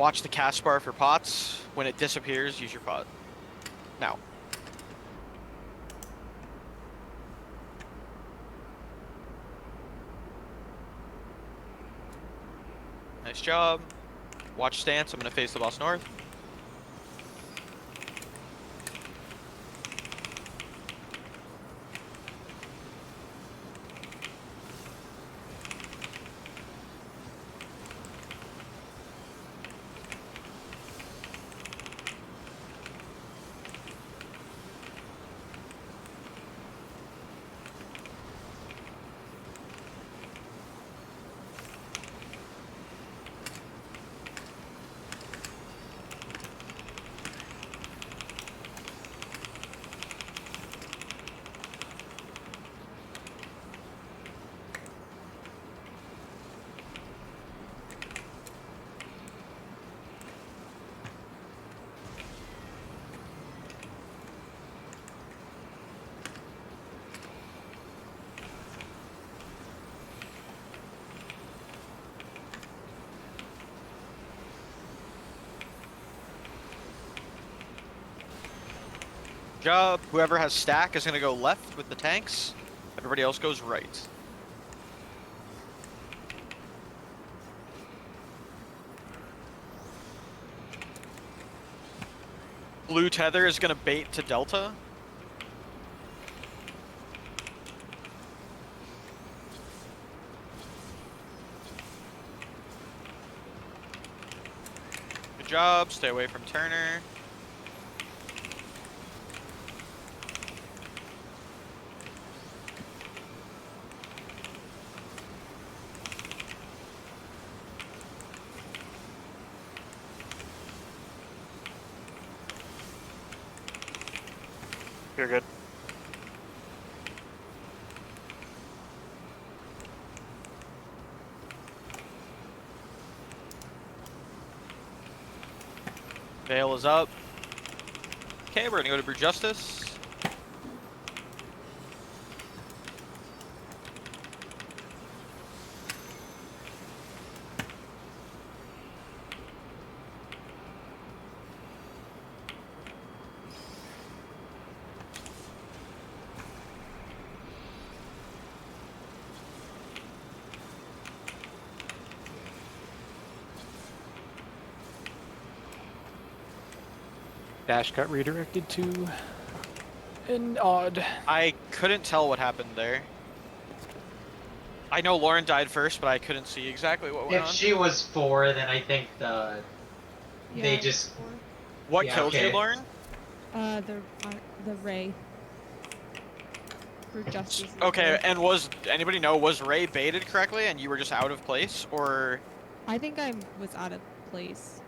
Watch the cast bar for pots. When it disappears, use your pot. Now. Nice job. Watch stance. I'm going to face the boss north. Job. Whoever has stack is going to go left with the tanks. Everybody else goes right. Blue tether is going to bait to delta. Good job. Stay away from Turner. You're good. Veil is up. Okay, we're gonna go to Brew Justice. Dash got redirected to an odd. I couldn't tell what happened there. I know Lauren died first, but I couldn't see exactly what went If on. she was 4, then I think they Yeah, just. What Yeah, killed you, okay. Lauren? the Ray. For justice. Okay, and was anybody know, was Ray baited correctly and you were just out of place, or? I think I was out of place.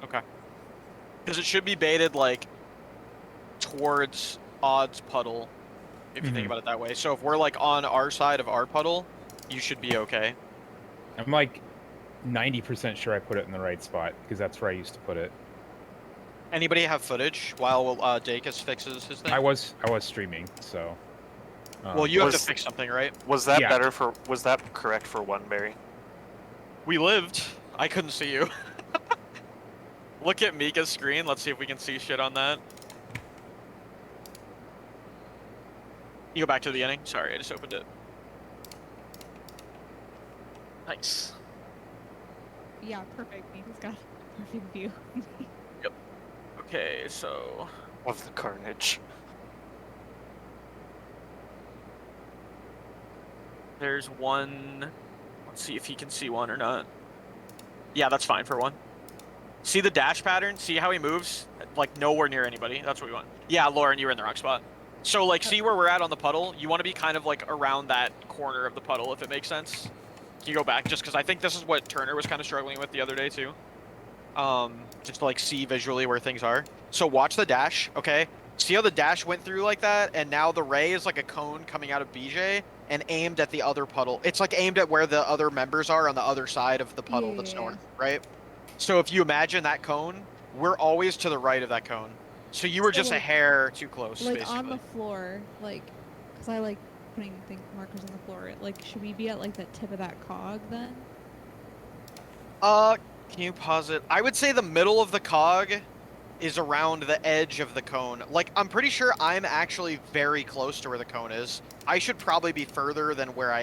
Okay. Because it should be baited like towards Odd's puddle, if you think about it that way. So if we're like on our side of our puddle, you should be okay. I'm like 90% sure I put it in the right spot because that's where I used to put it. Anybody have footage while Dacus fixes his thing? I was streaming, so. Well, you have to Was- fix something, right? Was that Yeah. better for? Was that correct for one berry? We lived. I couldn't see you. Look at Mika's screen. Let's see if we can see shit on that. You go back to the beginning. Sorry, I just opened it. Nice. Yeah, perfect. Mika's got a perfect view. Okay, so Of the carnage. there's one. Let's see if he can see one or not. Yeah, that's fine for one. See the dash pattern? See how he moves? Like nowhere near anybody. That's what we want. Yeah, Lauren, you were in the wrong spot. So like, see where we're at on the puddle? You want to be kind of like around that corner of the puddle, if it makes sense. Can you go back? Just because I think this is what Turner was kind of struggling with the other day too. Just to like see visually where things are. So watch the dash, okay? See how the dash went through like that, and now the ray is like a cone coming out of BJ and aimed at the other puddle. It's like aimed at where the other members are on the other side of the puddle that's Yeah. north, right? So if you imagine that cone, we're always to the right of that cone. So you were So, just a like- hair too close, Like basically. on the floor, like, cause I like putting markers on the floor. Like, should we be at like the tip of that cog then? Can you pause it? I would say the middle of the cog is around the edge of the cone. Like, I'm pretty sure I'm actually very close to where the cone is. I should probably be further than where I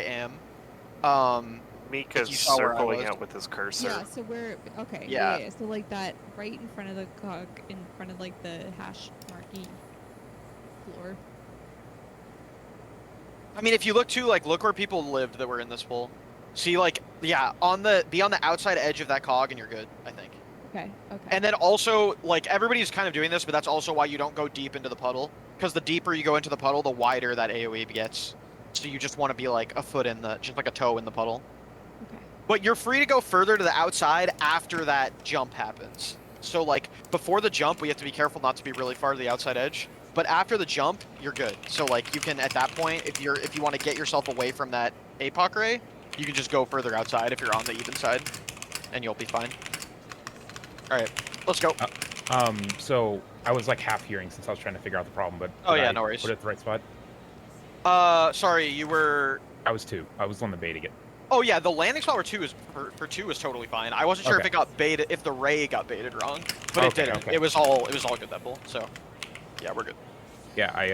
am. Mika's you saw where I circling was. it with his cursor. Yeah, so we're okay. Yeah. So like that right in front of the cog, in front of like the hash marquee floor. I mean, if you look too, like, look where people lived that were in this pool. See, like, yeah, be on the outside edge of that cog, and you're good, I think. Okay. Okay. And then also, like, everybody's kind of doing this, but that's also why you don't go deep into the puddle. Because the deeper you go into the puddle, the wider that AoE gets. So you just want to be, like, a foot in the, just like a toe in the puddle. Okay. But you're free to go further to the outside after that jump happens. So, like, before the jump, we have to be careful not to be really far to the outside edge. But after the jump, you're good. So, like, you can, at that point, if you want to get yourself away from that APOC ray, you can just go further outside if you're on the even side, and you'll be fine. All right, let's go. So I was like half hearing since I was trying to figure out the problem, but Oh, did yeah, I no worries. Put it at the right spot. Sorry, you were. I was 2. I was on the bait again. Oh yeah, the landing spot for 2 is totally fine. I wasn't sure if Okay. it got baited, if the ray got baited wrong, but it Okay, didn't. okay. It was all good that pull. So, yeah, we're good. Yeah, I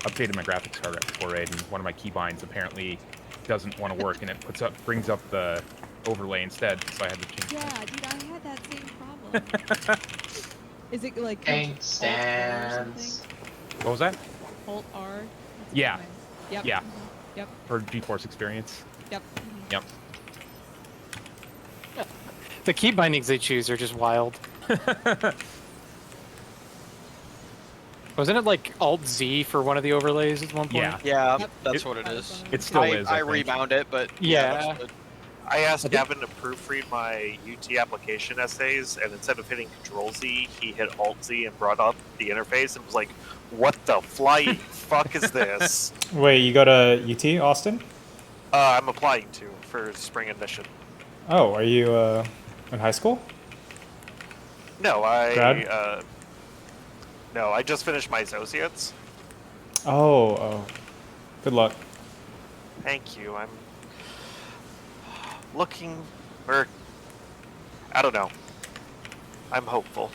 updated my graphics card right before raid, and one of my keybinds apparently doesn't want to work, and it brings up the overlay instead. So I had to change. Yeah, dude, I had that same problem. Is it like Tank Alt R or stands. something? What was that? Alt R? That's Yeah. what mine- Yep. Yeah. mhm, Yep. For GeForce Experience. Yep. mhm. Yep. The key bindings they choose are just wild. Wasn't it like Alt Z for one of the overlays at one point? Yeah. Yeah, Yep. that's what it is. It still I, is. I I think. rebound it, but Yeah. that's good. I asked think- Gavin to proofread my UT application essays, and instead of hitting Control Z, he hit Alt Z and brought up the interface and was like, "What the flying fuck is this?" Wait, you go to UT Austin? I'm applying to for spring admission. Oh, are you in high school? No, Grad? No, I just finished my associates. Oh. Good luck. Thank you. I'm looking, or I don't know. I'm hopeful.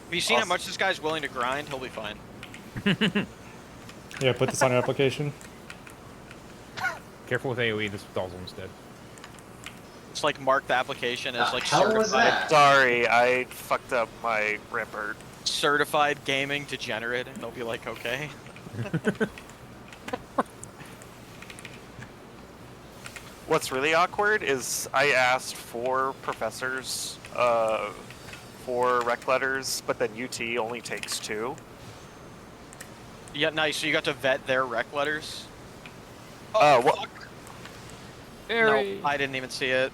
Have you seen how Awesome. much this guy's willing to grind? He'll be fine. Yeah, put this on your application. Careful with AoE. This was almost dead. It's like mark the application as The like hell was certified, that? Sorry, I fucked up my Rampart. certified gaming degenerate, and they'll be like, okay. What's really awkward is I asked 4 professors for rec letters, but then UT only takes 2. Yeah, nice. So you got to vet their rec letters. What? Fuck. Very. No, I didn't even see it.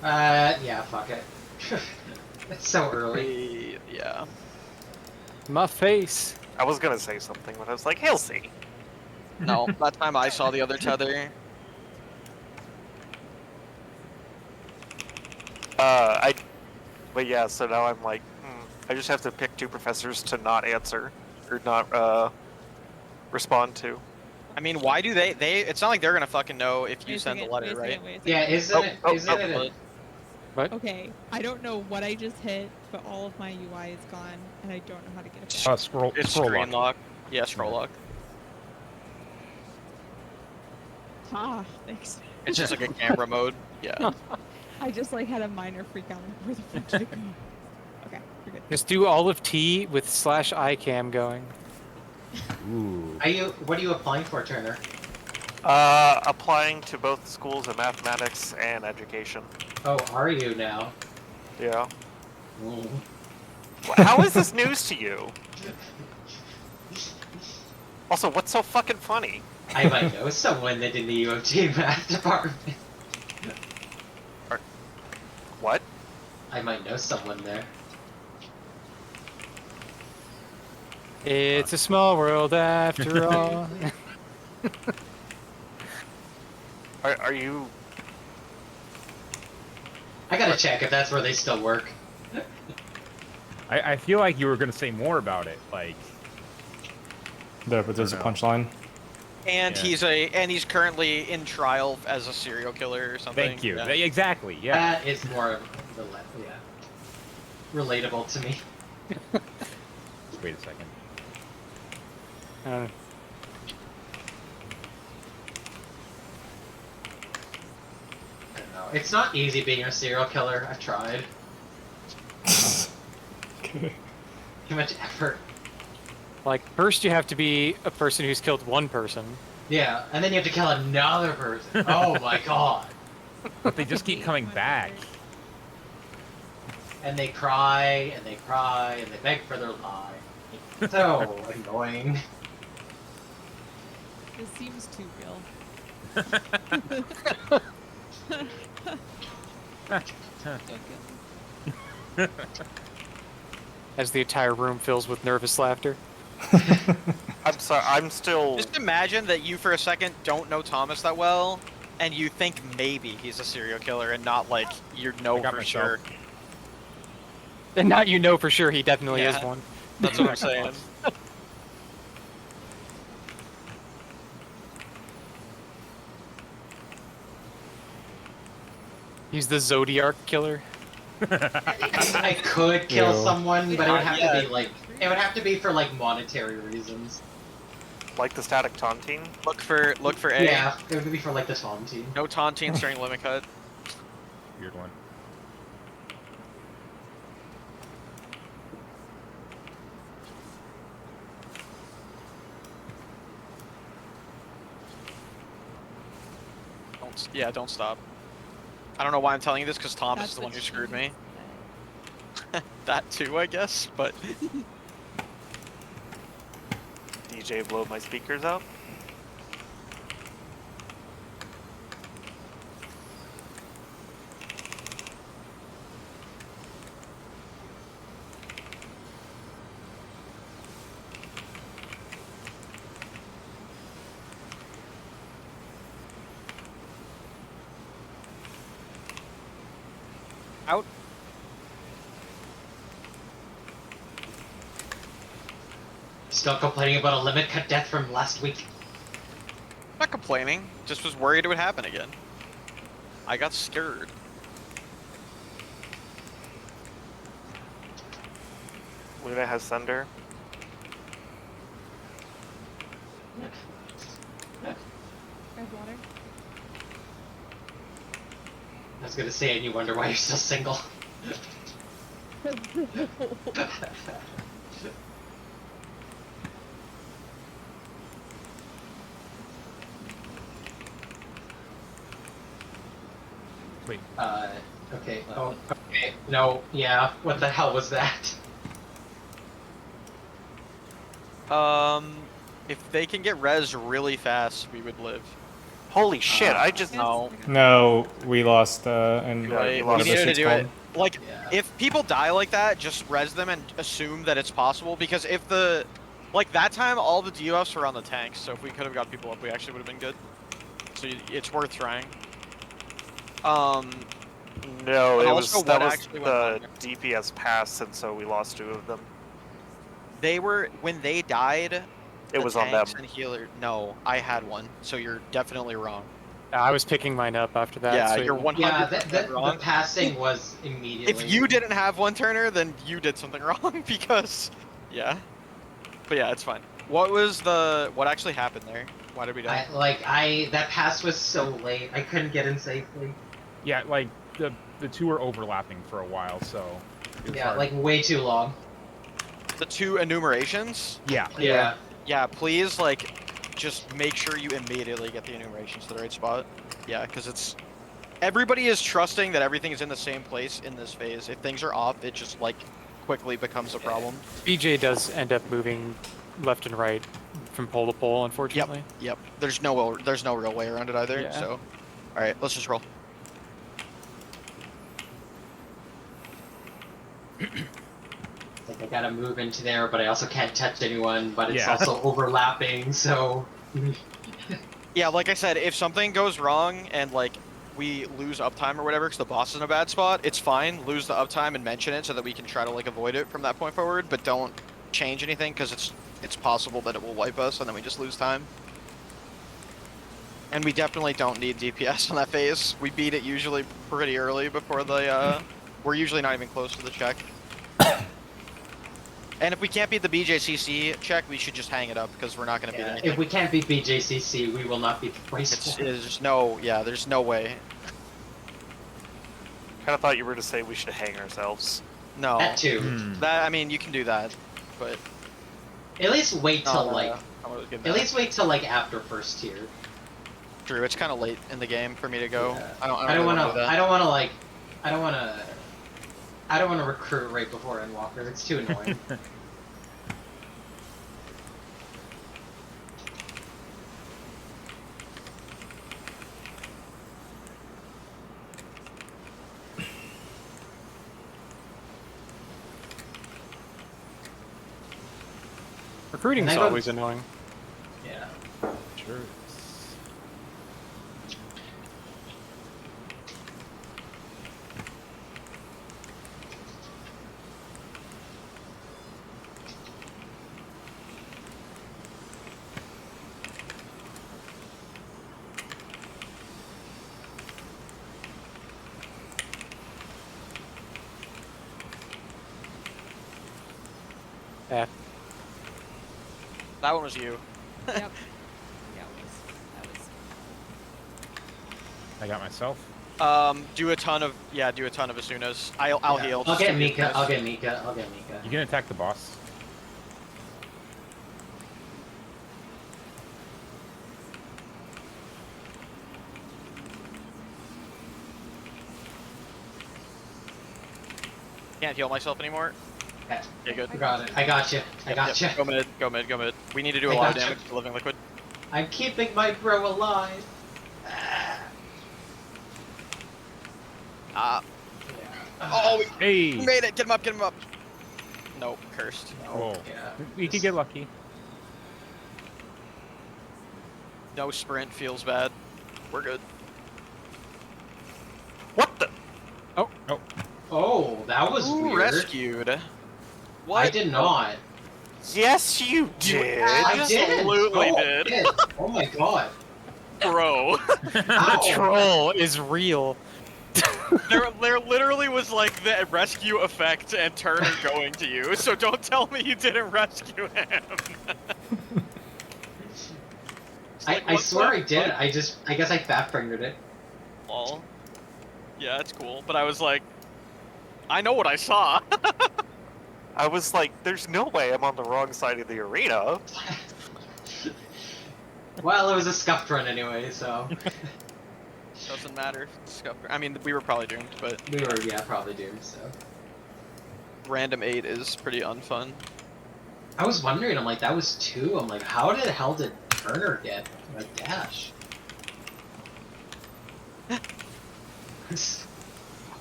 Yeah, fuck it. It's so early. Yeah. My face. I was gonna say something, but I was like, he'll see. No, that time I saw the other tether. But yeah, so now I'm like, I just have to pick 2 professors to not answer or not respond to. I mean, why do they? It's not like they're gonna fucking know if Wait you a send the second, letter, wait a right? second, wait a second. Yeah, isn't it? Okay, I don't know what I just hit, but all of my UI is gone, and I don't know how to get it back. Scroll. It's Scroll screen lock. lock. Yeah, scroll lock. Ah, thanks. It's just like a camera mode. Yeah. I just like had a minor freak out. Where the fuck did it go? Okay, you're good. Just do all of T with /ICAM going. Ooh. What are you applying for, Turner? Applying to both schools of mathematics and education. Oh, are you now? Yeah. Mm. How is this news to you? Also, what's so fucking funny? I might know someone that in the U of T math department. What? I might know someone there. It's a small world after all. Are you? I gotta check if that's where they still work. I feel like you were gonna say more about it. Like, There, but there's a No. punchline. And Yeah. he's currently in trial as a serial killer or something. Thank you. Yeah. Exactly. Yeah. That is more relatable to me. Wait a second. Uh, I don't know. It's not easy being a serial killer. I've tried. Okay. Too much effort. like, first you have to be a person who's killed one person. Yeah, and then you have to kill another person. Oh my god. But they just keep coming back. And they cry, and they cry, and they beg for their life. It's so annoying. This seems too real. Don't kill me. As the entire room fills with nervous laughter. I'm sorry. I'm still. Just imagine that you for a second don't know Thomas that well, and you think maybe he's a serial killer and not like you know I got for myself. sure. And now you know for sure he definitely Yeah. is one. That's what I'm saying. He's the Zodiac killer. I could kill Ew. someone, but it would have Yeah. to be like it would have to be for like monetary reasons. Like the static taunting. Look for A. Yeah, it would be for like the taunting. No taunting during limit cut. Weird one. Don't stop. I don't know why I'm telling you this because Thomas That's is the one what who screwed she me. said. That too, I guess. But DJ blow my speakers out. out. Still complaining about a limit cut death from last week. Not complaining. Just was worried it would happen again. I got scared. Luna has thunder. Grab water. I was gonna say, and you wonder why you're still single. Wait. Okay. Oh, okay. No, yeah. What the hell was that? If they can get res really fast, we would live. Holy shit! I just. No. No, we lost, and Right, a you lot We of needed to issues do it. Like, Yeah. if people die like that, just res them and assume that it's possible. Because if the, like that time, all the debuffs were on the tanks. So if we could have got people up, we actually would have been good. So it's worth trying. No, But it was also that what was actually the went wrong DPS pass, and so we lost 2 of them. They were when they died. It the was on tanks them. And healer. No, I had one. So you're definitely wrong. I was picking mine up after that. Yeah, so you're 100% Yeah, the wrong. passing was immediately. If you didn't have one, Turner, then you did something wrong because, yeah. But yeah, it's fine. What actually happened there? Why did we die? That pass was so late. I couldn't get in safely. Yeah, like the two are overlapping for a while, so. it was Yeah, hard. like way too long. The 2 enumerations? Yeah. Yeah. Yeah, please, like, just make sure you immediately get the enumerations to the right spot. Yeah, because everybody is trusting that everything is in the same place in this phase. If things are off, it just, like, quickly becomes a problem. BJ does end up moving left and right from pole to pole, unfortunately. Yep. There's no real way around it either, Yeah. so. Alright, let's just roll. Like I gotta move into there, but I also can't touch anyone. But it's Yeah. also overlapping, so. Yeah, like I said, if something goes wrong and, like, we lose uptime or whatever because the boss is in a bad spot, it's fine. Lose the uptime and mention it so that we can try to, like, avoid it from that point forward, but don't change anything because it's possible that it will wipe us and then we just lose time. And we definitely don't need DPS on that phase. We beat it usually pretty early before the, we're usually not even close to the check. And if we can't beat the BJCC check, we should just hang it up, because we're not going to beat Yeah, anything. if we can't beat BJCC, we will not beat the place. There's no, yeah, there's no way. Kind of thought you were to say we should hang ourselves. No. That too. That, I mean, you can do that, but... At least wait till like. I wanna get At that. least wait till like after first tier. Drew, it's kind of late in the game for me to go. Yeah. I don't I don't really want wanna to. do that. I don't want to like. I don't want to. I don't want to recruit right before Endwalker. It's too annoying. Recruiting's And I go- always annoying. Yeah. Sure. Yeah. That one was you. Yep. Yeah, that was. I got myself. Do a ton of as soon as I'll Yeah. heal. I'll just get to be Mika. nice. I'll get Mika. I'll get Mika. You can attack the boss. Can't heal myself anymore. Okay. Okay, good. I got it. I got you. I got you. Go mid, go mid, go mid. We need to do a I lot of gotcha. damage to living liquid. I'm keeping my bro alive. Ah. Ah. Yeah. Oh, we Hey! made it! Get him up, get him up! Nope, cursed. Whoa. Yeah. We could get lucky. No sprint feels bad. We're good. What the? Oh, that was Ooh, weird. rescued. What? I did not. Yes, you did. I did. absolutely Oh, did. I Oh my god. Bro. Ow. Troll is real. there literally was like the rescue effect and Turner going to you, so don't tell me you didn't rescue him. I swear I did. I guess I fat fingered it. Lol. Yeah, it's cool, but I was like, I know what I saw. I was like, there's no way I'm on the wrong side of the arena. Well, it was a scuffed run anyway, so Doesn't matter. I mean, we were probably doomed, but we were probably doomed. So random 8 is pretty unfun. I was wondering. I'm like, that was 2. I'm like, how the hell did Turner get a dash?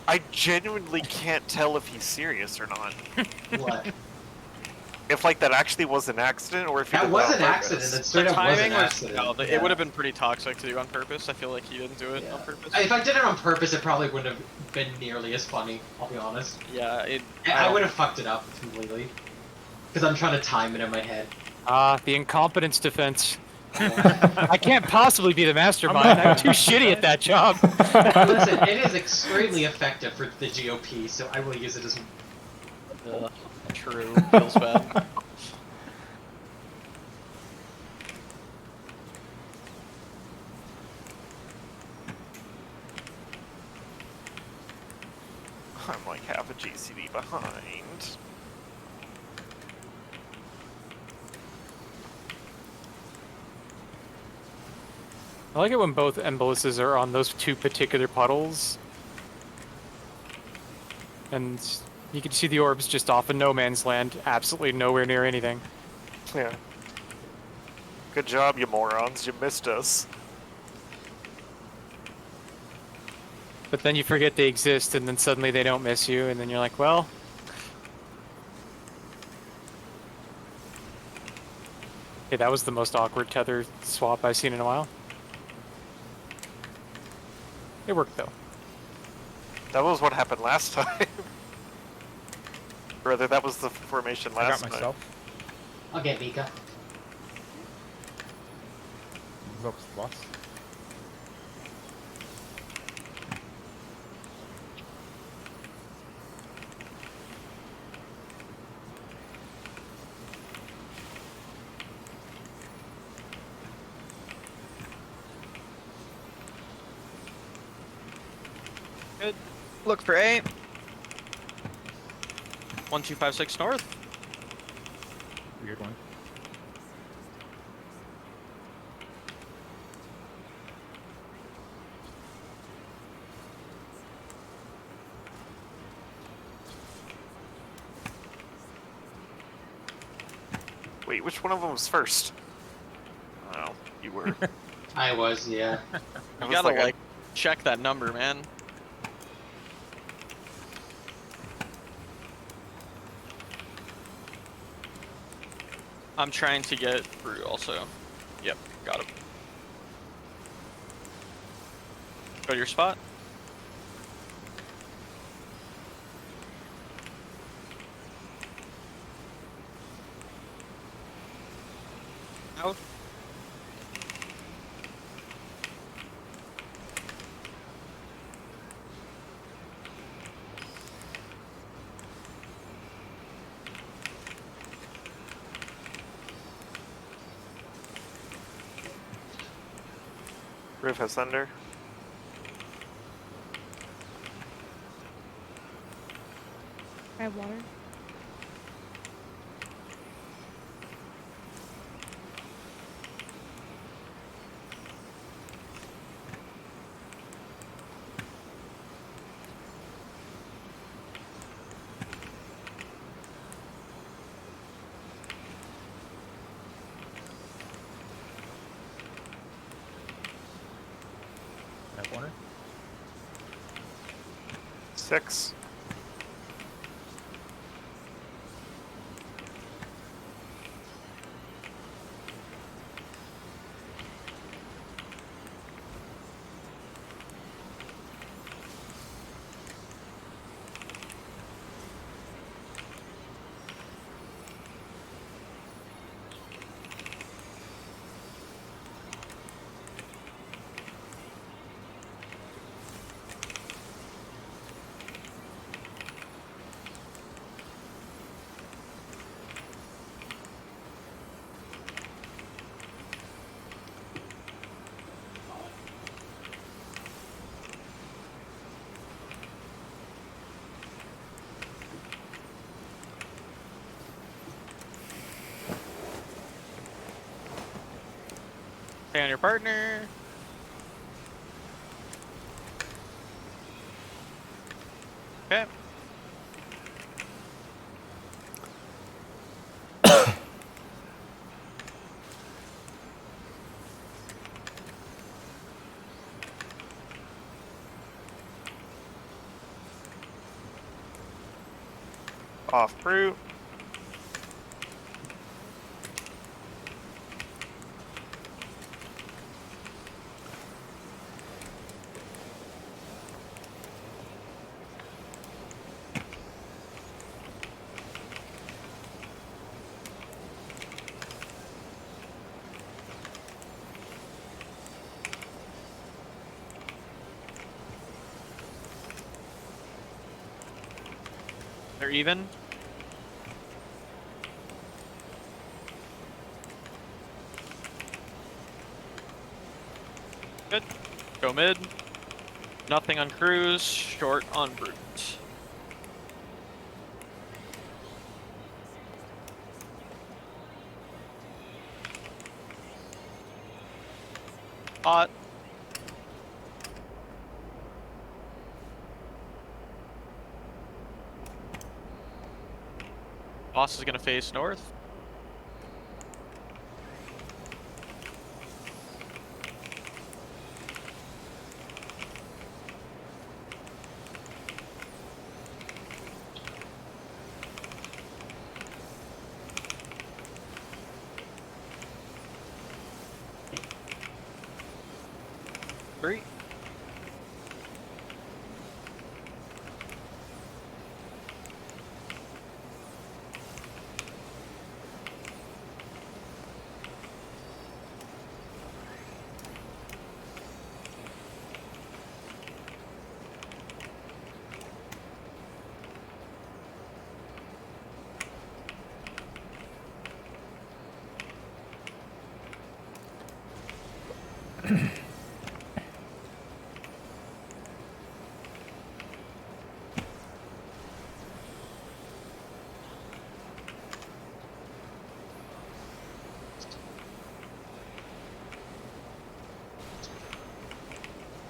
I genuinely can't tell if he's serious or not. What? If like that actually was an accident, or if he That did was on an accident. purpose. That straight The up was an timing was accident. no, Yeah. it would have been pretty toxic to do on purpose. I feel like he didn't do it Yeah. on purpose. If I did it on purpose, it probably wouldn't have been nearly as funny. I'll be honest. Yeah, I would have fucked it up completely. Because I'm trying to time it in my head. Ah, the incompetence defense. I can't possibly be the mastermind. I'm too shitty at that job. Listen, it is extremely effective for the GOP, so I will use it as. True. Feels bad. I'm like half a GCD behind. I like it when both emboluses are on those two particular puddles. And you can see the orbs just off in no man's land, absolutely nowhere near anything. Yeah. Good job, you morons. You missed us. But then you forget they exist, and then suddenly they don't miss you, and then you're like, well... Okay, that was the most awkward tether swap I've seen in a while. It worked, though. That was what happened last time. Or rather, that was the formation I last got time. myself. I'll get Mika. Vox the boss. Good. Look for 8. 1256 north. Weird one. Wait, which one of them was first? Oh, you were. I was, yeah. I You was gotta like, like check that number, man. I'm trying to get through also. Yep, got him. Go to your spot. Out. Roof has thunder. I have water. That water. 6. Stay on your partner. Okay. Off brute. They're even. Good. Go mid. Nothing on cruise. Short on brute. Hot. Boss is gonna face north. Three.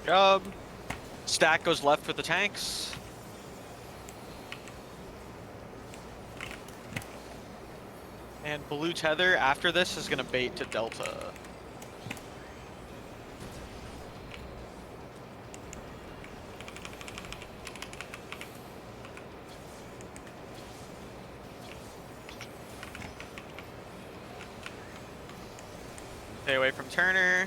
job. Stack goes left with the tanks. And blue tether after this is gonna bait to Delta. Stay away from Turner.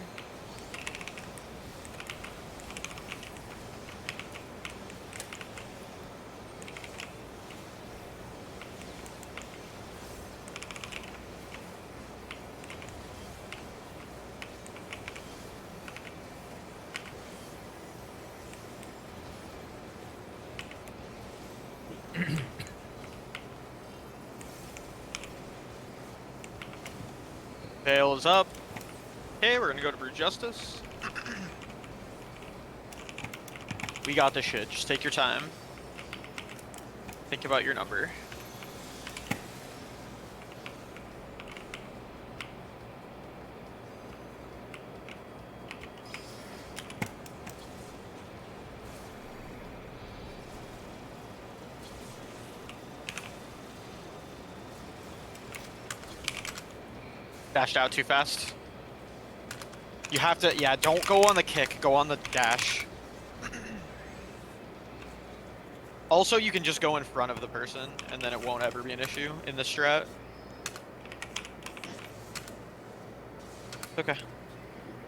Veil is up. Okay, we're gonna go to Brew Justice. We got this shit. Just take your time. Think about your number. Dashed out too fast. You have to, yeah, don't go on the kick, go on the dash. Also, you can just go in front of the person, and then it won't ever be an issue in this strat. Okay.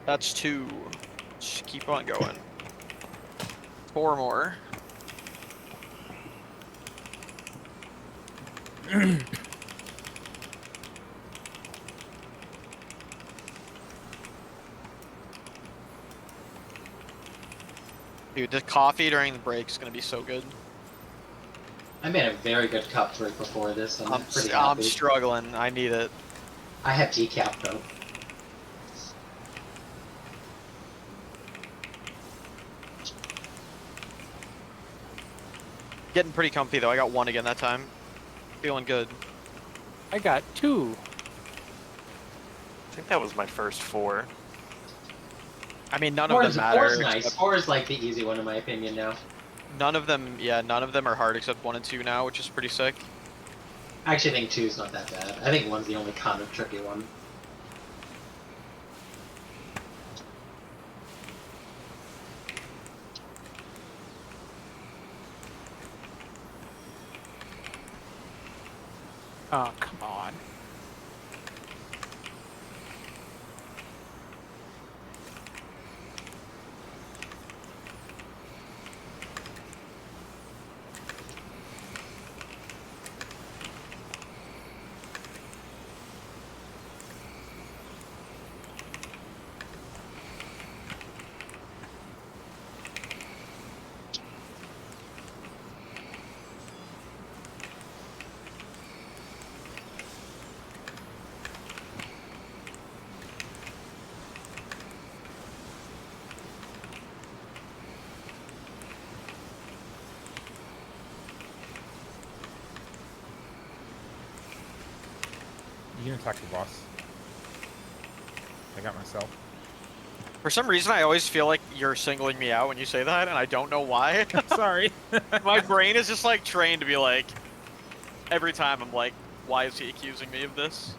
That's 2. Just keep on going. 4 more. Dude, the coffee during the break is gonna be so good. I made a very good cup drink before this. I'm pretty happy. I'm struggling. I need it. I have decaf though. Getting pretty comfy though. I got 1 again that time. Feeling good. I got 2. I think that was my first 4. I mean, none Four of is, them four is matter. nice. 4 is like the easy one in my opinion now. None of them, yeah, none of them are hard except 1 and 2 now, which is pretty sick. I actually think 2 is not that bad. I think 1's the only kind of tricky one. Oh, come on. You can attack the boss. I got myself. For some reason, I always feel like you're singling me out when you say that, and I don't know why. Sorry. My brain is just like trained to be like, every time I'm like, why is he accusing me of this?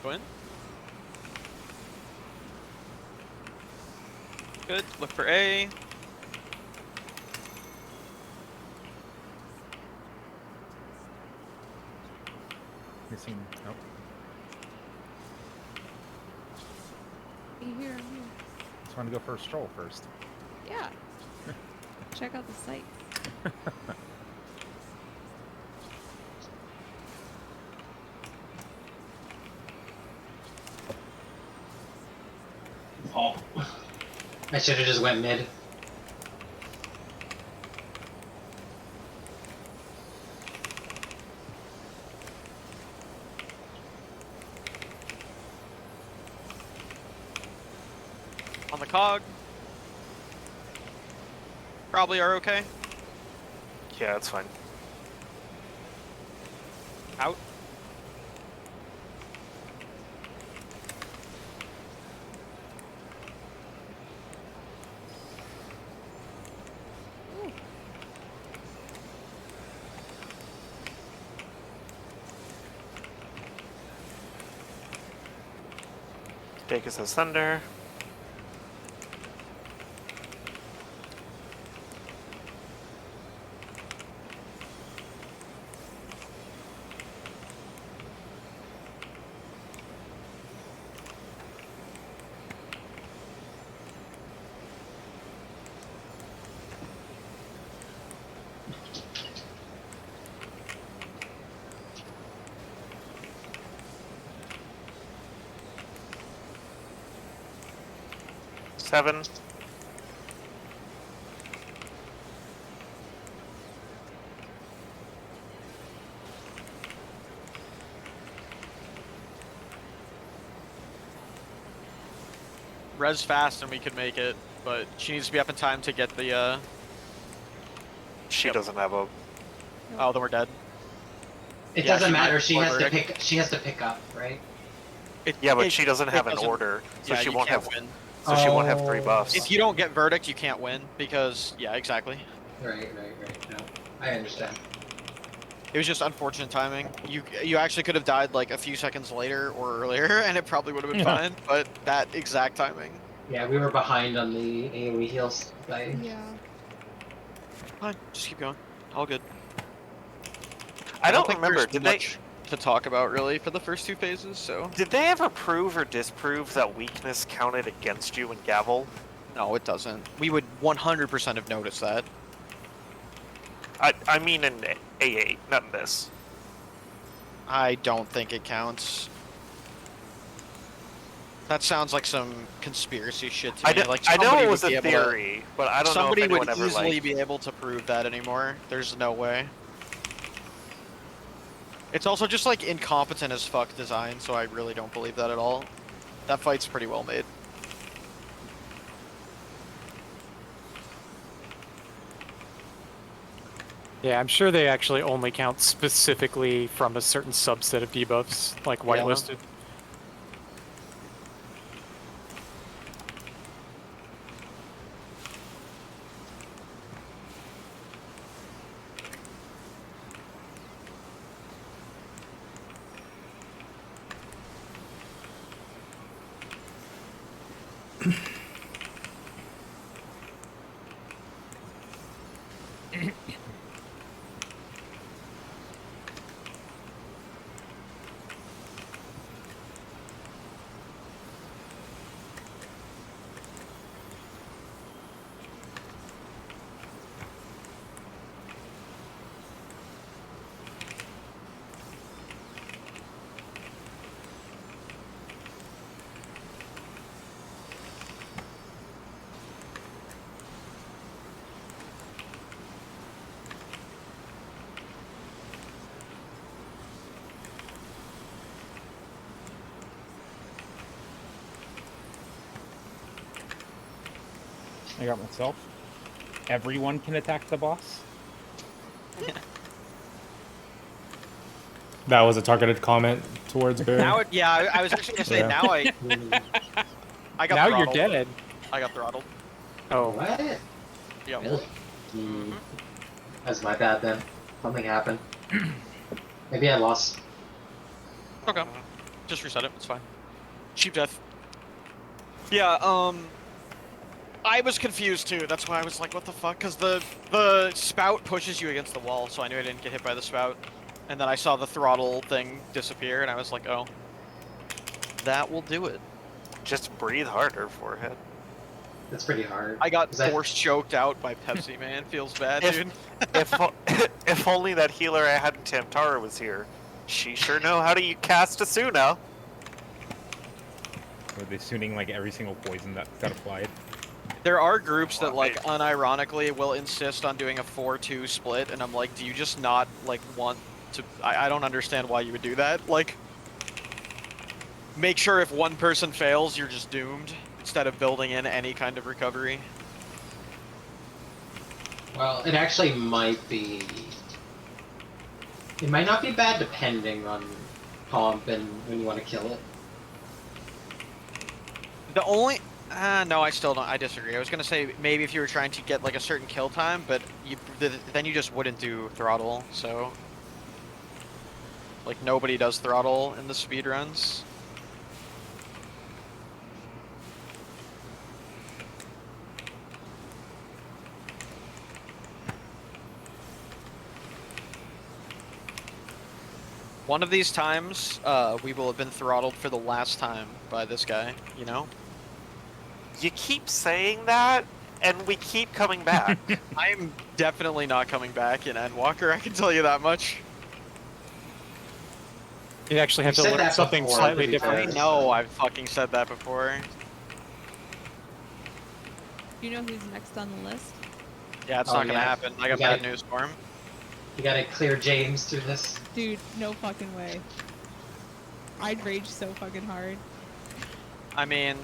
Go in. Good. Look for A. Missing. Nope. You hear me? Just want to go for a stroll first. Yeah. Check out the sights. Oh. I should have just went mid. On the cog. Probably are okay. Yeah, that's fine. Out. Take us as thunder. Seven. Res fast and we could make it, but she needs to be up in time to get the, She Yep. doesn't have a. oh, then we're dead. It Yeah, doesn't she might matter. She has to order it. pick. She has to pick up, right? Yeah, but It- she doesn't it have an doesn't- order, so yeah, she you won't can't have. win. So she won't have 3 Oh. buffs. If you don't get verdict, you can't win because, yeah, exactly. Right. No, I understand. It was just unfortunate timing. You actually could have died like a few seconds later or earlier, and it probably would have been Yeah. fine. But that exact timing, Yeah, we were behind on the AoE heals. Yeah. fine. Just keep going. All good. I don't think remember. there's Did they? much to talk about really for the first 2 phases? So Did they ever prove or disprove that weakness counted against you in Gavel? no, it doesn't. We would 100% have noticed that. I mean in A8, not in this. I don't think it counts. That sounds like some conspiracy shit to me. Like I know somebody it was would be a able to- theory, but I don't Somebody know if anyone would ever easily like. be able to prove that anymore. There's no way. It's also just like incompetent as fuck design, so I really don't believe that at all. That fight's pretty well made. Yeah, I'm sure they actually only count specifically from a certain subset of debuffs, like Yeah. whitelisted. I got myself. Everyone can attack the boss. That was a targeted comment towards Bear. Now, yeah, I was actually gonna say Yeah. now I got Now throttled. you're dead. I got throttled. Oh, What? Yeah. Really? That's my bad then. Something happened. Maybe I lost. Okay. Just reset it. It's fine. Cheap death. Yeah. I was confused too. That's why I was like, "What the fuck?" Because the spout pushes you against the wall, so I knew I didn't get hit by the spout. And then I saw the throttle thing disappear, and I was like, "Oh, that will do it." Just breathe harder, forehead. That's pretty hard. I got 'Cause I- force choked out by Pepsi, man. Feels bad, If- dude. if only that healer I had in Tamtara was here. She sure know how to cast Asuna. Were they tuning like every single poison that got applied? There are groups that, like, Why? unironically will insist on doing a 4-2 split, and I'm like, do you just not, like, want to... I don't understand why you would do that. Like, make sure if one person fails, you're just doomed, instead of building in any kind of recovery. Well, it actually might be It might not be bad depending on comp and when you want to kill it. The only no, I still don't. I disagree. I was gonna say maybe if you were trying to get like a certain kill time, but then you just wouldn't do throttle. So like nobody does throttle in the speed runs. One of these times, we will have been throttled for the last time by this guy, you know? You keep saying that, and we keep coming back. I'm definitely not coming back in Endwalker, I can tell you that much. You actually have You to said learn that something before, slightly to be fair. I different. know I've fucking said that before. You know who's next on the list? Yeah, it's Oh, not gonna yeah. happen. I got You gotta- bad news for him. You gotta clear James through this. Dude, no fucking way. I'd rage so fucking hard. I mean,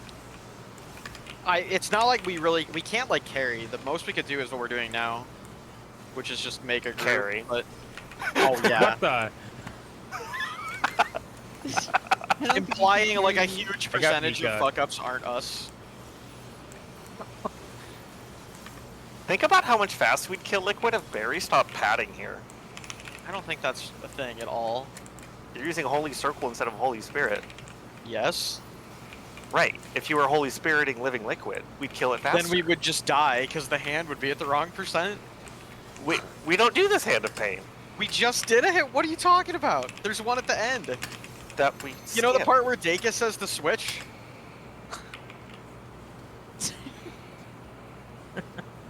it's not like we can't like carry. The most we could do is what we're doing now, which is just make a group. Carry. But oh yeah, What the? I don't think you implying can like a carry- huge I got percentage of Mika. fuck ups aren't us. Think about how much faster we'd kill Liquid if Barry stopped padding here. I don't think that's a thing at all. You're using Holy Circle instead of Holy Spirit. Yes. Right. If you were Holy Spiriting Living Liquid, we'd kill it faster. Then we would just die because the hand would be at the wrong percent. We don't do this Hand of Pain. We just did a hit. What are you talking about? There's one at the end. That we You know the skip. part where Dacus says the switch?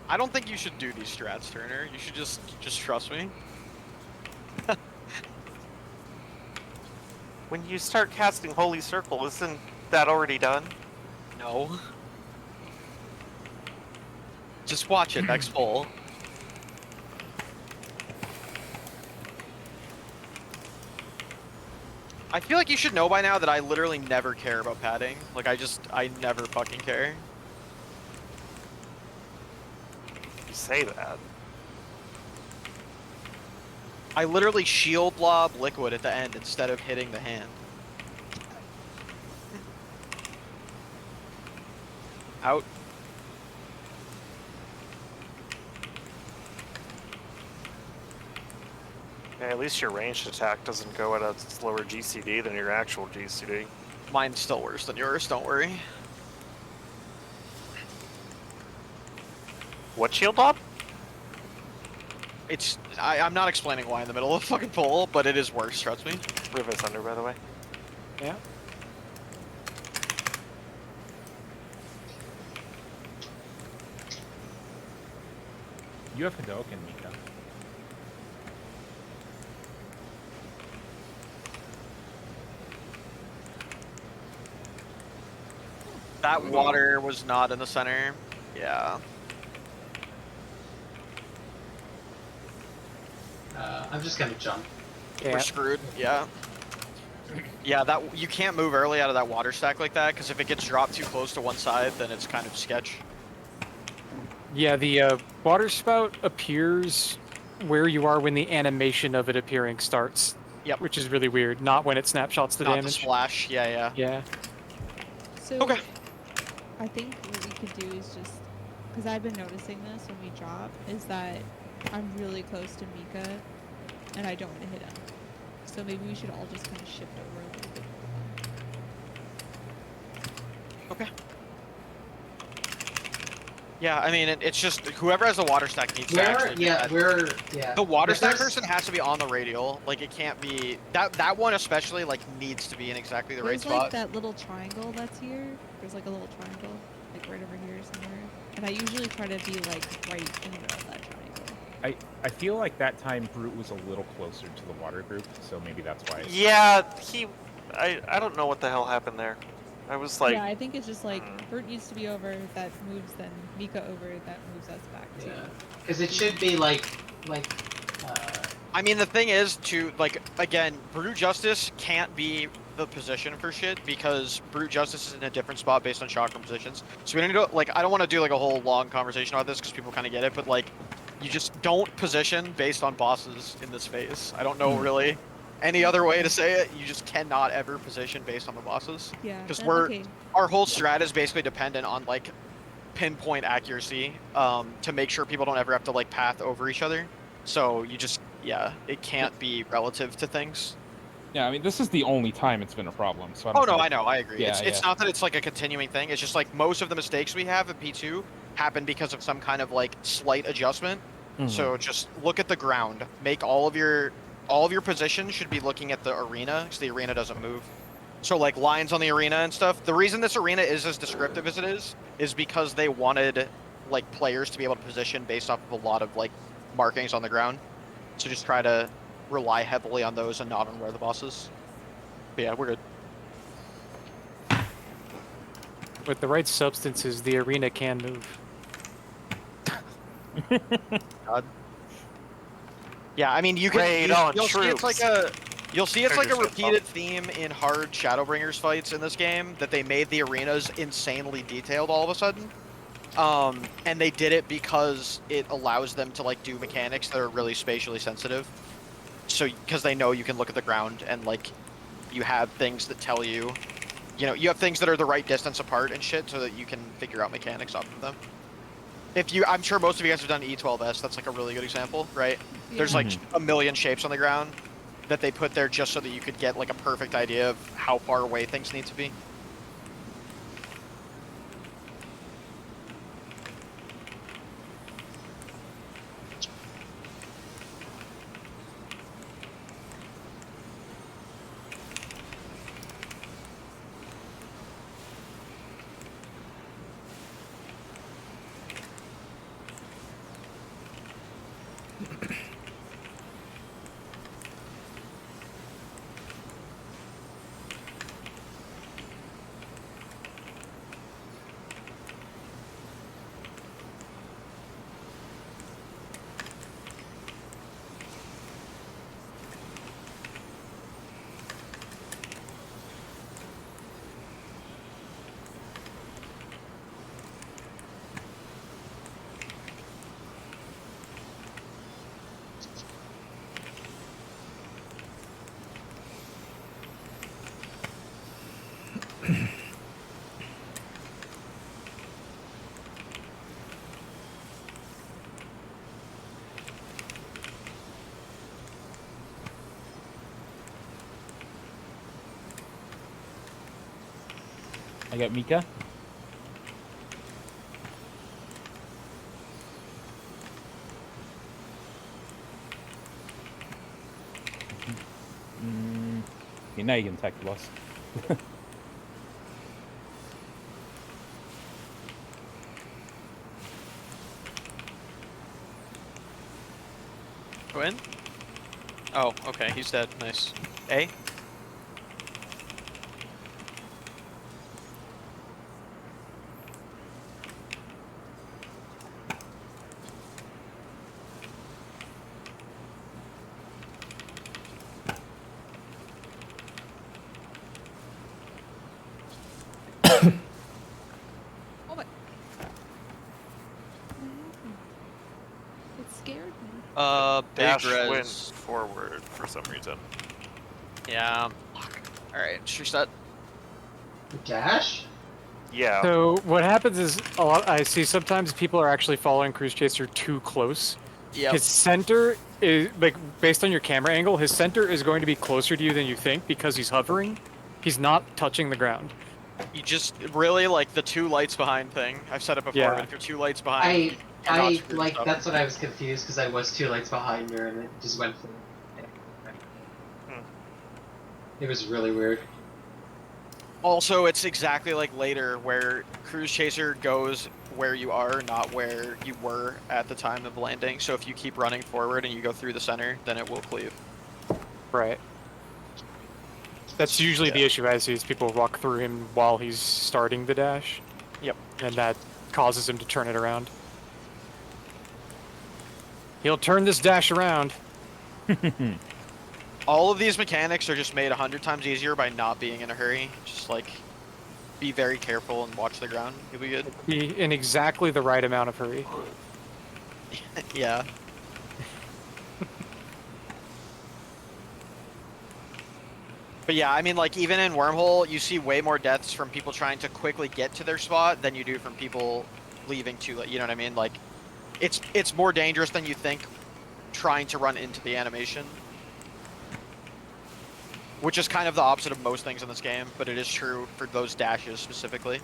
I don't think you should do these strats, Turner. You should just trust me. When you start casting Holy Circle, isn't that already done? No. Just watch it next poll. I feel like you should know by now that I literally never care about padding. Like I never fucking care. You say that. I literally shield lob Liquid at the end instead of hitting the hand. Out. Yeah, at least your ranged attack doesn't go at a slower GCD than your actual GCD. Mine's still worse than yours, don't worry. What shield lob? I'm not explaining why in the middle of the fucking poll, but it is worse, trust me. Rivet's under, by the way. Yeah. You have Hadoken, Mika. That water was not in the center. Yeah. I'm just gonna jump. We're Yeah. screwed. Yeah. Yeah, that you can't move early out of that water stack like that, because if it gets dropped too close to one side, then it's kind of sketch. Yeah, the water spout appears where you are when the animation of it appearing starts. Yep. Which is really weird. Not when it snapshots the Not the damage. splash. Yeah, yeah. Yeah. So Okay. I think what we could do is just, because I've been noticing this when we drop, is that I'm really close to Mika, and I don't want to hit him. So maybe we should all just kind of shift over a little bit. Okay. Yeah, I mean, it's just whoever has the water stack needs to actually do that. Yeah. The water If stack there's- person has to be on the radial. Like, it can't be... That one especially, like, needs to be in exactly the right There's like spot. that little triangle that's here. There's like a little triangle, like right over here somewhere. And I usually try to be like right in the middle of that triangle. I feel like that time Brute was a little closer to the water group, so maybe that's why. Yeah, I don't know what the hell happened there. I was like, yeah, I think it's just like Hmm. Bert needs to be over, that moves then Mika over, that moves us back to. Yeah. Because it should be like. I mean, the thing is, like, again, Brute Justice can't be the position for shit because Brute Justice is in a different spot based on chakra positions. So we need to, like, I don't want to do, like, a whole long conversation about this because people kind of get it, but, like, You just don't position based on bosses in this phase. I don't know really any other way to say it. You just cannot ever position based on the bosses. Yeah. Because then, we're okay. our whole strat is basically dependent on like pinpoint accuracy to make sure people don't ever have to like path over each other. So you just it can't be relative to things. Yeah, I mean, this is the only time it's been a problem. So I Oh don't no, think I know, I agree. Yeah, It's not that it's like a continuing thing. It's just like most of the mistakes we have in P2 happen because of some kind of like slight adjustment. So just look at the ground. Make all of your positions should be looking at the arena because the arena doesn't move. So like lines on the arena and stuff. The reason this arena is as descriptive as it is because they wanted like players to be able to position based off of a lot of like markings on the ground. So just try to rely heavily on those and not on where the boss is. But yeah, we're good. With the right substances, the arena can move. God. Yeah, I mean you can Raid on you'll see it's like a Trigger repeated theme in hard Shadowbringers fights in this game that they made the arenas insanely detailed all of a sudden. And they did it because it allows them to like do mechanics that are really spatially sensitive. So because they know you can look at the ground and like you have things that tell you, you have things that are the right distance apart and shit so that you can figure out mechanics off of them. I'm sure most of you guys have done E12S. That's like a really good example, right? There's like a million shapes on the ground that they put there just so that you could get like a perfect idea of how far away things need to be. I got Mika. Okay, now you can attack the boss. Quinn? Oh, okay, he's dead. Nice. A? Oh my. What happened? It scared me. Big Dash res. went forward for some reason. Yeah. Alright, just reset. Dash? Yeah. So what happens is I see sometimes people are actually following Cruise Chaser too close. Yep. His center is like based on your camera angle. His center is going to be closer to you than you think because he's hovering. He's not touching the ground. You just really like the two lights behind thing. I've said it before, Yeah. but if you're two lights behind, you I cannot screw like stuff. that's what I was confused because I was 2 lights behind her and it just went for It was really weird. Also, it's exactly like later where Cruise Chaser goes where you are, not where you were at the time of landing. So if you keep running forward and you go through the center, then it will cleave. Right. That's usually the issue I see is people walk through him while he's starting the dash. Yep. And that causes him to turn it around. He'll turn this dash around. All of these mechanics are just made 100 times easier by not being in a hurry. Just like, be very careful and watch the ground. You'll be good. Be in exactly the right amount of hurry. Yeah. But yeah, I mean, like, even in Wormhole, you see way more deaths from people trying to quickly get to their spot than you do from people leaving too late. You know what I mean? Like, it's more dangerous than you think trying to run into the animation. Which is kind of the opposite of most things in this game, but it is true for those dashes specifically.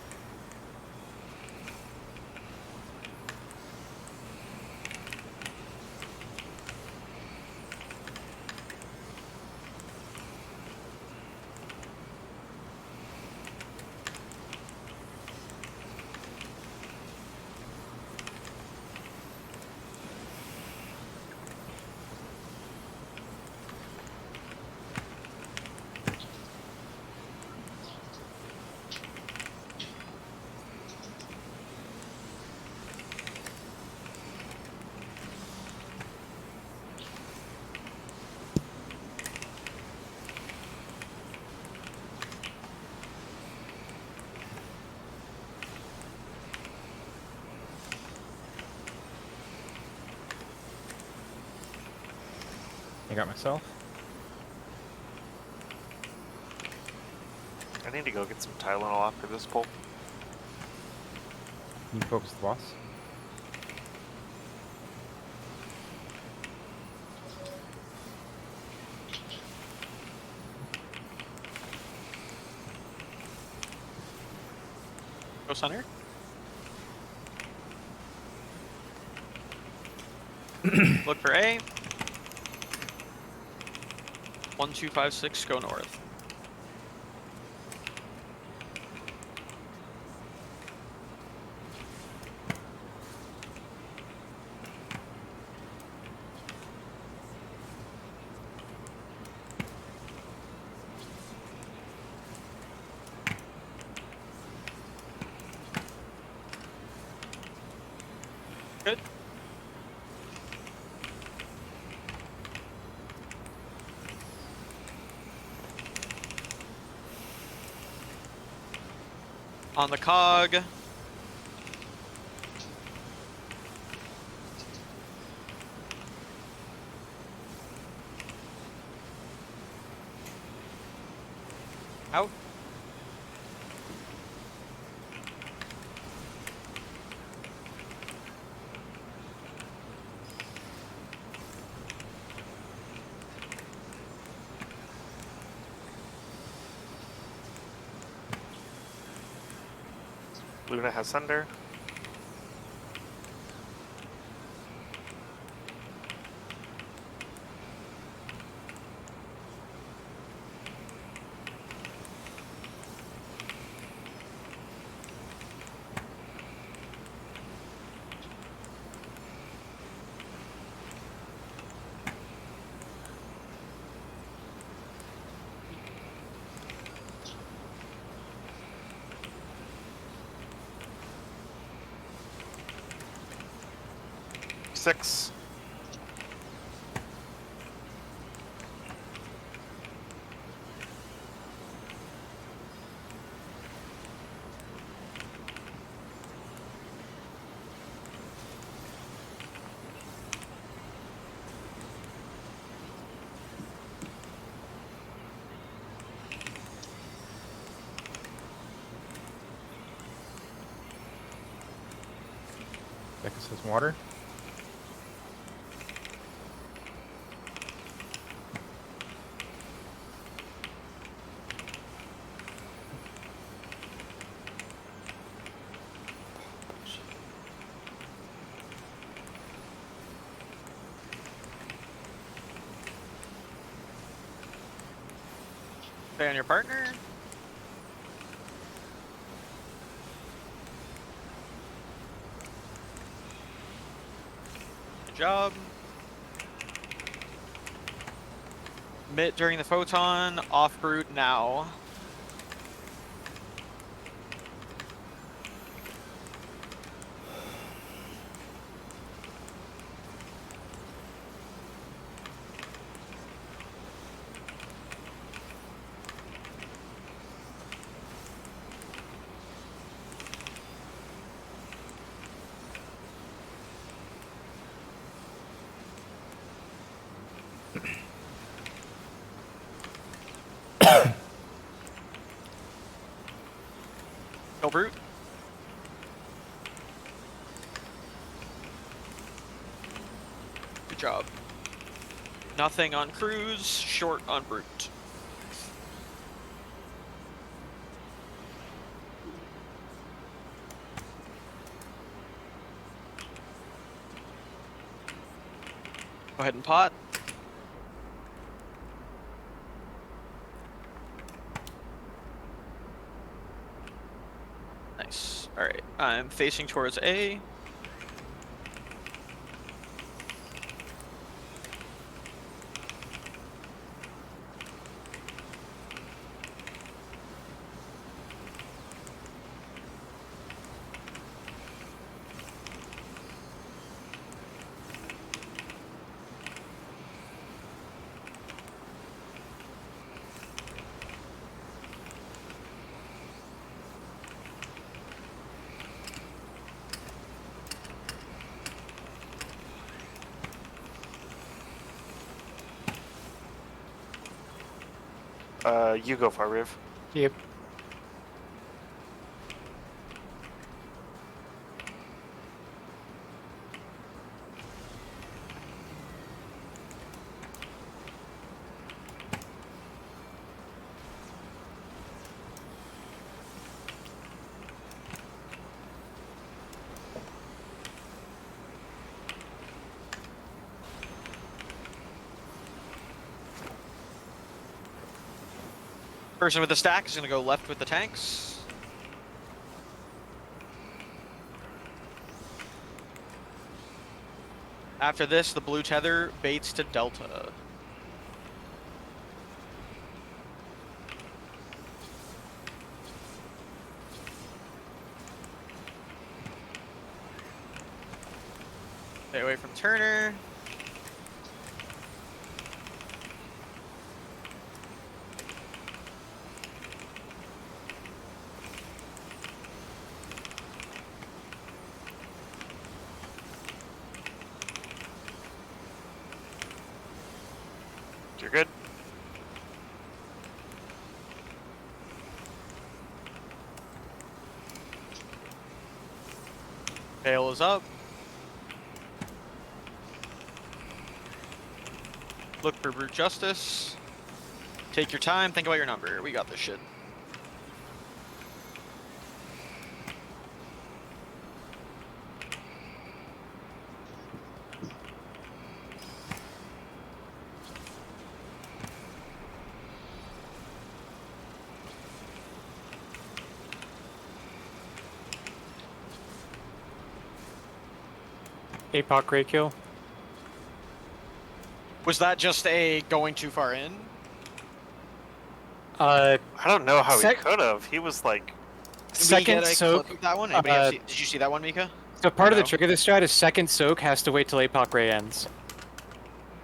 I got myself. I need to go get some Tylenol after this pull. Can you focus the boss? Go center. Look for A. 1, 2, 5, 6, go north. Good. On the cog. Out. Luna has Sunder. Six. Becca says water. Stay on your partner. Good job. Mid during the photon, off brute now. brute. Good job. Nothing on cruise, short on brute. Go ahead and pot. Nice. Alright, I'm facing towards A. You go for it, Riv. Yep. Person with the stack is going to go left with the tanks. After this, the blue tether baits to Delta. Stay away from Turner. You're good. Bale is up. Look for brute justice. Take your time, think about your number. We got this shit. APOC great kill. Was that just a going too far in? Uh, I don't know how he Sec- could have. He was like, Did we second get a soak. clip of that one? Anybody uh, did you see that one, Mika? So part of the No. trick of this strat is second soak has to wait till APOC ray ends.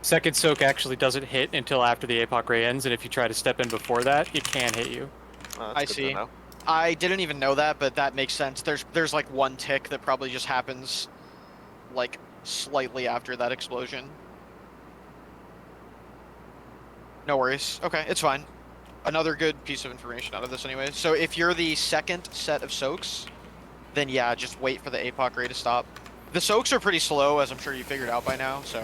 Second soak actually doesn't hit until after the APOC ray ends, and if you try to step in before that, it can hit you. oh, I that's good see. to know. I didn't even know that, but that makes sense. There's like one tick that probably just happens like slightly after that explosion. No worries. Okay, it's fine. Another good piece of information out of this anyway. So if you're the second set of soaks, then yeah, just wait for the APOC ray to stop. The soaks are pretty slow, as I'm sure you figured out by now, so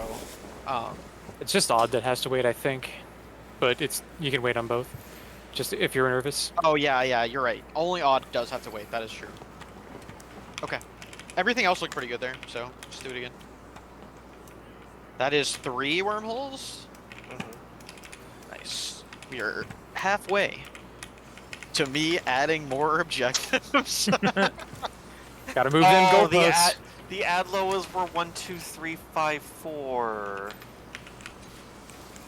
It's just odd that has to wait, I think, but you can wait on both. Just if you're nervous. oh yeah, you're right. Only odd does have to wait, that is true. Okay. Everything else looked pretty good there, so just do it again. That is 3 wormholes. Nice. We are halfway to me adding more objectives. Gotta move them Oh, goalposts. the ad lows were 1, 2, 3, 5, 4.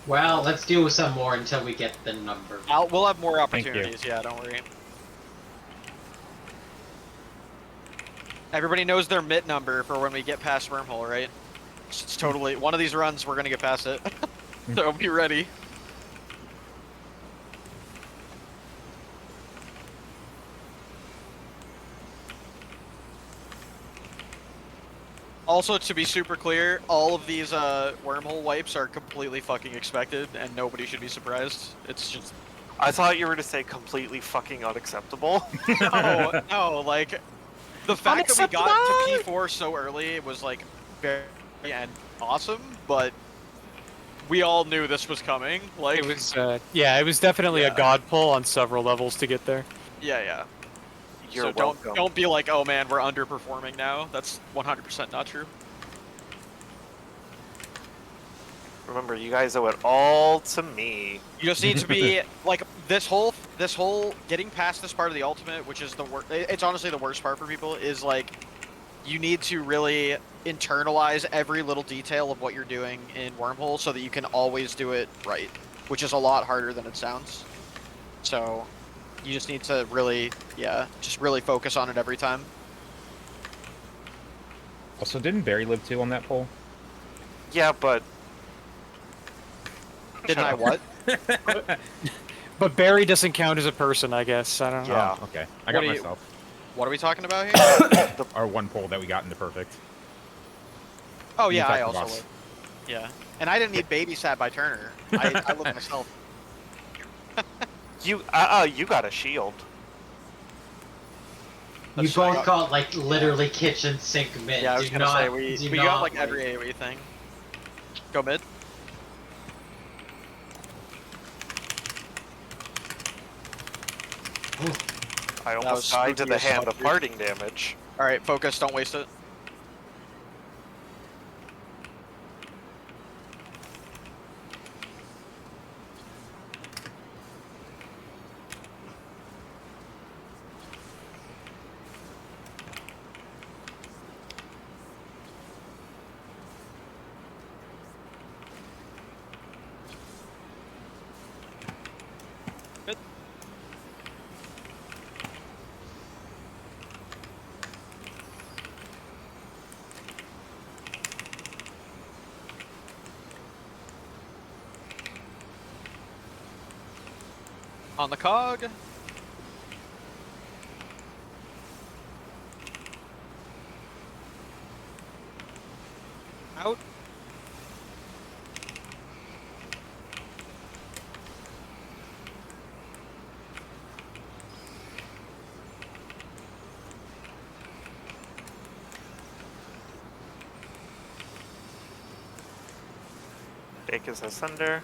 Well, let's do some more until we get the number. We'll have more Thank you. opportunities, yeah, don't worry. Everybody knows their MIT number for when we get past wormhole, right? It's totally one of these runs we're gonna get past it. So be ready. Also, to be super clear, all of these wormhole wipes are completely fucking expected, and nobody should be surprised. It's just I thought you were to say completely fucking unacceptable. No, no, like the fact that we got to P4 so early was like very and awesome, but we all knew this was coming. Like It was, yeah, it was definitely Yeah. a god pull on several levels to get there. yeah. You're So welcome. don't be like, oh man, we're underperforming now. That's 100% not true. Remember, you guys owe it all to me. You just need to be like this whole getting past this part of the ultimate, which is the worst. It's honestly the worst part for people. Is like you need to really internalize every little detail of what you're doing in wormhole so that you can always do it right, which is a lot harder than it sounds. So you just need to really, just really focus on it every time. Also, didn't Barry live too on that pole? Yeah, but Didn't I what? But Barry doesn't count as a person, I guess. I don't know. Yeah. Oh, okay. I What got do you- myself. What are we talking about here? Our one pole that we got into perfect. Oh You yeah, I talked to also boss. would. Yeah, and I didn't need babysat by Turner. I live myself. you got a shield. You That's both like- got like literally kitchen sink mid. Yeah, I was Do gonna say not- we do got not, like every AoE thing. Go mid. I was almost died to spooky the as hand fuck, of dude. parting damage. All right, focus. Don't waste it. Good. On the cog. Out. Take is asunder.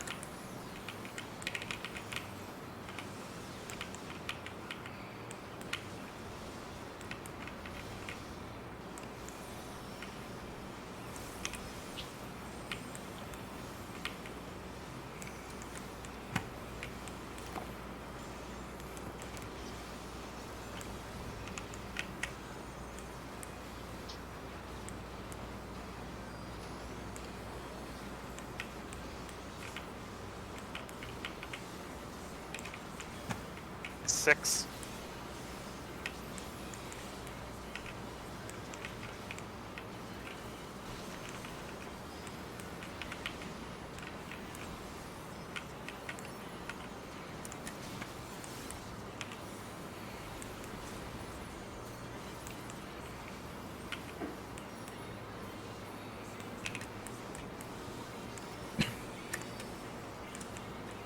Six.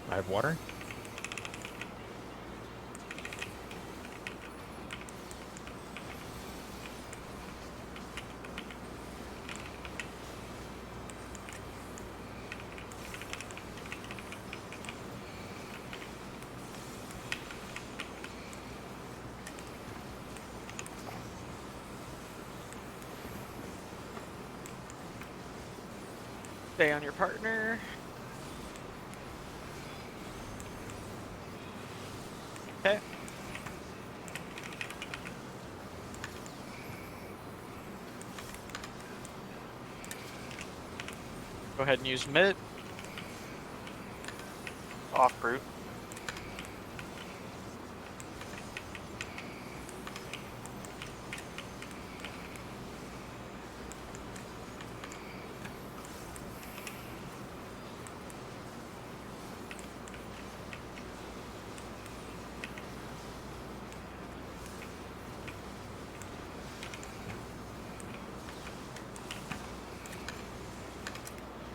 I have water. Stay on your partner. Okay. Go ahead and use mid. Off brute.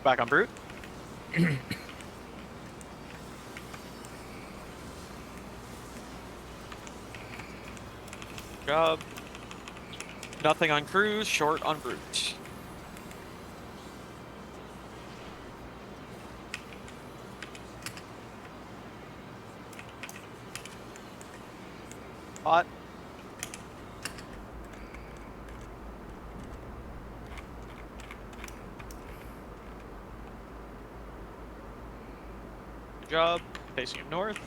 Back on brute. Job. Nothing on cruise, short on brute. Hot. Good job. Facing him north.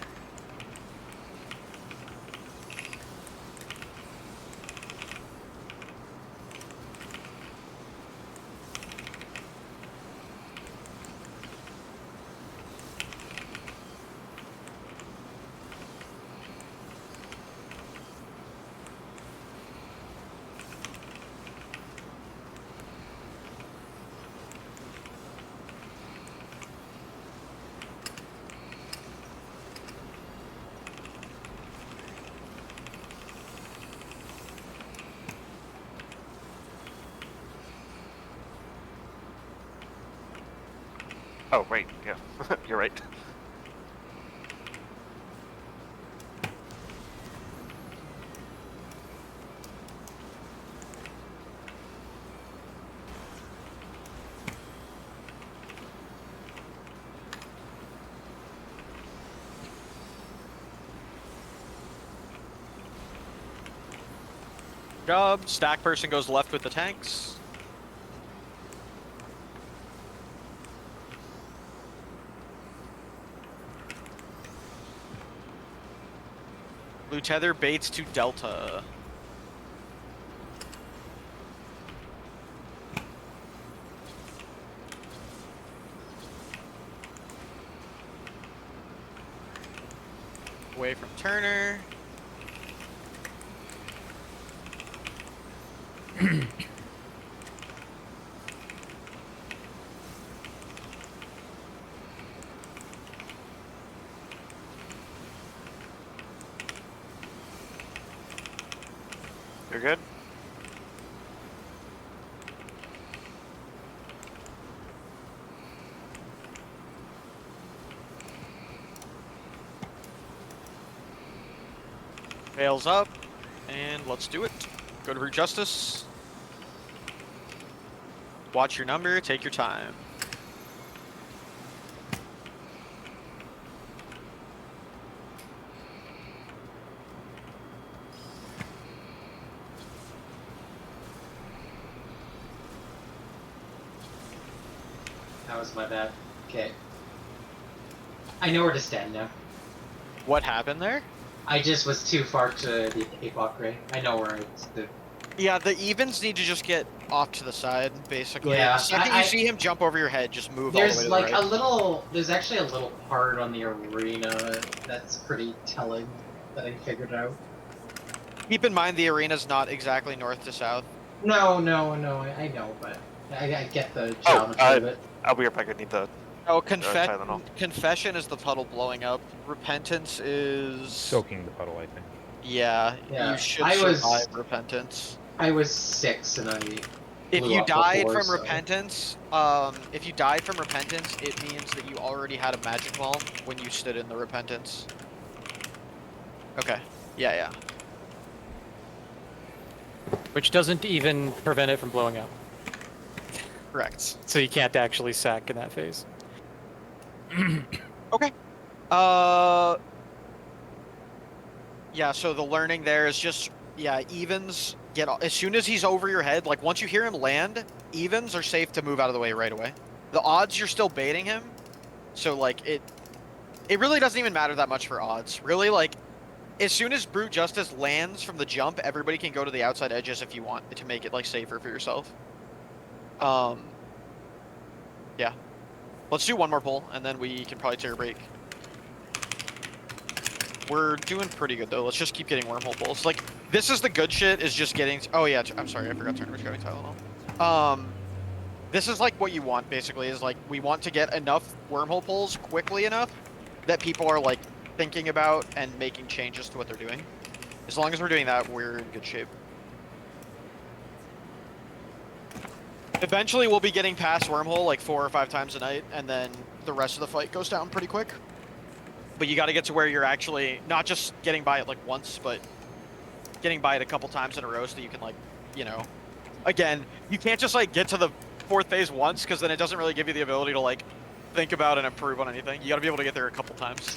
Oh, right, yeah. You're right. Job. Stack person goes left with the tanks. Blue tether baits to Delta. Away from Turner. You're good? Fails up. And let's do it. Go to Root Justice. Watch your number, take your time. That was my bad. Okay. I know where to stand now. What happened there? I just was too far to the APOC ray. I know where I stood. Yeah, the evens need to just get off to the side, basically. Yeah, The second I- you see him jump over your head, just move all the way There's to like the right. a little. There's actually a little part on the arena that's pretty telling that I figured out. Keep in mind the arena's not exactly north to south. No, I know, but I get the Oh, geometry of it. I'll be right back. I need the. Oh, Tylenol. confession is the puddle blowing up. Repentance is Soaking the puddle, I think. Yeah, Yeah, you should I was- survive repentance. I was 6 and I. If blew you up died before, from so- repentance, it means that you already had a magic wall when you stood in the repentance. Okay. Yeah. Which doesn't even prevent it from blowing up. Correct. So you can't actually sack in that phase. Okay. Yeah, so the learning there is just, evens get, as soon as he's over your head, like once you hear him land, evens are safe to move out of the way right away. The odds, you're still baiting him. So like it really doesn't even matter that much for odds. Really, like as soon as Brute Justice lands from the jump, everybody can go to the outside edges if you want to make it like safer for yourself. Yeah. Let's do one more pull and then we can probably take a break. We're doing pretty good though. Let's just keep getting wormhole pulls. Like this is the good shit. Is just getting. Oh yeah, I'm sorry. I forgot Turner's going Tylenol. This is like what you want basically. Is like we want to get enough wormhole pulls quickly enough that people are like thinking about and making changes to what they're doing. As long as we're doing that, we're in good shape. Eventually, we'll be getting past wormhole like 4 or 5 times a night, and then the rest of the fight goes down pretty quick. But you got to get to where you're actually not just getting by it like once, but getting by it a couple times in a row so that you can like, you know, again, you can't just like get to the 4th phase once because then it doesn't really give you the ability to like think about and improve on anything. You got to be able to get there a couple times.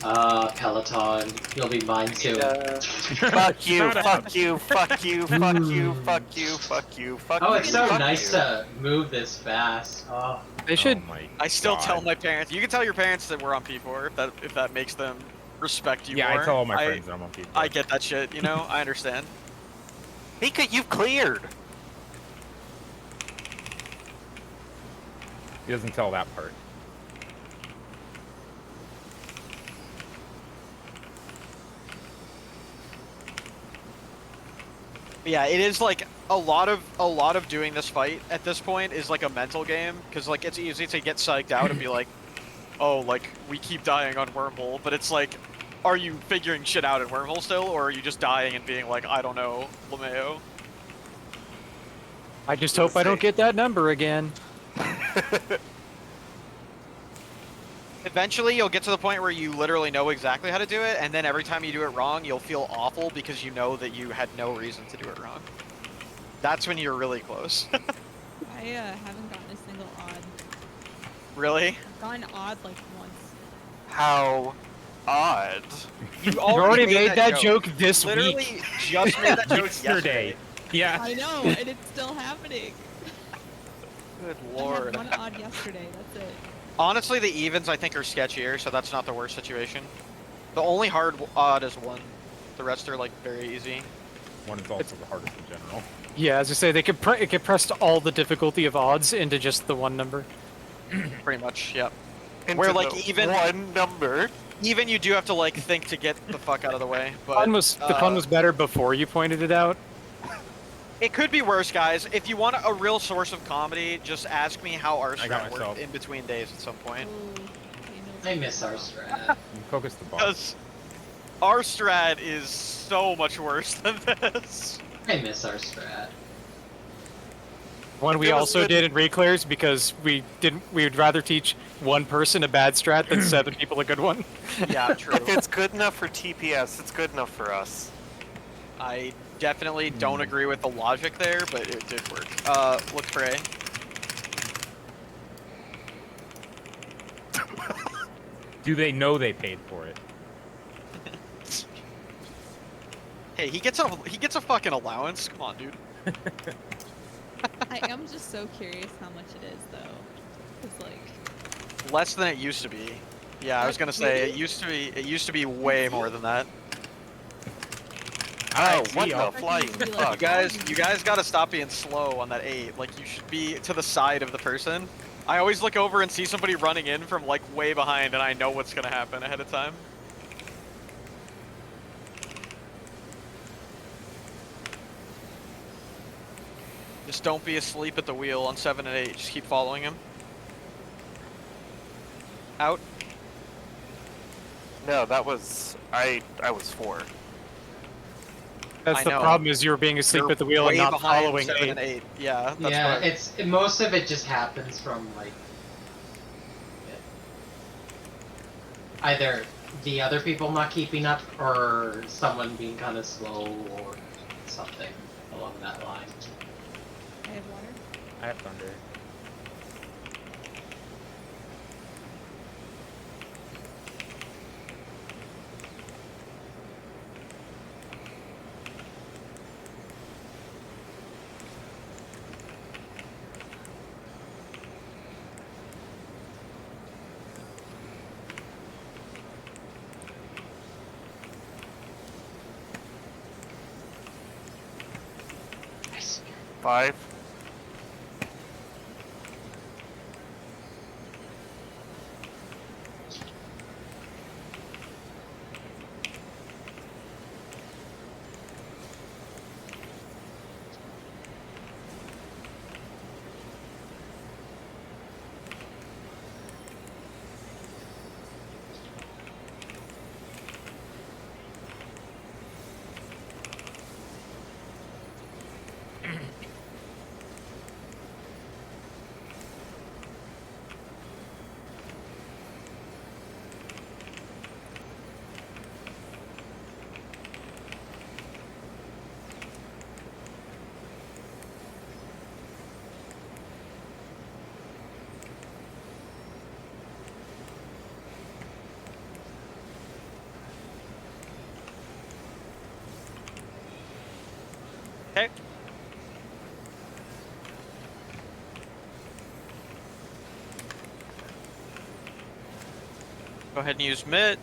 Peloton, you'll be mine soon. Fuck you, Shut up. fuck you, fuck you, fuck you, fuck you, fuck you, fuck you. Oh, it's so fuck nice you. to move this fast. Oh, They should. Oh my I still tell God. my parents. You can tell your parents that we're on P4 if that makes them respect you Yeah, more. I tell all my friends that I'm on people. I get that shit. You know, I understand. Mika, you've cleared. He doesn't tell that part. Yeah, it is like a lot of doing this fight at this point is like a mental game because like it's easy to get psyched out and be like, oh, like we keep dying on wormhole, but it's like, are you figuring shit out in wormhole still, or are you just dying and being like, I don't know, Lameo? I just hope I don't get that number again. Eventually, you'll get to the point where you literally know exactly how to do it, and then every time you do it wrong, you'll feel awful because you know that you had no reason to do it wrong. That's when you're really close. I haven't gotten a single odd. Really? I've gotten odd like once. How odd. You You already made that joke this Literally week. just made that joke Yesterday. Yeah. I know, and it's still happening. Good I lord. had one odd yesterday. That's it. Honestly, the evens I think are sketchier, so that's not the worst situation. The only hard odd is 1. The rest are like very easy. One is also the hardest in general. Yeah, as I say, they could it could press all the difficulty of odds into just the one number. Pretty much, yep. Into Where, like, the even- one number. Even you do have to like think to get the fuck out of the way, The but pun was better before you pointed it out. it could be worse, guys. If you want a real source of comedy, just ask me how our I got strat myself. worked in between days at some point. Oh, I miss our strat. You focus the boss. Because our strat is so much worse than this. I miss our strat. One we It was also good- did in reclares because we would rather teach one person a bad strat than 7 people a good one. Yeah, true. If it's good enough for TPS, it's good enough for us. I definitely don't agree with the logic there, but it did work. Look for A. Do they know they paid for it? Hey, he gets a fucking allowance. Come on, dude. I am just so curious how much it is, though. It's like, Less than it used to be. Yeah, I was gonna say it used to be way more than that. Oh, Alright, what see y'all. the flying Be like, fuck? You guys gotta stop being slow on that 8. Like, you should be to the side of the person. I always look over and see somebody running in from like way behind, and I know what's gonna happen ahead of time. Just don't be asleep at the wheel on 7 and 8. Just keep following him. Out. No, that was I was 4. That's I the know. problem is you're being asleep You're at the wheel way and not behind following 7 8. and 8. Yeah, that's Yeah, what- it's most of it just happens from like either the other people not keeping up or someone being kind of slow or something along that line. I have water. I have thunder. Nice. 5. Okay. Go ahead and use Mitt.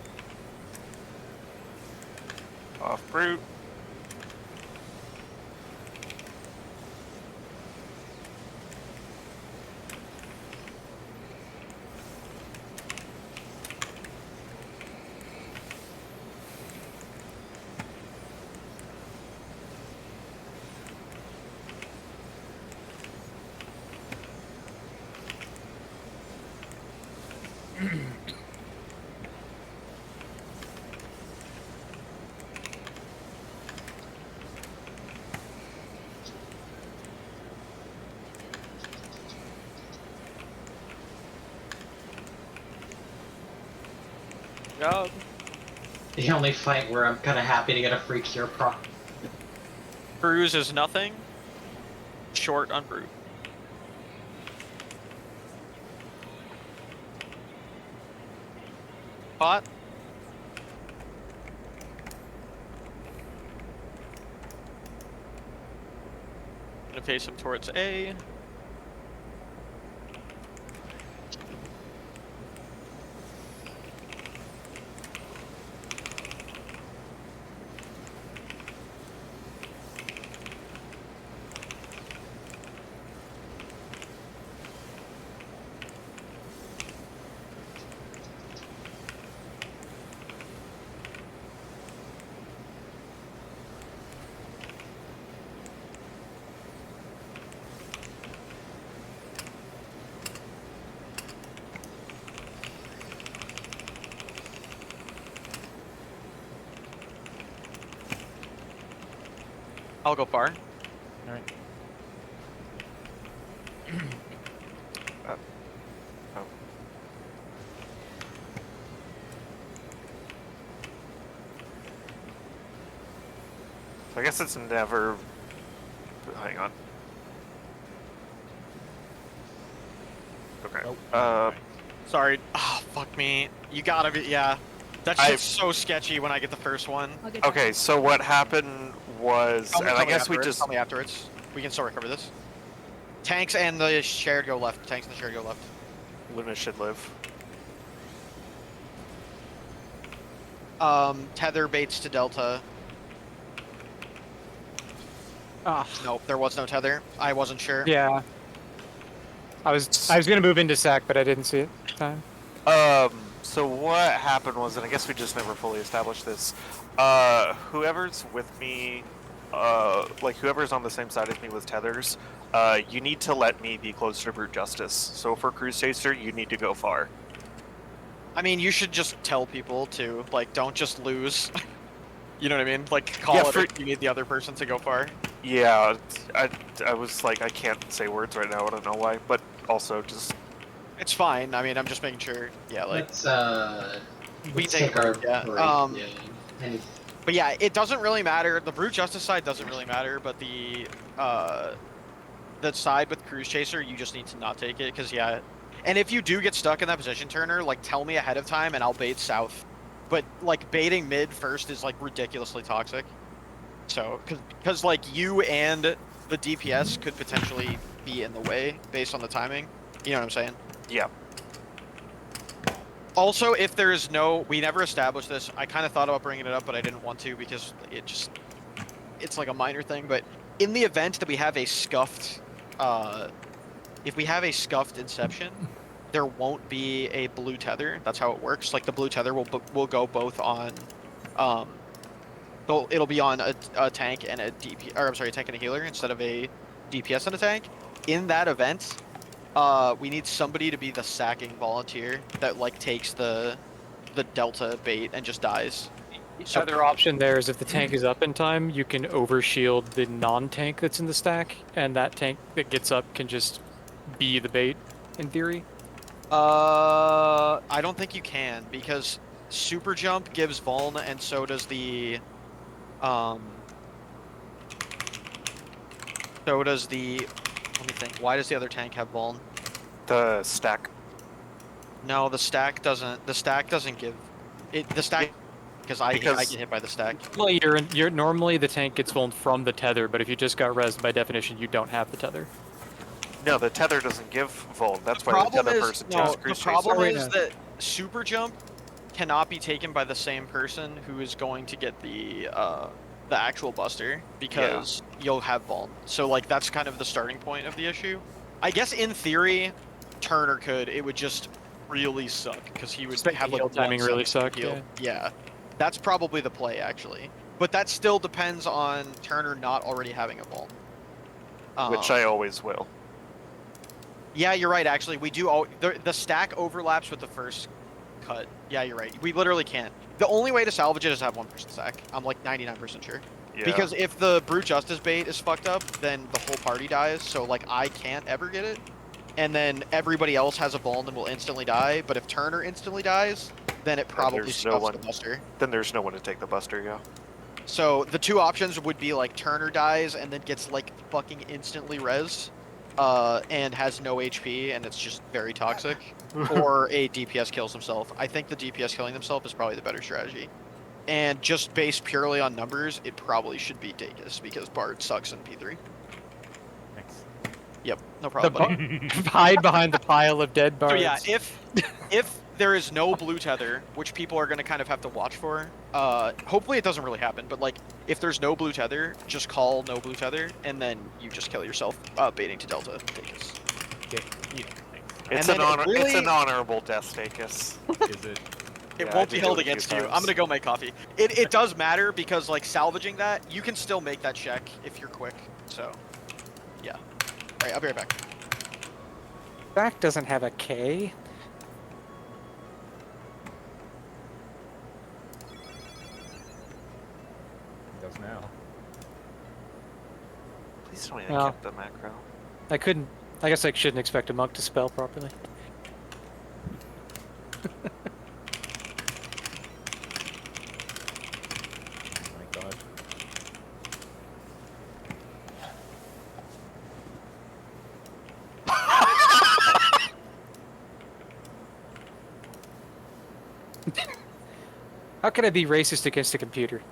Off brute. Job. The only fight where I'm kind of happy to get a free cure proc. Bruise is nothing. Short on Brute. Pot. Gonna face him towards A. I'll go far. Alright. So I guess it's never. Hang on. Okay. Nope. Sorry. Oh, fuck me. You gotta be. Yeah. That's just so sketchy when I get the first one. I'll get Okay, so what happened was, Tell me- and tell I me guess we afterwards, just. Tell me afterwards. We can still recover this. Tanks and the shared go left. Tanks and the shared go left. Luna should live. Tether baits to Delta. Ah, Nope, there was no tether. I wasn't sure. yeah. I was gonna move into sack, but I didn't see it in time. So what happened was, and I guess we just never fully established this. Whoever's with me, like whoever's on the same side as me with tethers, you need to let me be closer to brute justice. So for Cruise Chaser, you need to go far. I mean, you should just tell people to, like, don't just lose. You know what I mean? Like, call Yeah, it for- if you need the other person to go far. Yeah, I was like, I can't say words right now. I don't know why, but also just It's fine. I mean, I'm just making sure. Yeah, like, Let's we let's take take our break, yeah. break. Yeah. And But yeah, it doesn't really matter. The brute justice side doesn't really matter, but the side with Cruise Chaser, you just need to not take it, because yeah. And if you do get stuck in that position turner, like, tell me ahead of time and I'll bait south. But like baiting mid first is like ridiculously toxic. So, because like you and the DPS could potentially be in the way based on the timing. You know what I'm saying? yeah. Also, if there is no, we never established this. I kind of thought about bringing it up, but I didn't want to because it's like a minor thing. But in the event that we have a scuffed, if we have a scuffed Inception, there won't be a blue tether. That's how it works. Like the blue tether will go both on, it'll be on a tank and a DP, or I'm sorry, a tank and a healer instead of a DPS and a tank. In that event, we need somebody to be the sacking volunteer that like takes the delta bait and just dies. The other option there is if the tank is up in time, you can overshield the non-tank that's in the stack, and that tank that gets up can just be the bait, in theory. I don't think you can because super jump gives vuln, and so does the let me think. Why does the other tank have vuln? The stack. No, the stack doesn't. The stack doesn't give it. The stack because I get hit by the stack. Well, you're normally the tank gets vulned from the tether, but if you just got rezzed, by definition, you don't have the tether. No, the tether doesn't give Volt. That's The why the problem tether is person no. takes The cruise problem Sorry, is no. that super jump cannot be taken by the same person who is going to get the actual buster because you'll have vault. So like that's kind of the starting point of the issue. I guess in theory, Turner could. It would just really suck because he would Just make have the like heal timing 1 really second suck, heal. Yeah, that's probably the play actually. But that still depends on Turner not already having a vault. which I always will. Yeah, you're right. Actually, we do. The stack overlaps with the first cut. Yeah, you're right. We literally can't. The only way to salvage it is to have one person stack. I'm like 99% sure. Yeah. Because if the Brute Justice bait is fucked up, then the whole party dies. So like I can't ever get it, and then everybody else has a vuln and will instantly die. But if Turner instantly dies, then it probably there's no stuffs one- the buster. Then there's no one to take the buster, yeah. So the two options would be like Turner dies and then gets like fucking instantly rezzed, and has no HP and it's just very toxic, or a DPS kills himself. I think the DPS killing himself is probably the better strategy. And just based purely on numbers, it probably should be Dacus because Bard sucks in P3. Thanks. Yep, no The problem. buddy. hide behind the pile of dead So bards. yeah, if there is no blue tether, which people are going to kind of have to watch for, hopefully it doesn't really happen, but like if there's no blue tether, just call no blue tether, and then you just kill yourself, baiting to Delta Dacus. Okay. Yeah. Thanks. It's And an then it really- it's an honorable death, Dacus. Is it? It Yeah, I won't be did held do it a few against you. I'm times. gonna go make coffee. It does matter because like salvaging that, you can still make that check if you're quick. So, yeah. All right, I'll be right back. Back doesn't have a K. It does now. Please don't even Well. get the macro. I couldn't. I guess I shouldn't expect a monk to spell properly. Oh my god. How can I be racist against a computer?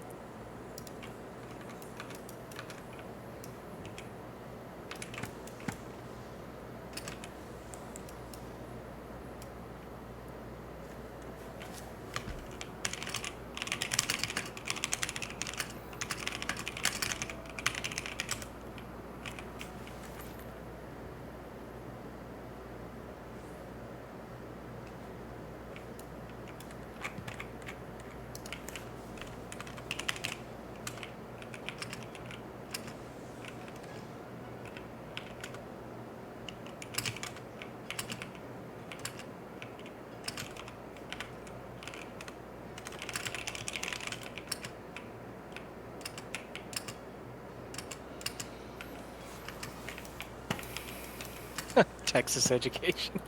Texas education.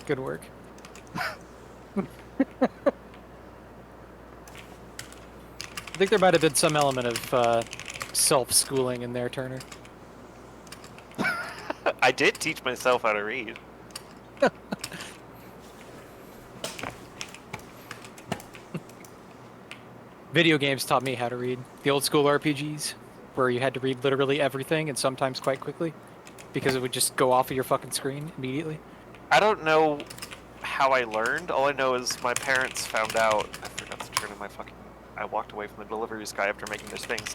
Good work. I think there might have been some element of self-schooling in there, Turner. I did teach myself how to read. Video games taught me how to read. The old school RPGs, where you had to read literally everything and sometimes quite quickly, because it would just go off of your fucking screen immediately. I don't know how I learned. All I know is my parents found out. I forgot to turn in my fucking. I walked away from the deliveries guy after making those things.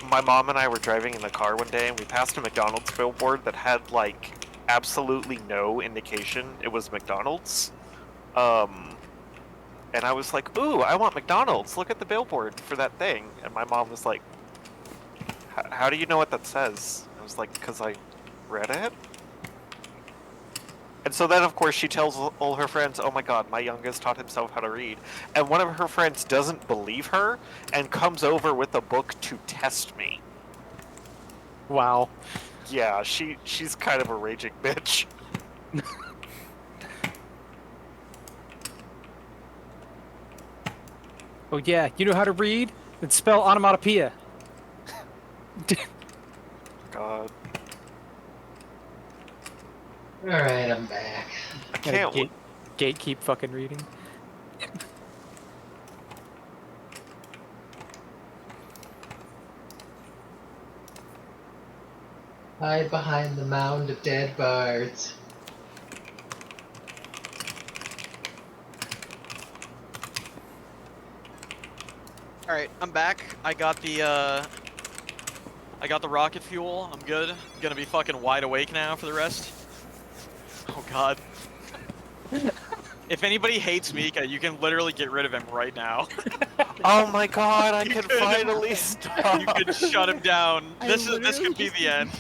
My mom and I were driving in the car one day, and we passed a McDonald's billboard that had like absolutely no indication it was McDonald's. And I was like, "Ooh, I want McDonald's! Look at the billboard for that thing." And my mom was like, "How do you know what that says?" I was like, "Because I read it." And so then, of course, she tells all her friends, "Oh my god, my youngest taught himself how to read." And one of her friends doesn't believe her and comes over with a book to test me. Wow. Yeah, she's kind of a raging bitch. Oh yeah, you know how to read? Then spell onomatopoeia. God, Alright, I'm back. I can't. Gatekeep fucking reading. Hide behind the mound of dead birds. All right, I'm back. I got the rocket fuel. I'm good. I'm gonna be fucking wide awake now for the rest. Oh god. If anybody hates Mika, you can literally get rid of him right now. Oh my god, I You can could- finally stop. You could shut him down. I This literally could be just the end.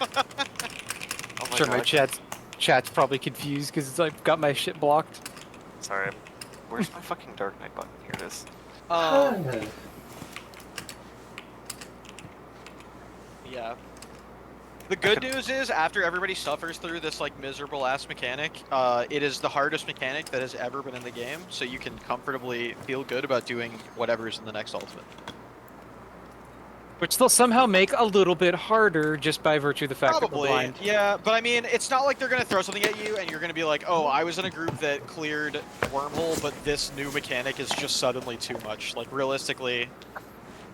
Oh my Sure, god. my chat's probably confused because I've got my shit blocked. Sorry. Where's my fucking Dark Knight button? Here it is. Yeah. The good news is, after everybody suffers through this like miserable ass mechanic, it is the hardest mechanic that has ever been in the game, so you can comfortably feel good about doing whatever's in the next ultimate. Which they'll somehow make a little bit harder just by virtue of the fact that we're Probably, blind. yeah, but I mean, it's not like they're gonna throw something at you and you're gonna be like, oh, I was in a group that cleared wormhole, but this new mechanic is just suddenly too much. Like, realistically,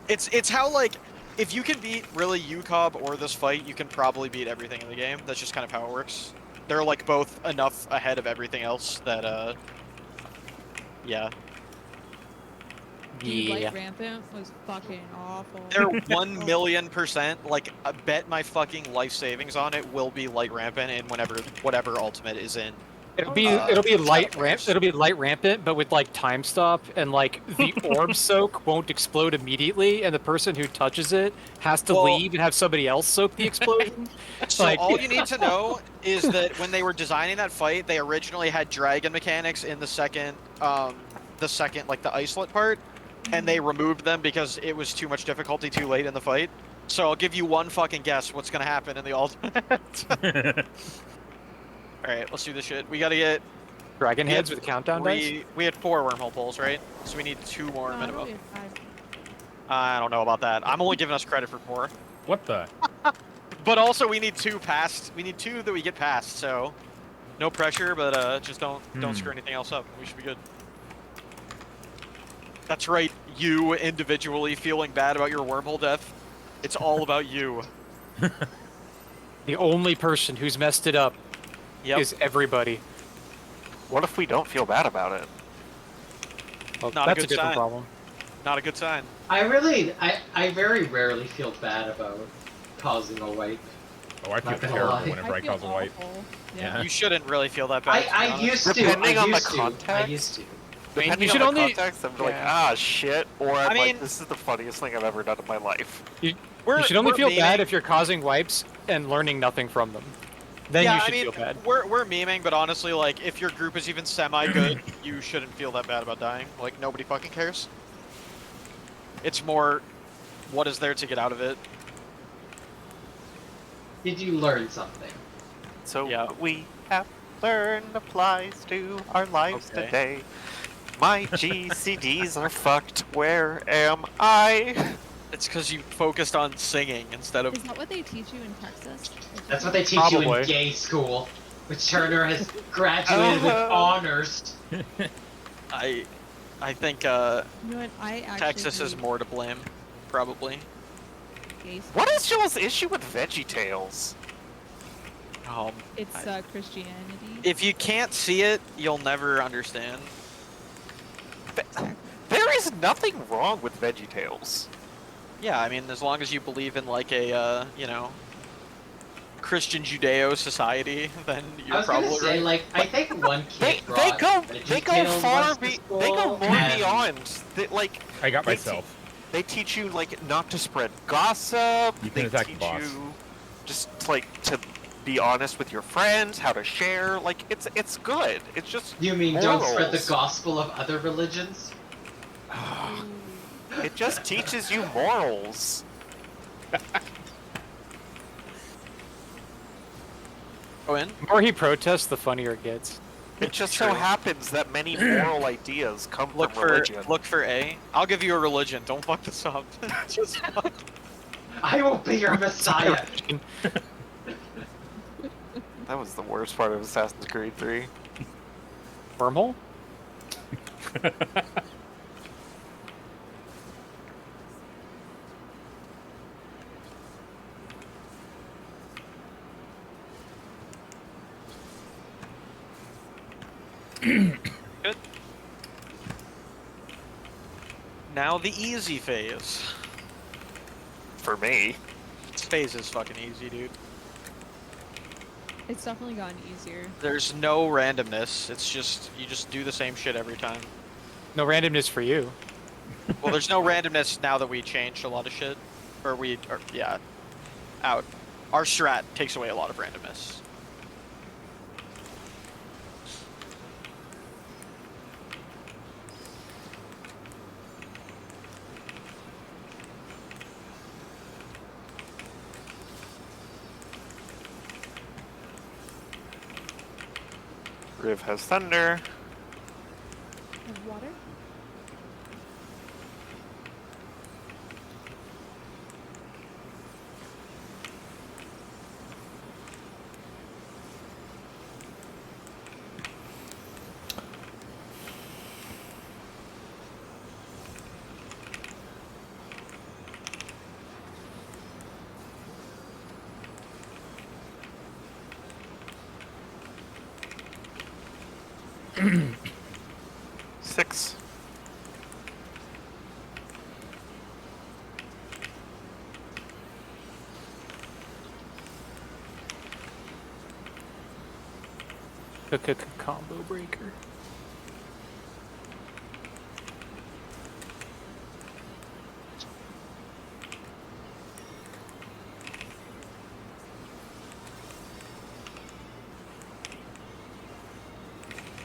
it's how, like, if you can beat really UCOB or this fight, you can probably beat everything in the game. That's just kind of how it works. They're like both enough ahead of everything else that, yeah. Dude, Yeah. Light Rampant was fucking awful. They're 1,000,000%, like, I bet my fucking life savings on it will be light rampant in whatever ultimate is in. It'll be Shadowbringers. it'll be light rampant, but with like time stop and like the orb soak won't explode immediately, and the person who touches it has to Well- leave and have somebody else soak the explosion. So Like- all you need to know is that when they were designing that fight, they originally had dragon mechanics in the second, like the isolate part, and they removed them because it was too much difficulty too late in the fight. So I'll give you one fucking guess what's gonna happen in the ultimate. Alright, let's do this shit. We gotta get... Dragon we heads had with countdown dice. we had 4 wormhole pulls, right? So we need 2 more No, I minimum. only have 5. I don't know about that. I'm only giving us credit for 4. What the? But also we need 2 past. We need 2 that we get past, so... No pressure, but just don't screw anything else up. We should be good. That's right, you individually feeling bad about your wormhole death. It's all about you. The only person who's messed it up Yep. is everybody. What if we don't feel bad about it? Well, Not a that's good a different sign. problem. Not a good sign. I very rarely feel bad about causing a wipe. Oh, I feel Not gonna terrible lie. whenever I feel cause a wipe. awful. Yeah. Yeah. You shouldn't really feel that bad. to be I honest. used to. Depending I on the used to. I context. used to. Depending should on the only- context, I'm like, yeah. ah, shit, or I'm I mean- like, this is the funniest thing I've ever done in my life. You should only we're feel bad memeing. if you're causing wipes and learning nothing from them. Then Yeah, you should I mean, feel bad. we're memeing, but honestly, like, if your group is even semi-good, you shouldn't feel that bad about dying. Like, nobody fucking cares. It's more, what is there to get out of it? Did you learn something? So Yeah. we have learned applies to our lives Okay. today. My GCDs are fucked. Where am I? It's because you focused on singing instead of... Is that what they teach you in Texas? That's what they teach you Probably. in gay school, which Turner has graduated with honors. I think, You know what? I actually Texas is do more to blame. Probably. gay school. What is y'all's issue with VeggieTales? It's Christianity. If you can't see it, you'll never understand. There is nothing wrong with VeggieTales. Yeah, I mean, as long as you believe in, like, a, you know, Christian Judeo society, then I you're was probably gonna say, right. like, I think one They kid brought go VeggieTales far once to they go school, more and beyond. Like I got they myself. They teach you like not to spread gossip. You can They attack the teach boss. you just like to be honest with your friends, how to share. Like it's good. It's just You mean don't spread the morals. gospel of other religions? It just teaches you morals. Go in. The more he protests, the funnier it gets. It just True. so happens that many moral ideas come Look from for religion. look for A. I'll give you a religion. Don't fuck this up. Just fuck. I will be your messiah. That was the worst part of Assassin's Creed 3. Wormhole? Good. Now the easy phase. For me. This phase is fucking easy, dude. It's definitely gotten easier. There's no randomness. It's just you just do the same shit every time. No randomness for you. Well, there's no randomness now that we changed a lot of shit, or yeah, out. Our strat takes away a lot of randomness. Riv has thunder. Have water? Six. Combo breaker.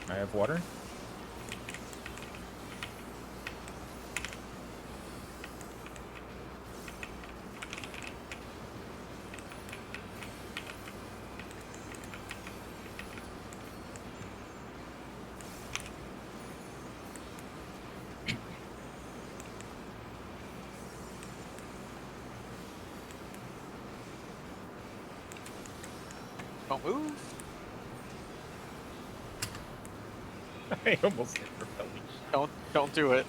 I have water. Don't move. I almost hit repelling. Don't do it.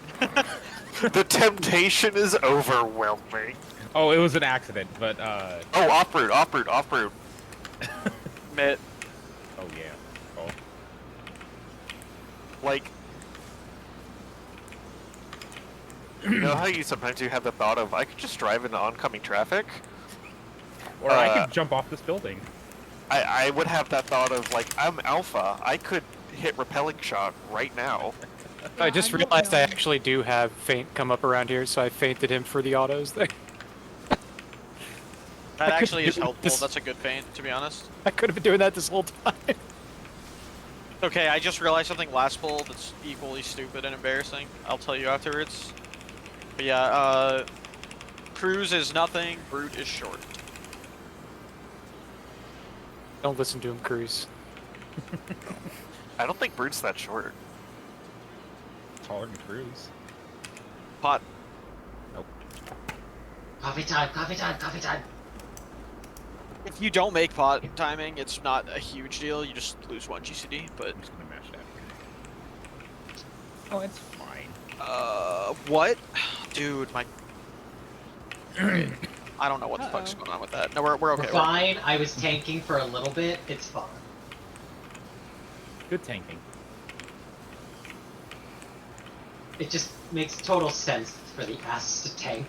The temptation is overwhelming. Oh, it was an accident, but Oh, off-road, off-road, off-road. Mitt. oh yeah. Oh. Like, you know how sometimes you have the thought of, I could just drive into oncoming traffic? Or I could jump off this building. I would have that thought of, like, I'm alpha. I could hit repelling shot right now. I just I'm realized I repelling. actually do have feint come up around here, so I feinted him for the autos there. That I could actually is do helpful. this. That's a good feint, to be honest. I could have been doing that this whole time. Okay, I just realized something last pull that's equally stupid and embarrassing. I'll tell you afterwards. But yeah, cruise is nothing, brute is short. Don't listen to him, Cruz. I don't think Brute's that short. Taller than Cruz. Pot. Coffee time, coffee time, coffee time. If you don't make pot timing, it's not a huge deal. You just lose one GCD, but I'm just gonna mash that here. Oh, it's fine. what? Dude, my. Okay. I don't know what the fuck's Uh-oh. going on with that. No, we're okay. We're fine. I was tanking for a little bit. It's fine. Good tanking. It just makes total sense for the ass to tank.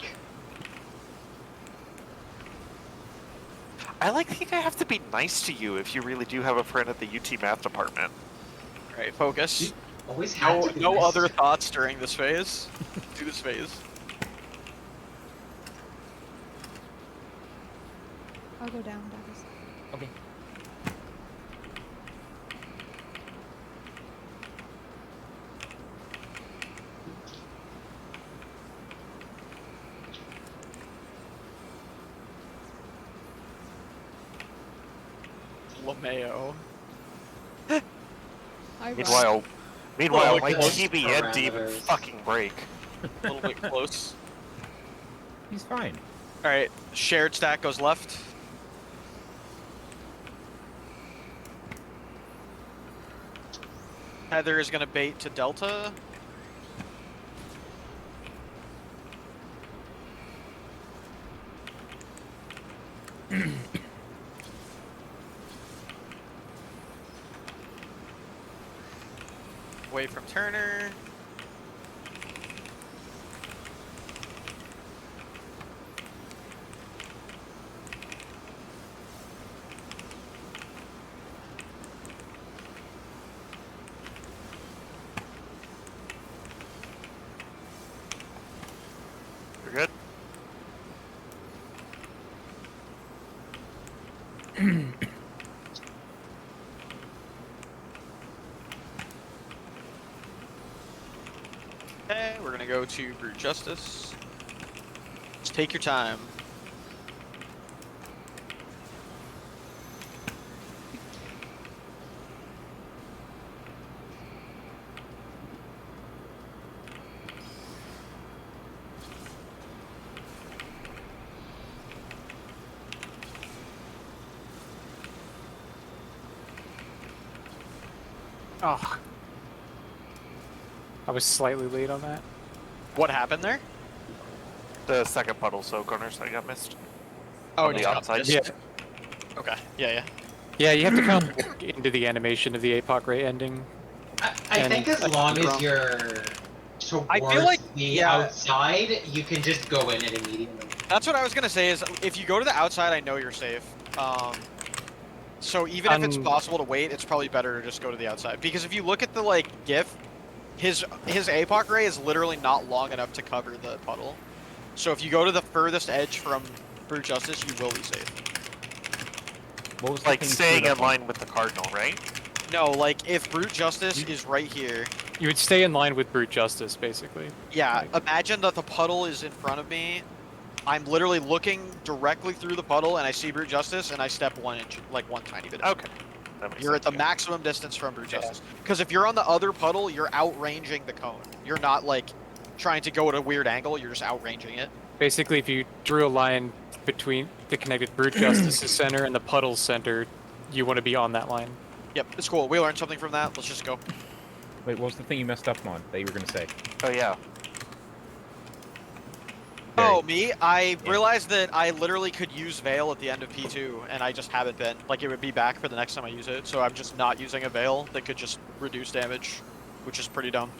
I think I have to be nice to you if you really do have a friend at the UT math department. Alright, focus. Always have No, to be no nice other to- thoughts during this phase. Do this phase. I'll go down, Dacus. Okay. LeMayo. I Meanwhile, Well, my close TBN didn't even parameters. fucking break. A little bit close. He's fine. Alright, shared stack goes left. Heather is gonna bait to Delta. away from Turner. You're good. Okay, we're gonna go to Brute Justice. Just take your time. Oh. I was slightly late on that. What happened there? The second puddle soak on our side got missed. Oh, On the it got outside? missed. Yeah. Okay. Yeah. Yeah, you have to kind of look into the animation of the APOC ray ending. I And think as I long could be as wrong. you're towards I feel like- the yeah. outside, you can just go in it immediately. That's what I was gonna say. Is if you go to the outside, I know you're safe. So even if it's possible to wait, it's probably better to just go to the outside. Because if you look at the GIF, his APOC ray is literally not long enough to cover the puddle. So if you go to the furthest edge from Brute Justice, you will be safe. What was the Like thing you staying screwed in up on? line with the cardinal, right? No, like if Brute Justice is right here, You would stay in line with Brute Justice, basically. yeah, Like- imagine that the puddle is in front of me. I'm literally looking directly through the puddle, and I see Brute Justice, and I step 1 inch, like one tiny bit. Okay. That makes You're at sense, the yeah. maximum distance from Brute Justice. Because if you're on the other puddle, you're outranging the cone. You're not like trying to go at a weird angle. You're just outranging it. Basically, if you drew a line between the connected Brute Justice's center and the puddle's center, you want to be on that line. Yep, it's cool. We learned something from that. Let's just go. Wait, what was the thing you messed up on that you were gonna say? Oh yeah. Oh, me? I realized that I literally could use Veil at the end of P2, and I just haven't been. Like, it would be back for the next time I use it, so I'm just not using a Veil that could just reduce damage, which is pretty dumb.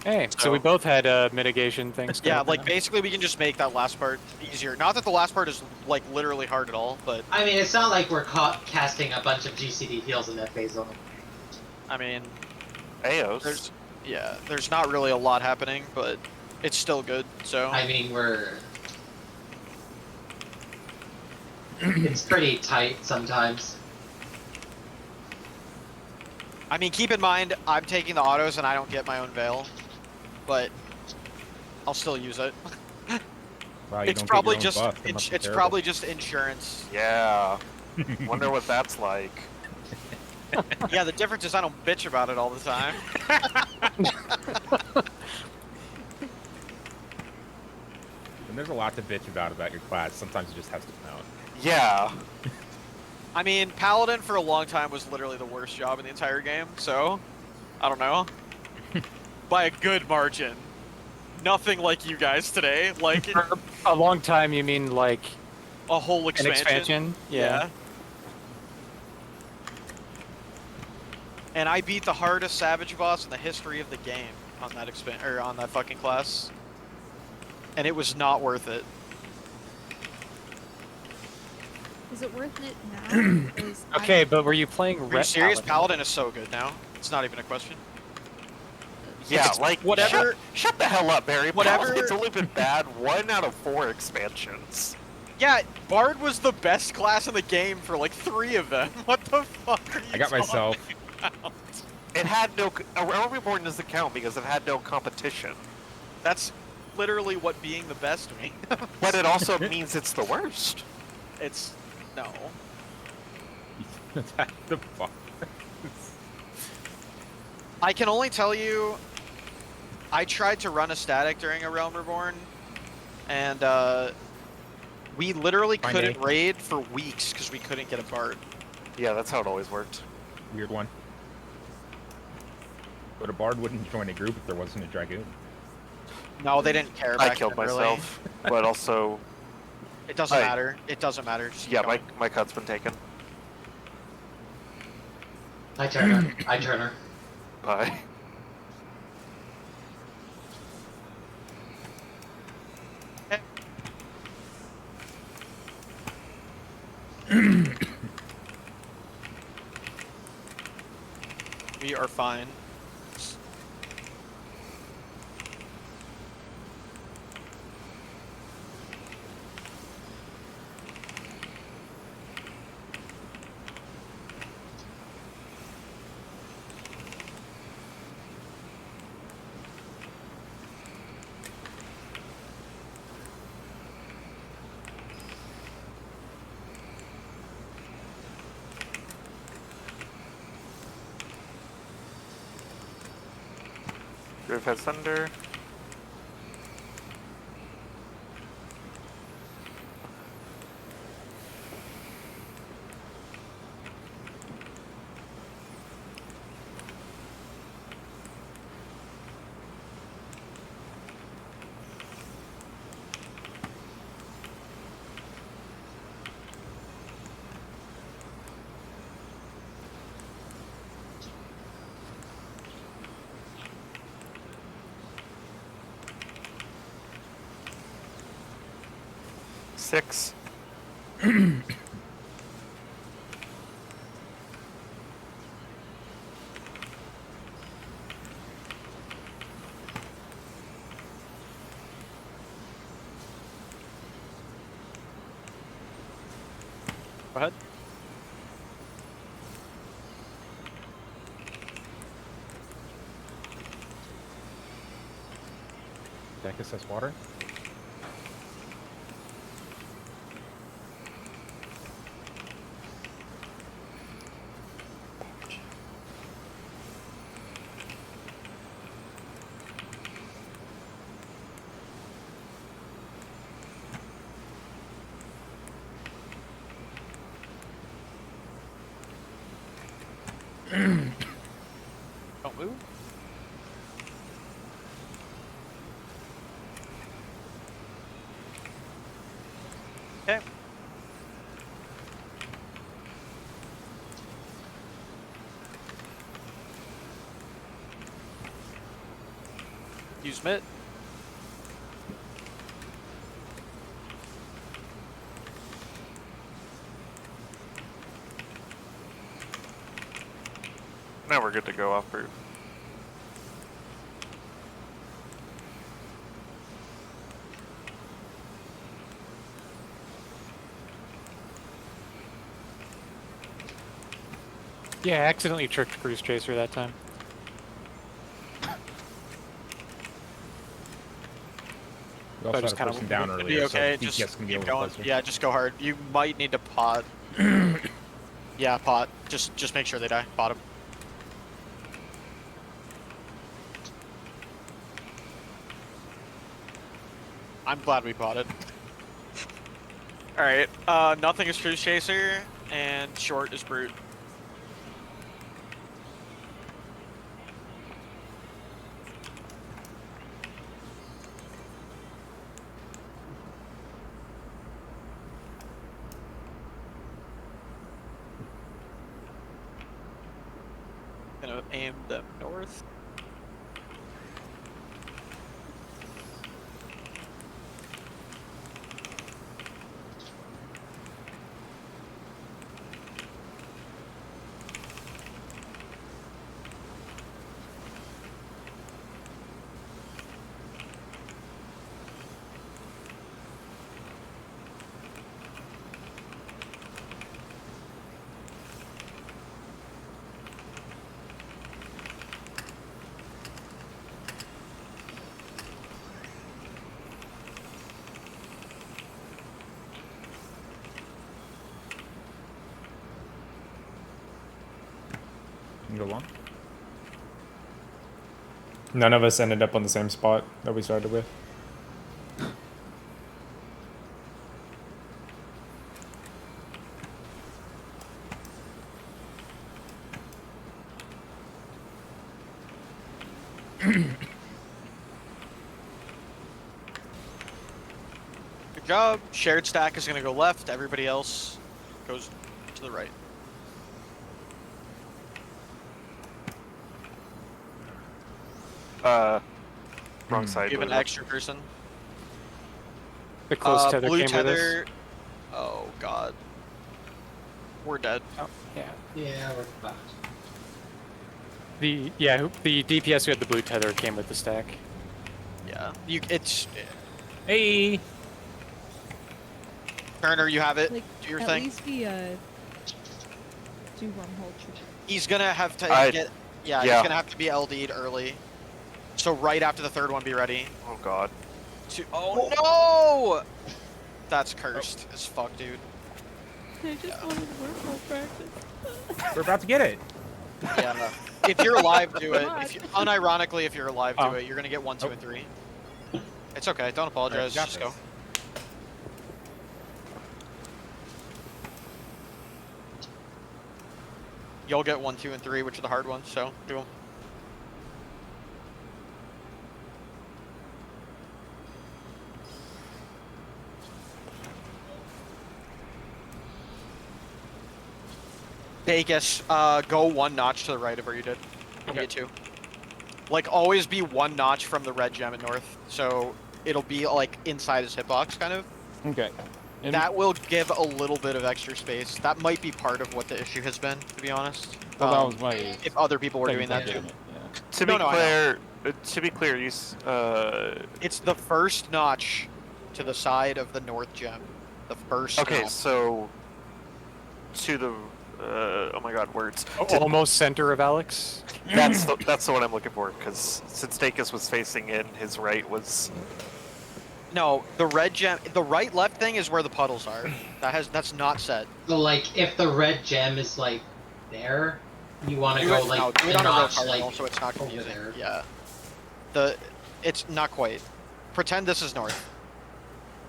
Hey, so So- we both had mitigation things. Yeah, going like, on. basically we can just make that last part easier. Not that the last part is, like, literally hard at all, but, I mean, it's not like we're casting a bunch of GCD heals in that phase zone. I mean, Aos. there's not really a lot happening, but it's still good, so... I mean, it's pretty tight sometimes. I mean, keep in mind, I'm taking the autos and I don't get my own Veil, but I'll still use it. Wow, you It's don't probably get your just own buff. That must be it's terrible. probably just insurance. Yeah. Wonder what that's like. Yeah, the difference is I don't bitch about it all the time. And there's a lot to bitch about your class. Sometimes it just has to come out. Yeah. I mean, Paladin for a long time was literally the worst job in the entire game, so I don't know. By a good margin. Nothing like you guys today. Like For a long time, you mean like a whole an expansion. expansion? Yeah. And I beat the hardest Savage boss in the history of the game on that on that fucking class. And it was not worth it. Is it worth it now? Is Okay, but were you playing Are you serious? Paladin? Paladin is so good now. It's not even a question. Yeah, It's- like whatever- Shut the hell up, Barry. whatever- Paladin's only been bad 1 out of 4 expansions. Yeah, Bard was the best class in the game for like 3 of them. What the fuck are you I got talking myself. about? It had no. A Realm Reborn doesn't count because it had no competition. That's literally what being the best means. But it also means it's the worst. It's no. the fuck? I can only tell you, I tried to run a static during a Realm Reborn, and we literally Fine couldn't day. raid for weeks because we couldn't get a Bard. Yeah, that's how it always worked. Weird one. But a bard wouldn't join a group if there wasn't a dragoon. No, they didn't care. I back killed then, really. myself, but also, It doesn't I- matter. It doesn't matter. Just keep yeah, going. my cut's been taken. I turn her. Bye. We are fine. Griff has thunder. Six. Go ahead. Deck assess water. Don't move. Okay. Use mitt. Now we're good to go off proof. Yeah, I accidentally tricked Cruise Chaser that time. We also just had a kinda person down It'll earlier, be okay. so DPS Just can be a keep little going. closer. Yeah, just go hard. You might need to pot. Yeah, pot. Just make sure they die. Bottom. I'm glad we potted. All right. Nothing is Cruise Chaser, and short is Brute. Gonna aim them north. Can you go long? None of us ended up on the same spot that we started with. Good job. Shared stack is gonna go left. Everybody else goes to the right. Wrong side. You have an blue. extra person. The close tether Blue came with us. tether. Oh god. We're dead. Oh, yeah. Yeah, we're fucked. The DPS who had the blue tether came with the stack. Yeah. It's Hey. Turner. You have it. Like, Do your at thing. least the do wormhole trick. He's gonna have to get. Yeah, yeah. he's gonna have to be LD'd early. So right after the third one, be ready. Oh god. Oh no! That's cursed as fuck, dude. I just wanted wormhole practice. We're about to get it. Yeah. If you're alive, do it. Come on. Unironically, if you're alive, do Oh. it. You're gonna get 1, 2, and 3. It's okay. Don't apologize. Got Just this. go. You'll get 1, 2, and 3, which are the hard ones. So do them. Vegas, go 1 notch to the right of where you did. You Okay. get 2. Like, always be 1 notch from the red gem at north. So it'll be like inside his hitbox, kind of. Okay. And That will give a little bit of extra space. That might be part of what the issue has been, to be honest. well, that was my. If other people were doing that too. second attempt, yeah. To be clear, you It's the first notch to the side of the north gem. The first. okay, notch. so to the oh my god, words. Almost center of Alex. That's the one I'm looking for, because since Dacus was facing in, his right was. No, the red gem. The right left thing is where the puddles are. That's not set. So like, if the red gem is like there, you want to Do go it, like no, do the it on a real notch card, like also it's not over confusing. there. Yeah. It's not quite. Pretend this is north.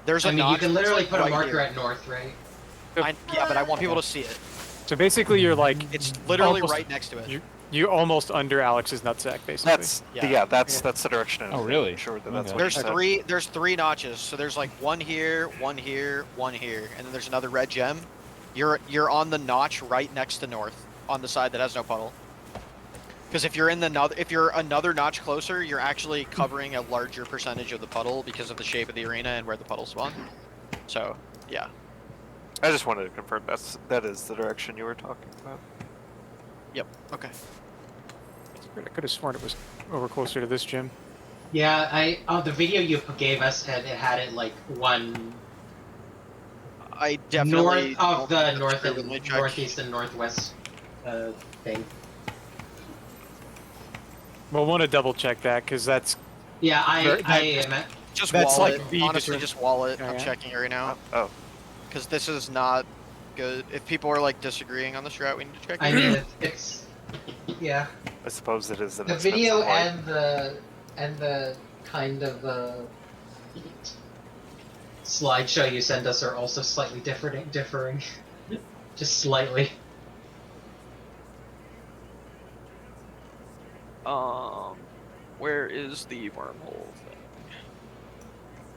There's a I mean, you notch can literally that's, put a like, right marker here. at north, right? Yeah, but I want people to see it. So basically, you're like It's literally almost- right next to it. you almost under Alex's nutsack, basically. That's Yeah. that's the direction. Oh, really? I'm sure that Okay. that's what There's you said. three notches. So there's like one here, one here, one here, and then there's another red gem. You're on the notch right next to north, on the side that has no puddle. Because if you're another notch closer, you're actually covering a larger percentage of the puddle because of the shape of the arena and where the puddles spawn. So yeah. I just wanted to confirm that is the direction you were talking about. Yep. Okay. I could have sworn it was over closer to this gym. Yeah, the video you gave us had it like one I definitely north of the don't north agree with and my check. northeast and northwest thing. Well, I want to double check that because that's Yeah, I am. Just That's wall like it. the Honestly, deter- just wall it. I'm Okay. checking it right now Oh, because this is not good. If people are like disagreeing on this route, we need to check it. I mean, it's yeah. I suppose it is The expensive video point. and the kind of slideshow you send us are also slightly differing, just slightly. Where is the wormhole thing?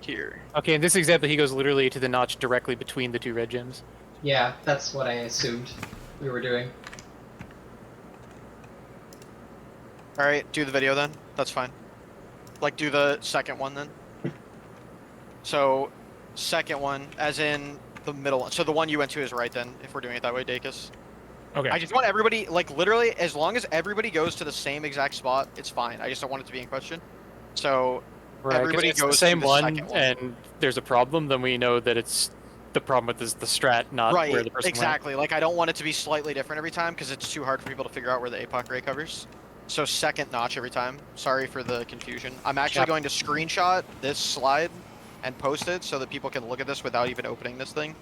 Here. okay. In this example, he goes literally to the notch directly between the two red gems. Yeah, that's what I assumed we were doing. All right, do the video then. That's fine. Like, do the second one then. So, second one, as in the middle one. So the one you went to is right then, if we're doing it that way, Dacus. Okay. I just want everybody, like, literally, as long as everybody goes to the same exact spot, it's fine. I just don't want it to be in question. So, Right, 'cause everybody if it's goes the same to the one, second one. and there's a problem, then we know that it's the problem with the strat, not Right, where the person exactly. Like, I don't want it to be slightly different every time because it's too hard for people to figure out where the APOC ray covers. So second notch every time. Sorry for the confusion. I'm actually Yep. going to screenshot this slide and post it so that people can look at this without even opening this thing.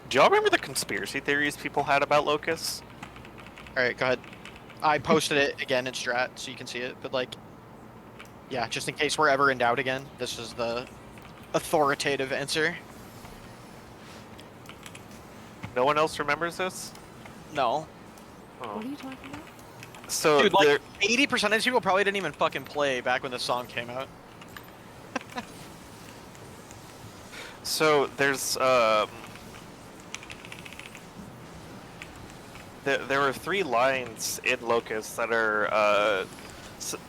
Do y'all remember the conspiracy theories people had about locusts? All right, go ahead. I posted it again in Strat so you can see it, but like, yeah, just in case we're ever in doubt again, this is the authoritative answer. No one else remembers this? No. Oh. What are you talking about? So Dude, there, like 80% of these people probably didn't even fucking play back when the song came out. so there's there are 3 lines in Locust that are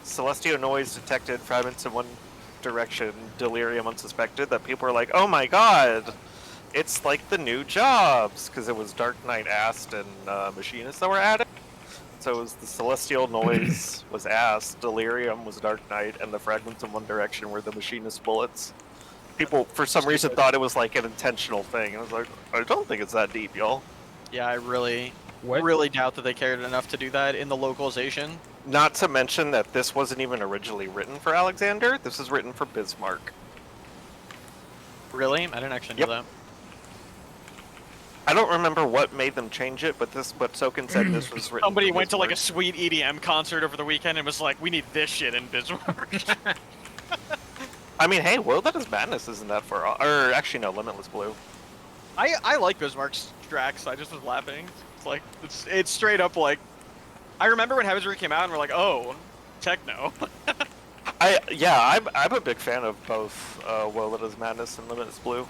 Celestial noise detected, fragments in one direction, delirium unsuspected, that people are like, oh my god, it's like the new jobs, because it was Dark Knight Ast and Machinists that were added. So it was the Celestial Noise was Ass, Delirium was Dark Knight, and the Fragments of One Direction were the Machinist Bullets. People, for some reason, thought it was like an intentional thing. I was like, I don't think it's that deep, y'all. Yeah, I really What? doubt that they cared enough to do that in the localization. Not to mention that this wasn't even originally written for Alexander. This was written for Bismarck. Really? I didn't actually know that. I don't remember what made them change it, but Soken said this was written. Somebody for went to like a Bismarck. sweet EDM concert over the weekend and was like, "We need this shit in Bismarck." I mean, hey, World That Is Madness isn't that far off. Or actually, no, Limitless Blue. I like Bismarck's tracks. I just was laughing. It's like it's straight up like. I remember when Heaven's Reach came out and we're like, "Oh, techno." I'm a big fan of both World That Is Madness and Limitless Blue.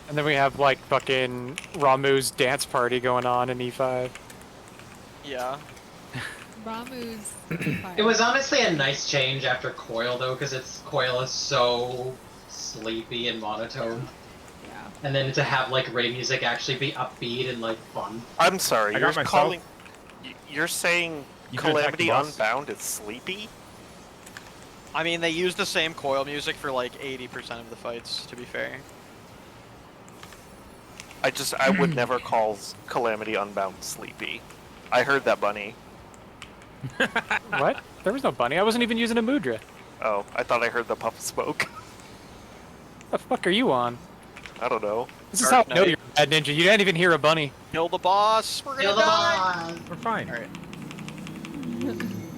And then we have like fucking Ramu's dance party going on in E5. Yeah. Ramu's. It was honestly a nice change after Coil though, because Coil is so sleepy and monotone, Yeah. and then to have like Ray music actually be upbeat and like fun. I'm sorry, I you're got myself. calling. You're saying You can attack the Calamity boss. Unbound is sleepy? I mean, they use the same coil music for like 80% of the fights. To be fair. I would never call Calamity Unbound sleepy. I heard that, Bunny. What? There was no bunny. I wasn't even using a Mudra. Oh, I thought I heard the puff of smoke. The fuck are you on? I don't know. This is Dark how I know Knight. you're a bad ninja. You didn't even hear a bunny. Kill the boss. We're gonna Kill the die. boss! We're fine. All right.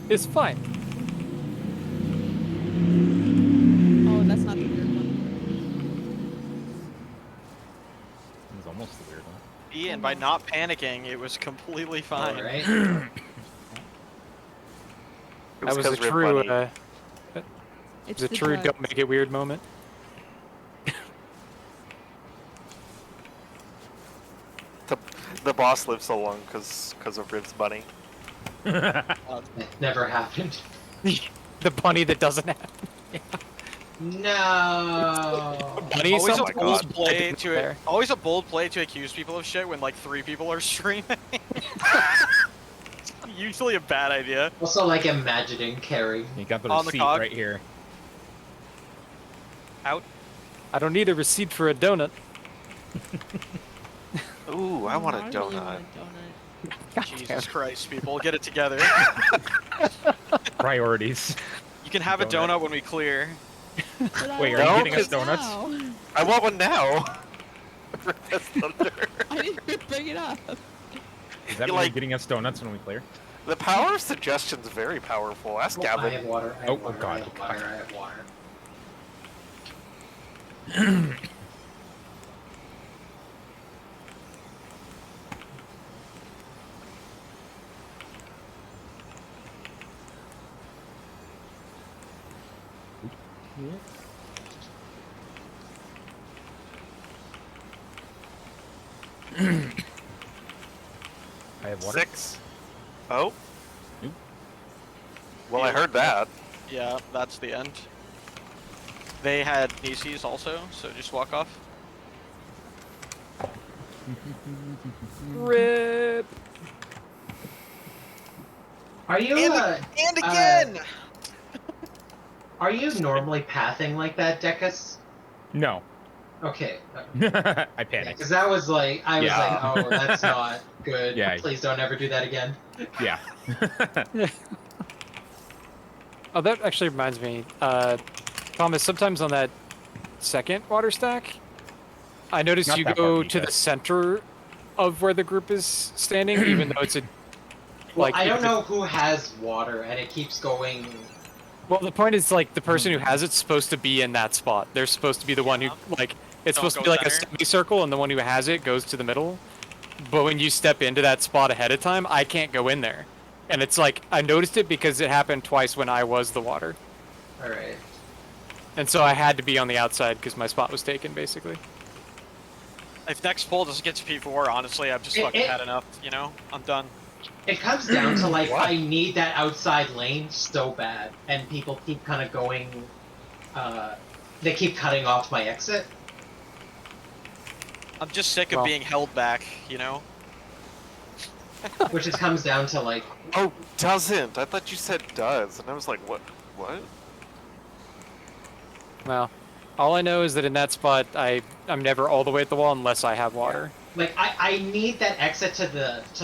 It's fine. Oh, that's not the weird one. It was almost the weird one. And by not panicking, it was completely fine. Alright. It That was a 'cause Rib true, Bunny. It's it was a the true drugs. don't make it weird moment. The boss lived so long because of Rib's Bunny. It never happened. The bunny that doesn't have No. bunny. Always Oh a my bold God. play to there. always a bold play to accuse people of shit when like 3 people are streaming. Usually a bad idea. Also, like imagining Carrie. You got the On the receipt cog. right here. Out. I don't need a receipt for a donut. Ooh, I want a I really donut. want a donut. God Jesus Christ, people, get it together. Priorities. You can have a Donut. donut when we clear. But I Wait, are want you getting us it donuts? now. I want one now. That's thunder. I didn't even bring it up. Is that You when like- you're getting us donuts when we clear? The power of suggestion's very powerful. Ask Oh, I Gavin. have water. I Oh, have water. God. I have water. I have water. I have water. 6. Oh. Nope. Well, I heard that. Yeah, that's the end. They had Nieces also, so just walk off. Rip. Are you And again! are you normally pathing like that, Decus? No. Okay. I panicked. Because that was like I was Yeah. like, oh, that's not good. Yeah. Please don't ever do that again. Yeah. Oh, that actually reminds me, Thomas. Sometimes on that second water stack, I noticed Not you that go far, to Mika. the center of where the group is standing, even though it's a Well, like. I don't it's a- know who has water, and it keeps going. Well, the point is like the person who has it's supposed to be in that spot. They're supposed to be the one who like it's Don't supposed to go be like a center. semicircle, and the one who has it goes to the middle. But when you step into that spot ahead of time, I can't go in there, and it's like I noticed it because it happened twice when I was the water, All right. and so I had to be on the outside because my spot was taken basically. If next poll doesn't get to P4, honestly, I've just fucking had enough, you know? I'm done. It comes down to like What? I need that outside lane so bad, and people keep kind of going. They keep cutting off my exit. I'm just sick of Well. being held back, you know? which just comes down to like Oh, doesn't. I thought you said does, and I was like, what? What? Well, all I know is that in that spot, I'm never all the way at the wall unless I have water. like I need that exit to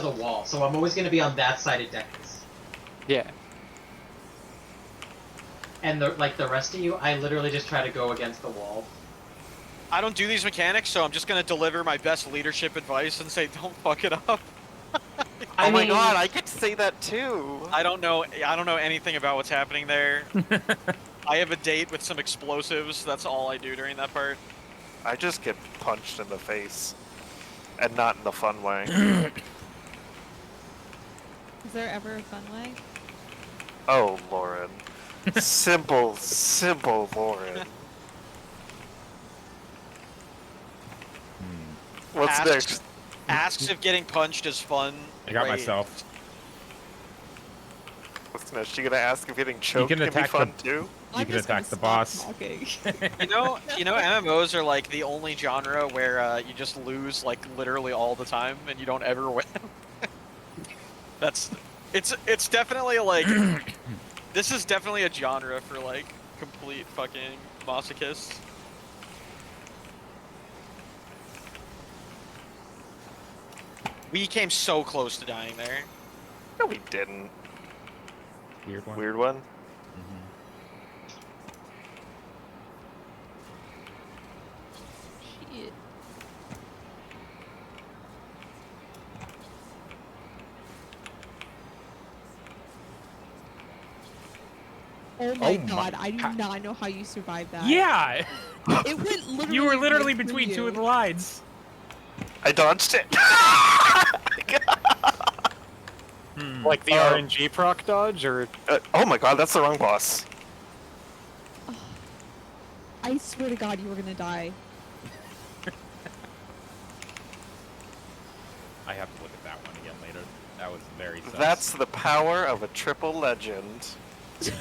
the wall, so I'm always going to be on that side of Deckers. Yeah. And the rest of you, I literally just try to go against the wall. I don't do these mechanics, so I'm just gonna deliver my best leadership advice and say, don't fuck it up. I Oh my mean, god, I could say that too. I don't know anything about what's happening there. I have a date with some explosives. That's all I do during that part. I just get punched in the face. And not in the fun way. Is there ever a fun way? Oh, Lauren. Simple, simple Lauren. What's Asks- next? Asks if getting punched is fun. I got Right. myself. What's next? You gonna ask if getting choked can can be attack fun the- too? I'm can just gonna attack the stop boss. talking. You know, MMOs are like the only genre where you just lose like literally all the time and you don't ever win. It's definitely like this is definitely a genre for like complete fucking masochists. We came so close to dying there. No, we didn't. Weird one. Weird one. Mhm. Shit. Oh my Oh my god, I do god. not know how you survived that. Yeah! It went literally. You were literally right through between two you. of the lines. I dodged it. Hmm. Like the RNG proc dodge, or Oh my god, that's the wrong boss. I swear to god you were gonna die. I have to look at that one again later. That was very sus. That's the power of a triple legend.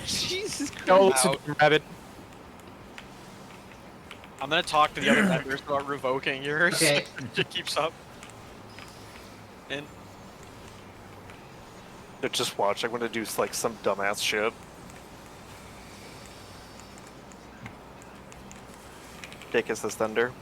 Jesus Christ. no, listen, rabbit. I'm gonna talk to the other members about revoking yours. Okay. It keeps up. And Just watch, I'm gonna do like some dumbass shit. Take us this thunder.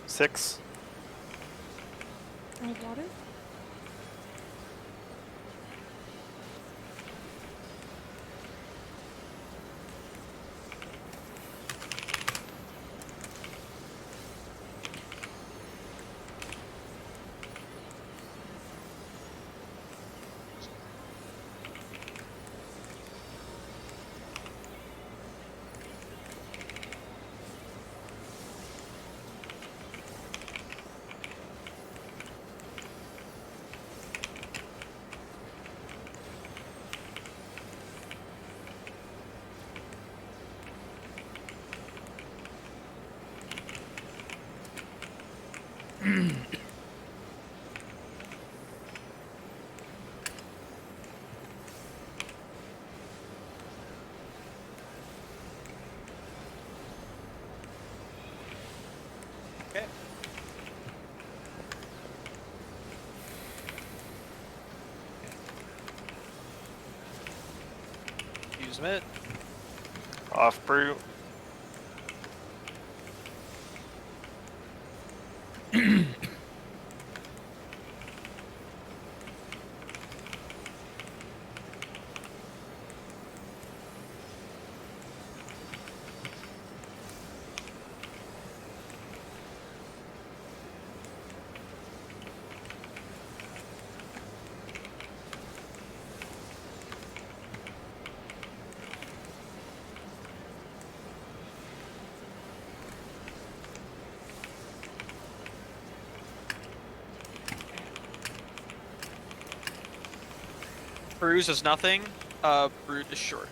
Six. I have water? okay. Use it. Off brute. Bruise is nothing. Brute is short.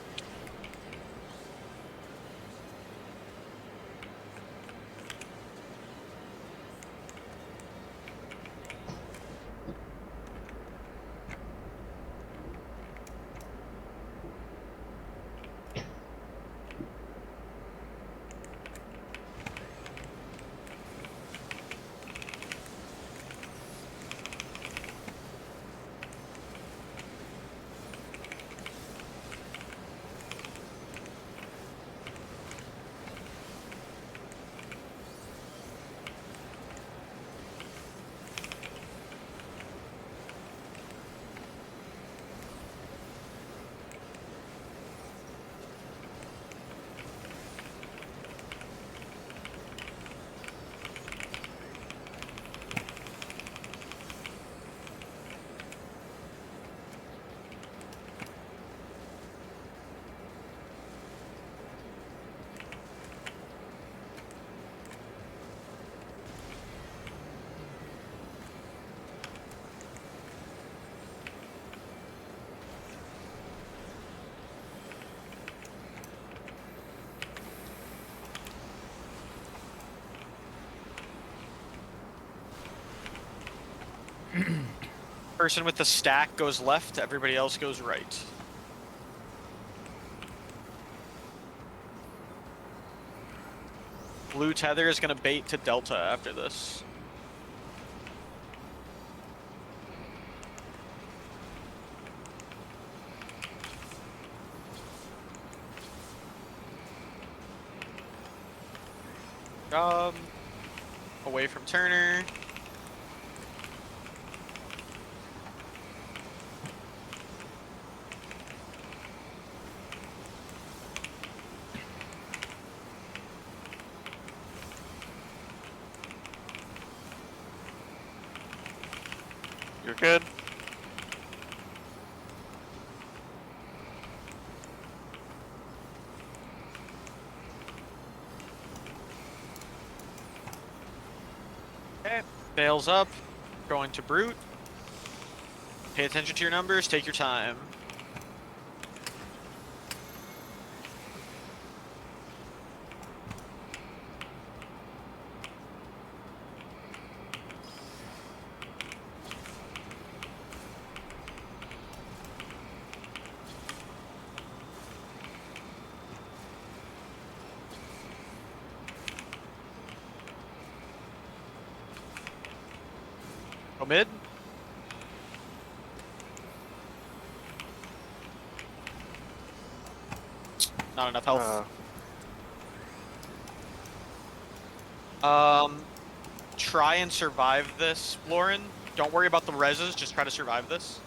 Person with the stack goes left, everybody else goes right. Blue tether is going to bait to Delta after this. Away from Turner. You're good. Okay, bails up, going to Brute. Pay attention to your numbers, take your time. Go mid. Not enough health. Try and survive this, Lauren. Don't worry about the reses, just try to survive this.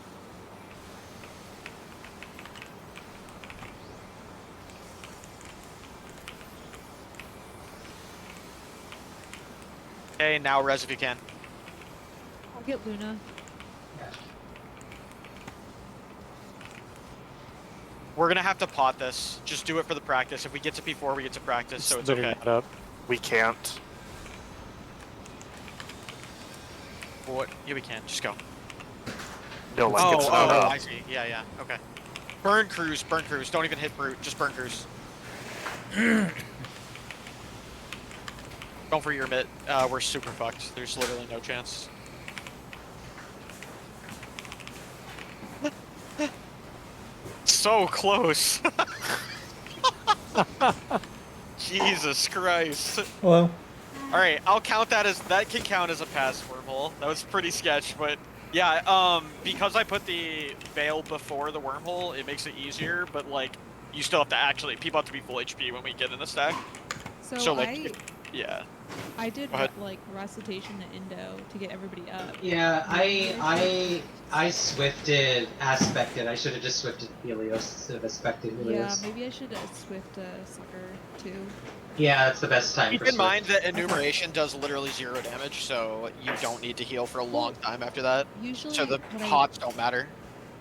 Okay, now res if you can. I'll get Luna. We're gonna have to pot this. Just do it for the practice. If we get to P4, we get to practice, so it's literally okay. not up. We can't. What? Yeah, we can. Just go. No, like Oh, it's not up. I see. Yeah, yeah. Okay. Burn cruise. Burn cruise. Don't even hit brute. Just burn cruise. Don't for your mid. We're super fucked. There's literally no chance. So close. Jesus Christ. Hello. All right, I'll count that as that can count as a pass wormhole. That was pretty sketch, but yeah, because I put the veil before the wormhole, it makes it easier. But like, you still have to actually people have to be full HP when we get in the stack. So like, yeah. I did Go ahead. like recitation to Indo to get everybody up. Yeah, I swifted aspected. I should have just swifted Helios instead of aspected Yeah, Helios. maybe I should Swift Sucker too. Yeah, that's the best time Keep for in Swift. mind that enumeration does literally 0 damage, so you don't need to heal for a long time after that. Usually, So the what pots don't matter.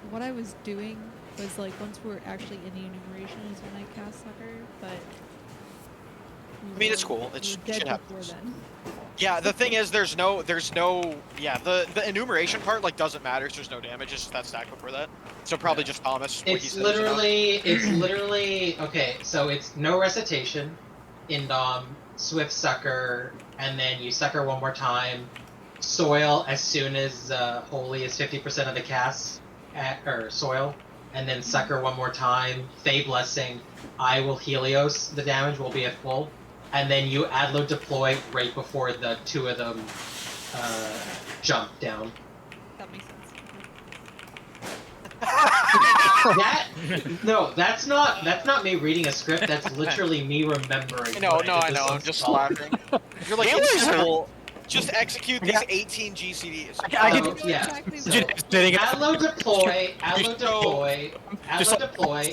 what I was doing was like once we're actually in the enumeration is when I cast Sucker, but We I mean, it's were- cool. we It's were dead shit before happens. then. Yeah, the thing is, yeah, the enumeration part like doesn't matter. So there's no damage. It's just that stack before that. So probably Yeah. just Thomas. What he It's said is enough. literally okay. So it's no recitation, Indom, Swift Sucker, and then you sucker one more time. Soil as soon as Holy is 50% of the cast, or soil, and then sucker one more time. Fey Blessing. I will Helios. The damage will be at full, and then you Adlo deploy right before the two of them jump down. That makes sense. That's not me reading a script. That's literally me remembering. I know, what no, I did this know. on I'm just spell. laughing. You're like, It it's was- simple. Just execute these Yeah. 18 GCDs. I So, could- yeah. Exactly So, what- Sitting at Adlo deploy, Just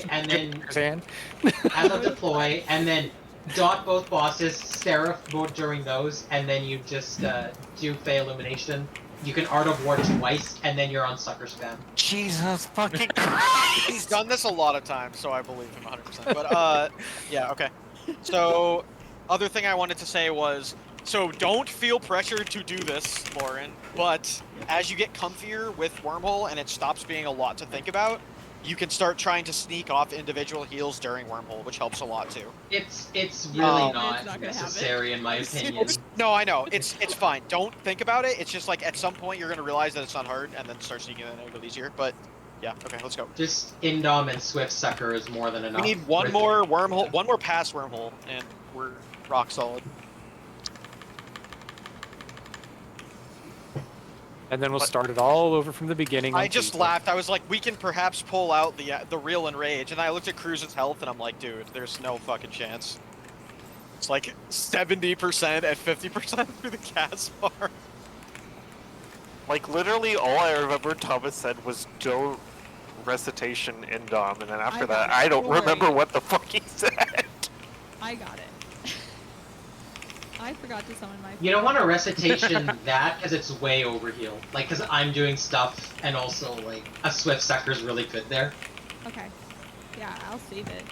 and then his hand. Adlo deploy, and then dot both bosses, Seraph both during those, and then you just do Fey Illumination. You can Art of War twice, and then you're on Sucker Spam. Jesus fucking He's Christ! done this a lot of times, so I believe him 100%. But yeah, okay. So, other thing I wanted to say was, so don't feel pressure to do this, Lauren. But as you get comfier with Wormhole and it stops being a lot to think about, you can start trying to sneak off individual heals during Wormhole, which helps a lot too. It's really It's not not gonna necessary in my opinion. No, I know. It's fine. Don't think about it. It's just like at some point you're gonna realize that it's not hard, and then start sneaking in and it'll get easier. But yeah, okay, let's go. Just Indom and Swift Sucker is more than enough. We need one with- more Wormhole, one more pass Wormhole, and we're rock solid. And then we'll start it all over from the beginning. I on just Tuesday. laughed. I was like, we can perhaps pull out the real enrage, and I looked at Cruz's health, and I'm like, dude, there's no fucking chance. It's like 70% at 50% through the cast bar. Like literally, all I remember Thomas said was "don't recitation in Dom," and then after got that, it. I don't Don't worry. remember what the fuck he said. I got it. I forgot to summon my. You don't want a recitation that because it's way overheal. Like, because I'm doing stuff, and also like a Swift Sucker's really good there. Okay. Yeah, I'll save it.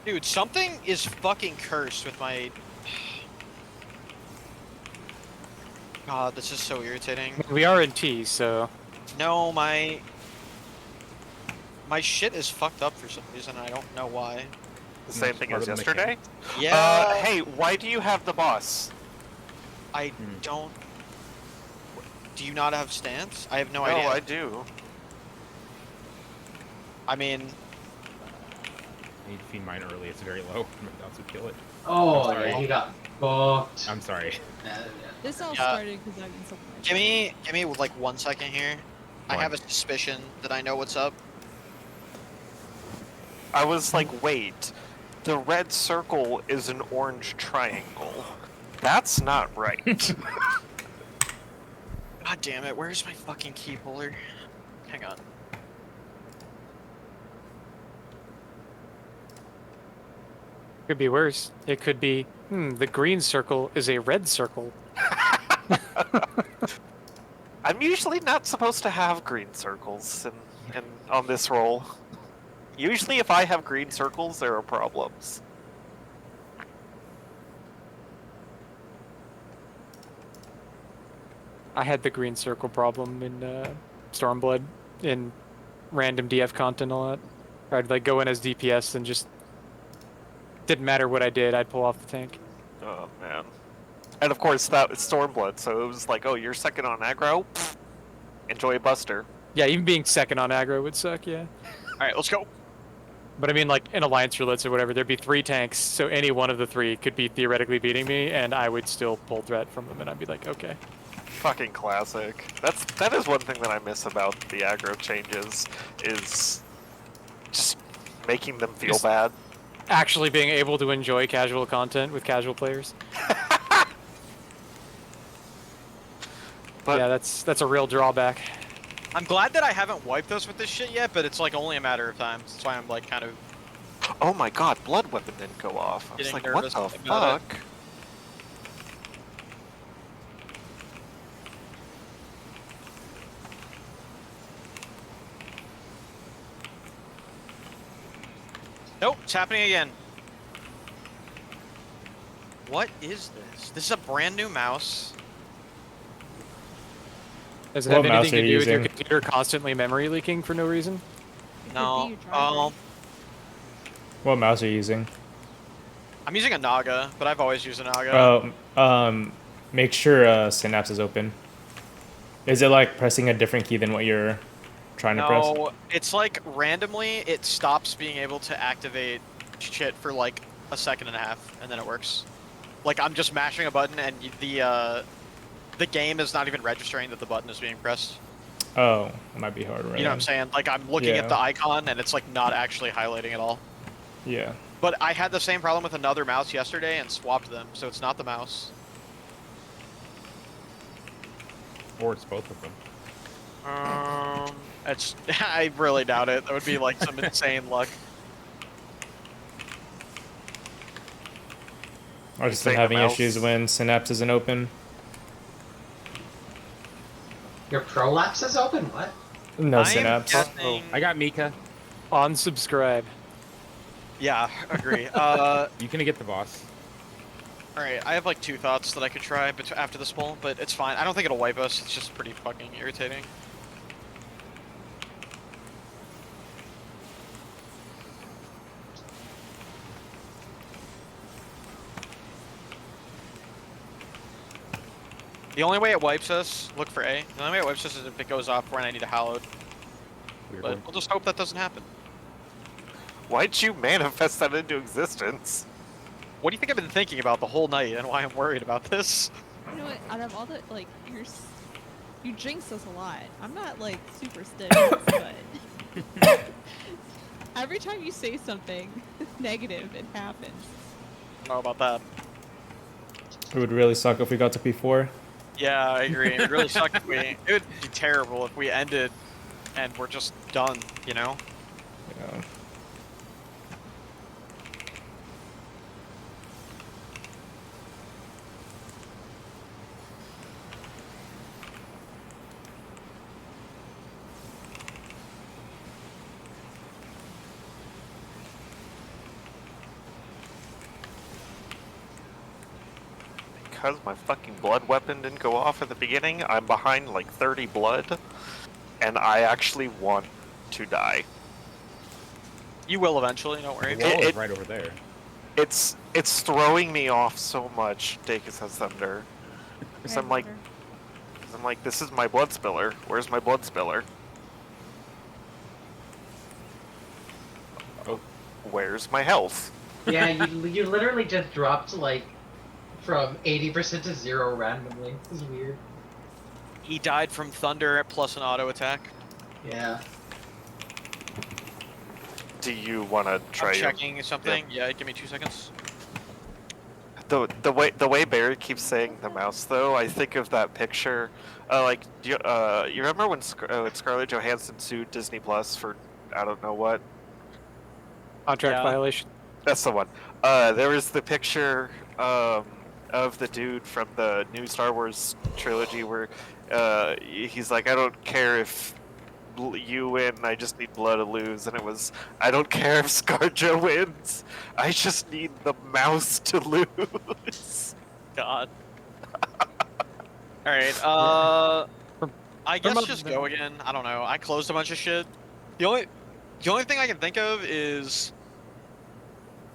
Dude, something is fucking cursed with my... God, this is so irritating. We are in T, so No, my shit is fucked up for some reason, and I don't know why. The same That's thing part as of the yesterday. Yeah, Hey, why do you have the boss? I don't... Do you not have stance? I have no No, idea. I do. I mean, I need to feed mine early. It's very low. I'm about to kill it. Oh, sorry. yeah, he got booked. I'm sorry. This all Yeah. started because I've been so much. give me like 1 second here. I have a suspicion that I know what's up. I was like, wait, the red circle is an orange triangle. That's not right. God damn it, where's my fucking key puller? Hang on. could be worse. It could be, the green circle is a red circle. I'm usually not supposed to have green circles in on this roll. Usually if I have green circles, there are problems. I had the green circle problem in Stormblood in random DF content a lot. I'd like go in as DPS and just didn't matter what I did, I'd pull off the tank. Oh man. And of course that was Stormblood, so it was like, oh, you're second on aggro? Pfft. Enjoy Buster. Yeah, even being second on aggro would suck, yeah. Alright, let's go. But I mean, like, in Alliance roulettes or whatever, there'd be 3 tanks, so any one of the 3 could be theoretically beating me, and I would still pull threat from them, and I'd be like, okay. Fucking classic. That is one thing that I miss about the aggro changes, is just making them feel Just- bad. Actually being able to enjoy casual content with casual players. But Yeah, that's a real drawback. I'm glad that I haven't wiped us with this shit yet, but it's like only a matter of time. That's why I'm like kind of... oh my god, blood weapon didn't go off. I was Getting like, what nervous the about it. fuck? Nope, it's happening again. What is this? This is a brand new mouse. Does it What have mouse anything are to you do with your using? computer constantly memory leaking for no reason? It could No. be your driver. What mouse are you using? I'm using a Naga, but I've always used a Naga. Make sure Synapse is open. Is it like pressing a different key than what you're trying to press? No, it's like randomly it stops being able to activate shit for like a second and a half, and then it works. Like I'm just mashing a button, and the game is not even registering that the button is being pressed. Oh, it might be hard, right? You know what I'm saying? Like I'm looking at the Yeah. icon, and it's like not actually highlighting at all. Yeah. But I had the same problem with another mouse yesterday and swapped them, so it's not the mouse. Or it's both of them. It's I really doubt it. That would be like some insane luck. I've just say been the having mouse? issues when Synapse isn't open. Your prolapse is open? What? No I am Synapse. guessing- I got Mika. Unsubscribe. Yeah, agree. You can get the boss. Alright, I have like 2 thoughts that I could try after this poll, but it's fine. I don't think it'll wipe us. It's just pretty fucking irritating. The only way it wipes us, look for A. The only way it wipes us is if it goes off when I need a hallowed. Weird But one. we'll just hope that doesn't happen. Why'd you manifest that into existence? What do you think I've been thinking about the whole night and why I'm worried about this? You know what? Out of all the like, you jinx us a lot. I'm not like superstitious, but every time you say something negative, it happens. I don't know about that. It would really suck if we got to P4. Yeah, I agree. It would really suck if we. It would be terrible if we ended and we're just done, you know? Yeah. Because my fucking blood weapon didn't go off at the beginning, I'm behind like 30 blood, and I actually want to die. You will eventually, don't worry. The wall It- is right over there. It's throwing me off so much, Dacus has Thunder. Because I'm like, this is my blood spiller. Where's my blood spiller? Oh. Where's my health? Yeah, you literally just dropped like from 80% to 0 randomly. This is weird. He died from thunder plus an auto attack. Yeah. Do you want to try I'm your- checking something. Yeah, give me 2 seconds. The way Barry keeps saying the mouse though, I think of that picture. You remember when Scarlett Johansson sued Disney Plus for I don't know what? Contract Yeah. violation. That's the one. There was the picture of the dude from the new Star Wars trilogy where he's like, I don't care if you win, I just need blood to lose, and it was, I don't care if Scarjo wins, I just need the mouse to lose. God. Alright, I guess From just a- go again. I don't know. I closed a bunch of shit. The only thing I can think of is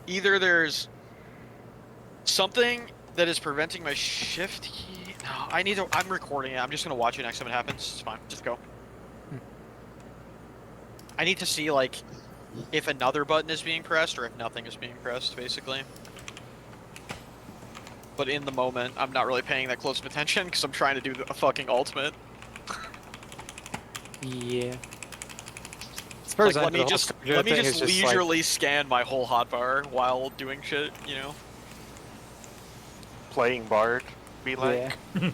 either there's something that is preventing my shift key. No, I'm recording it. I'm just gonna watch it next time it happens. It's fine. Just go. I need to see like if another button is being pressed or if nothing is being pressed, basically. But in the moment, I'm not really paying that close of attention because I'm trying to do a fucking ultimate. Yeah. As far Like, as I know, the whole Scarjo let me thing just is like- leisurely scan my whole hotbar while doing shit, you know? Playing Bard, be like. Yeah.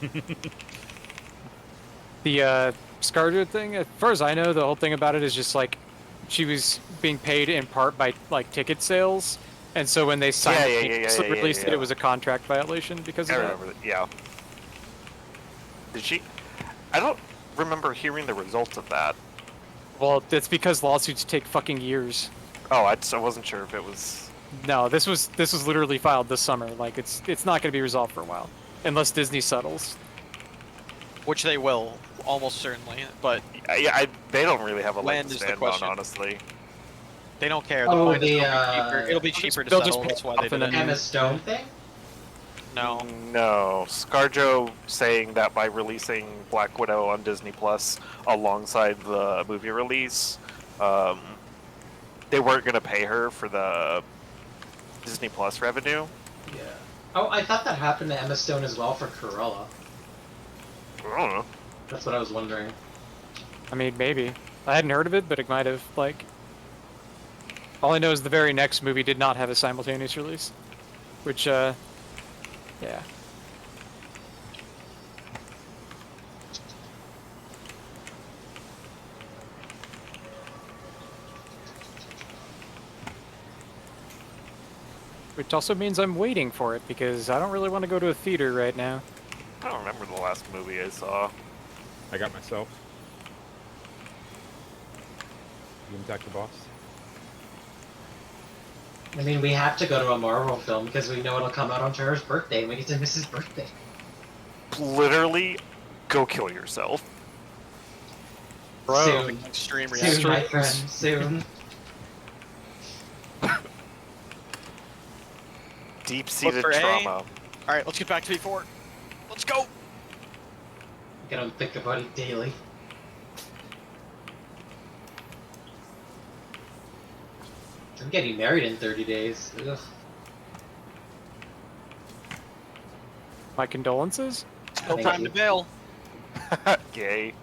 The Scarjo thing, as far as I know, the whole thing about it is just like she was being paid in part by like ticket sales, and so when they simultaneously released it, yeah. it was a contract violation because I of that. remember that. Yeah. Did she? I don't remember hearing the results of that. Well, it's because lawsuits take fucking years. Oh, I wasn't sure if it was. No, this was literally filed this summer. Like it's not going to be resolved for a while, unless Disney settles. Which they will, almost certainly. But They don't really have a leg when to is the stand on, question? honestly. They don't care. The Oh, point is the, it'll be cheaper to they'll just settle. pay That's why off they did and it. then- Emma Stone thing? No. No, ScarJo saying that by releasing Black Widow on Disney Plus alongside the movie release, they weren't going to pay her for the Disney Plus revenue. Yeah. Oh, I thought that happened to Emma Stone as well for Cruella. I don't know. That's what I was wondering. I mean, maybe. I hadn't heard of it, but it might have. Like, all I know is the very next movie did not have a simultaneous release, which, yeah. Which also means I'm waiting for it because I don't really want to go to a theater right now. I don't remember the last movie I saw. I got myself. You attack the boss. I mean, we have to go to a Marvel film because we know it'll come out on Tara's birthday and we get to miss his birthday. Literally, go kill yourself. Bro. Soon. Extreme Soon, reaction. my friend. Soon. Deep-seated Look for A. trauma. Alright, let's get back to B4. Let's go! I don't think about it daily. I'm getting married in 30 days. Ugh. My condolences? Still Thank time you. to bail. Gay.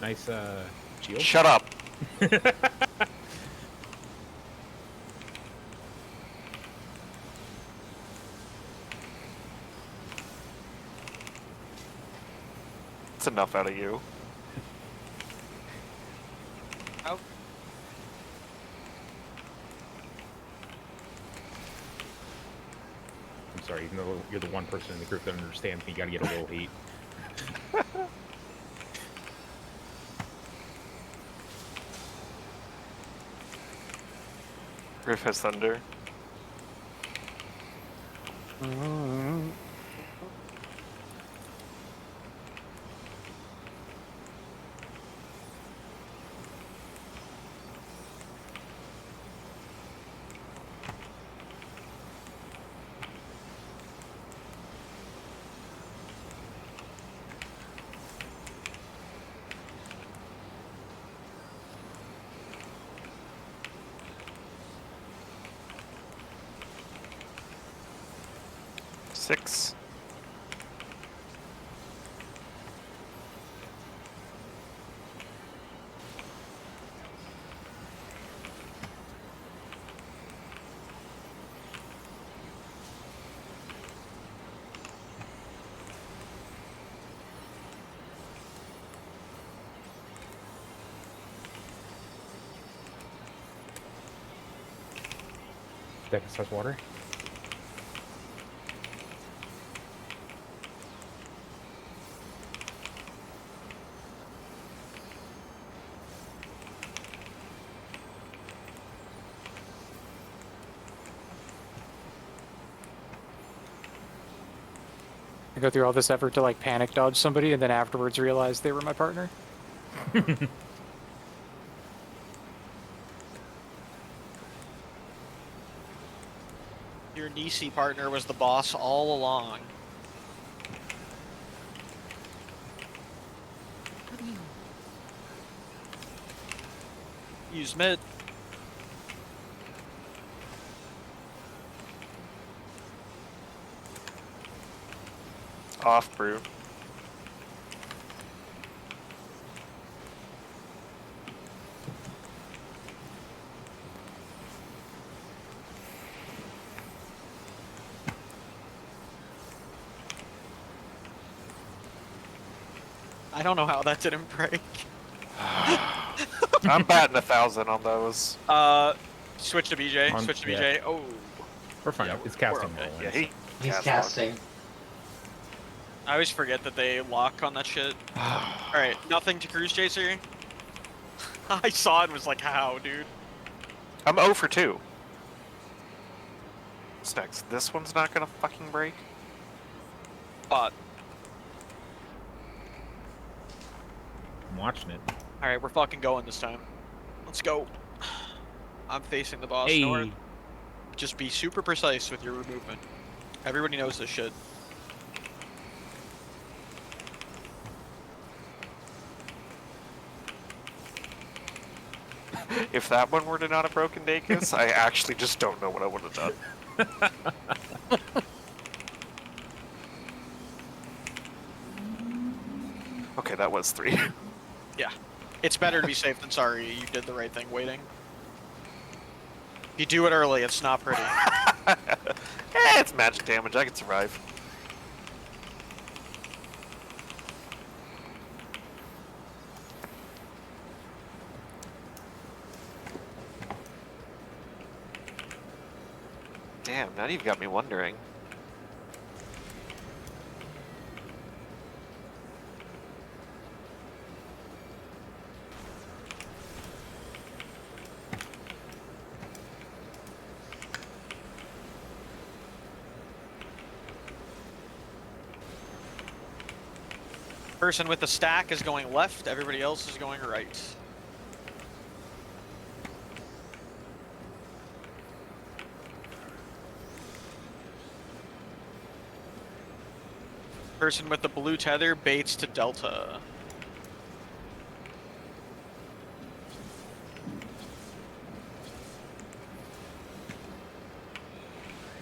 Nice shield. Shut up. That's enough out of you. Out. I'm sorry, even though you're the one person in the group that understands me, you gotta get a little heat. Griff has thunder. Six. Deck starts water. I go through all this effort to like panic dodge somebody and then afterwards realize they were my partner. Your Nisi partner was the boss all along. Use mid. Off brew. I don't know how that didn't break. I'm batting 1,000 on those. Switch to BJ. On- Switch to yeah. BJ. Oh. We're fine. Yeah, It's we're casting okay. roll. Yeah, He's cast casting. I always forget that they lock on that shit. Alright, nothing to Cruise Chaser. I saw it and was like, how, dude? I'm 0 for 2. What's next? This one's not gonna fucking break? But, I'm watching it. alright, we're fucking going this time. Let's go. I'm facing the boss north. Hey, Just be super precise with your movement. Everybody knows this shit. If that one were to not have broken Dacus, I actually just don't know what I would have done. Okay, that was 3. It's better to be safe than sorry. You did the right thing waiting. If you do it early, it's not pretty. It's magic damage. I can survive. Damn, now you've got me wondering. Person with the stack is going left, everybody else is going right. Person with the blue tether baits to Delta.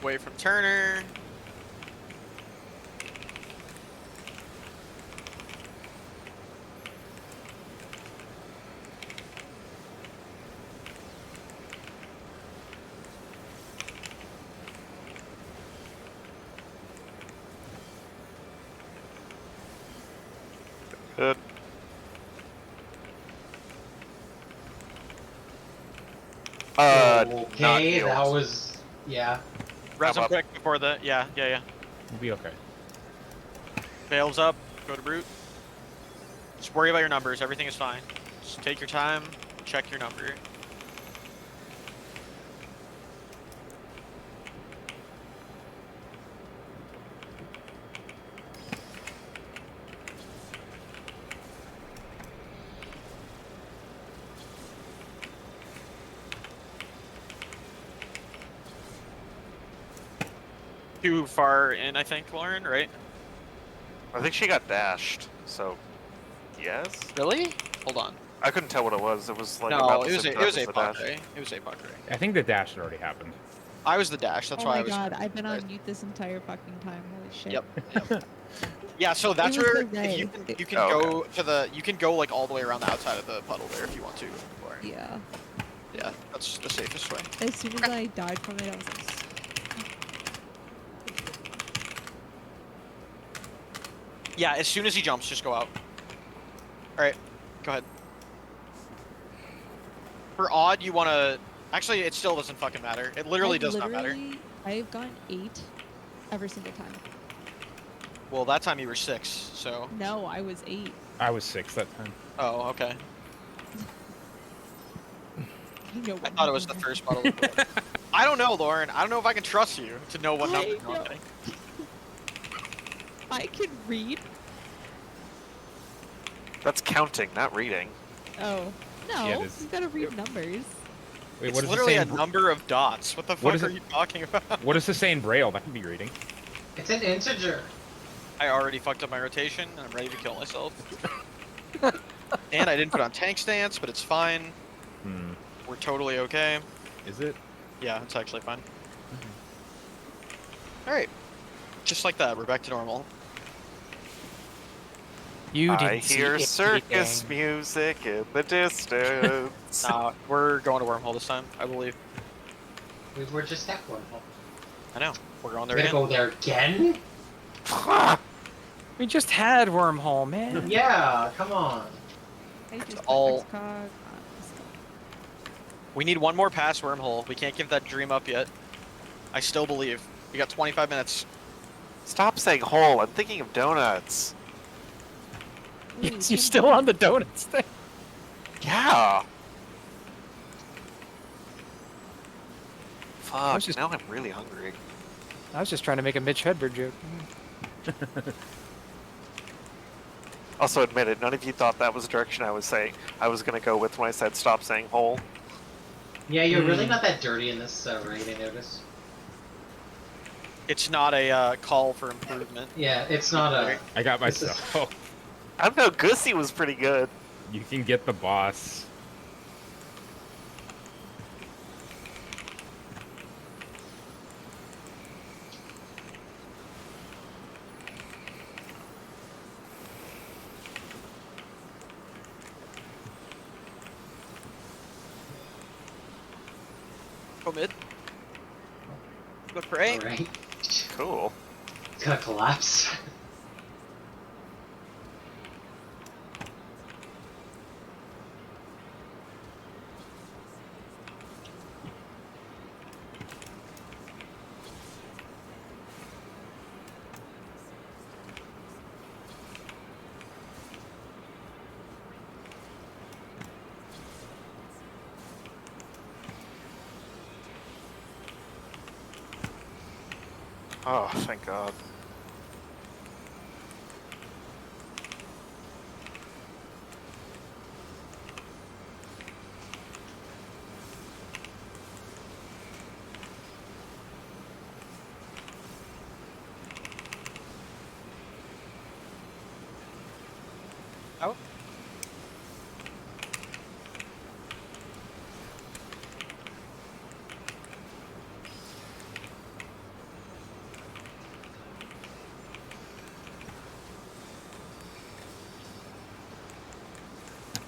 Away from Turner. Good. Not Okay, that healed. was yeah. Res I'm him up. quick before the yeah. we'll be okay. Veils up, go to brute. Just worry about your numbers, everything is fine. Just take your time, check your number. Too far in, I think, Lauren, right? I think she got dashed, so yes. Really? Hold on. I couldn't tell what it was. It was like No, about the it was same a time as the Puck, dash. right? It was a Puck, right? I think the dash had already happened. I was the dash, that's Oh why my I was. god, I've been on mute this entire fucking time. Holy shit. Yep. Yeah, so that's was where the if red. you can Oh, go to the you can go like all the way around the outside of the puddle there if you want to. Lauren. Yeah. Yeah, that's the safest way. As soon as I died from it, I was like, Yeah, as soon as he jumps, just go out. Alright, go ahead. For odd, you want to... Actually, it still doesn't fucking matter. It literally does not matter. I've gotten 8 every single time. Well, that time you were 6, so... No, I was 8. I was 6 that time. Oh, okay. I know I what thought it was the number. first puddle. I don't know, Lauren. I don't know if I can trust you to know what number. No, I'm kidding. I can read. That's counting, not reading. Oh. No, Yeah, it is. you gotta read numbers. Wait, It's what does it literally say? a In, number of dots. What the What fuck is are it- you talking about? what does it say in Braille? That can be reading. It's an integer. I already fucked up my rotation, and I'm ready to kill myself. And I didn't put on tank stance, but it's fine. Hmm. We're totally okay. Is it? Yeah, it's actually fine. Alright. Just like that, we're back to normal. You I didn't see hear circus anything. music in the distance. Nah, we're going to wormhole this time, I believe. We were just at one. I know. We're going We're there gonna again. go there again? We just had wormhole, man. Yeah, come on. I just put all- Xcog on this. We need one more pass wormhole. We can't give that dream up yet. I still believe. We got 25 minutes. Stop saying hole. I'm thinking of donuts. Ooh, You're Tim still Hortons. on the donuts thing. Yeah. Fuck, just- now I'm really hungry. I was just trying to make a Mitch Hedberg joke. Also admit it, none of you thought that was the direction I was saying I was gonna go with when I said stop saying hole. Yeah, you're really Hmm. not that dirty in this raid, I noticed. It's not a call for improvement. Yeah, it's not a. I got This is- myself. I don't know, Gussie was pretty good. You can get the boss. Go mid. Look for A. Alright. Cool. It's gonna collapse. Oh, thank God. Out.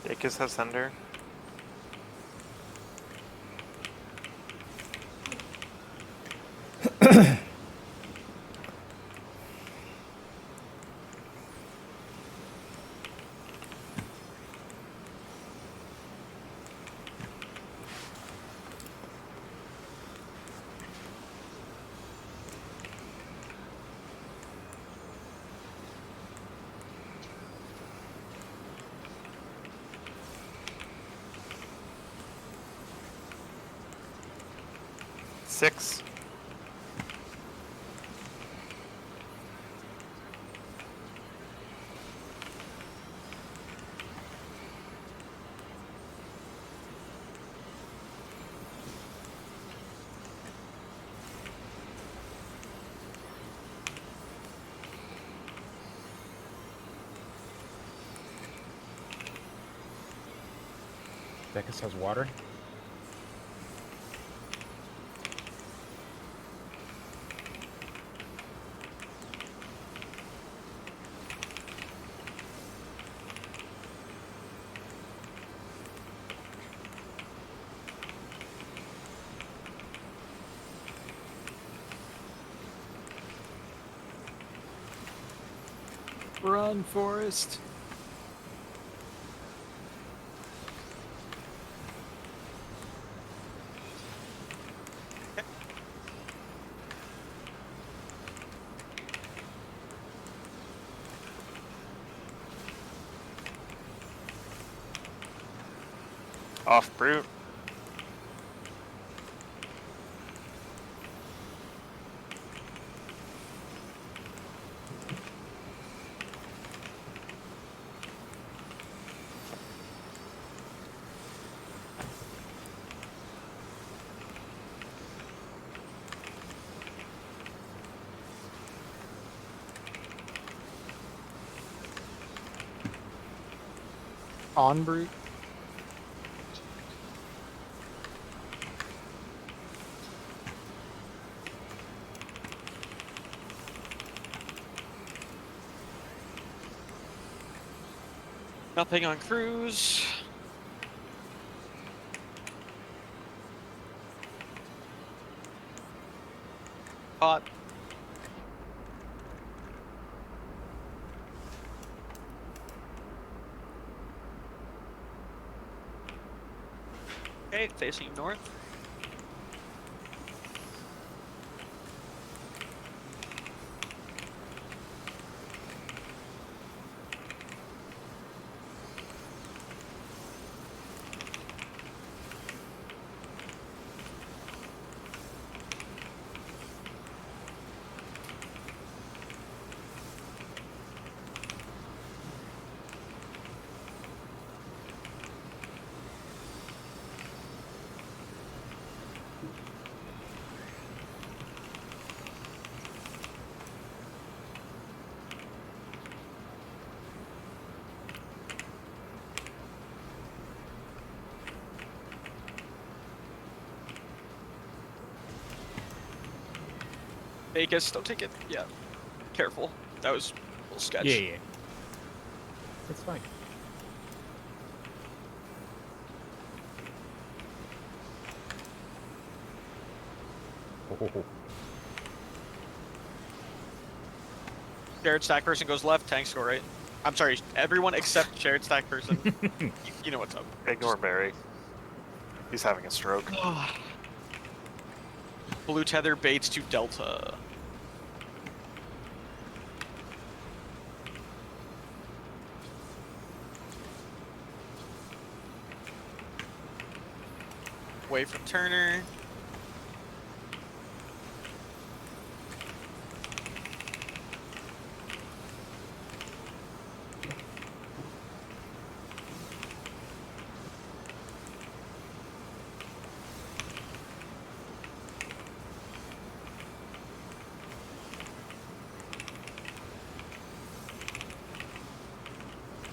Yakis has Thunder. Six. Beckus has water. Run, Forrest. Off brute. On brute. Nothing on cruise. Pot. Okay, facing north. Vegas, don't take it. Yeah. Careful. That was a little sketch. Yeah. That's fine. Oh. Shared stack person goes left, tanks go right. I'm sorry, everyone except shared stack person. You know what's up. Ignore Barry. He's having a stroke. Blue tether baits to Delta. Away from Turner.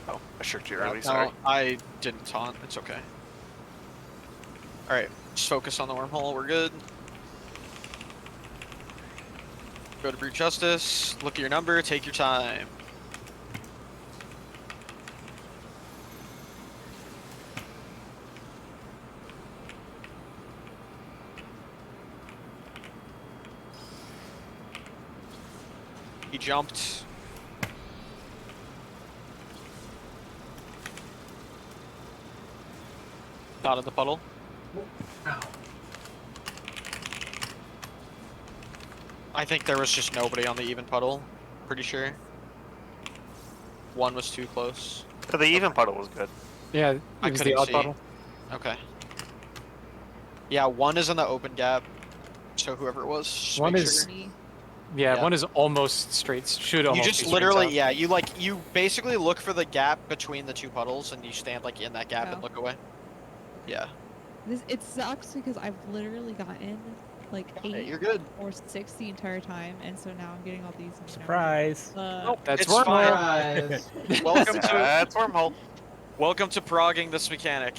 Oh, I shirked you Yeah, early, no, sorry. I didn't taunt. It's okay. Alright, just focus on the wormhole. We're good. Go to Brute Justice. Look at your number. Take your time. He jumped. Out of the puddle. Ow. I think there was just nobody on the even puddle. Pretty sure. One was too close. The even puddle was good. Yeah, it I was the couldn't odd see. puddle. Okay. Yeah, one is in the open gap. So whoever it was, just One make is- sure. Me. Yeah, Yeah. one is almost straight. Should You almost just be straight literally, south. yeah, you basically look for the gap between the two puddles, and you stand like in that gap Oh. and look away. Yeah. It sucks because I've literally gotten like Hey, 8 you're good. or 6 the entire time, and so now I'm getting all these. you know, Surprise. Nope, That's it's wormhole. fine. Surprise. Welcome to progging this mechanic.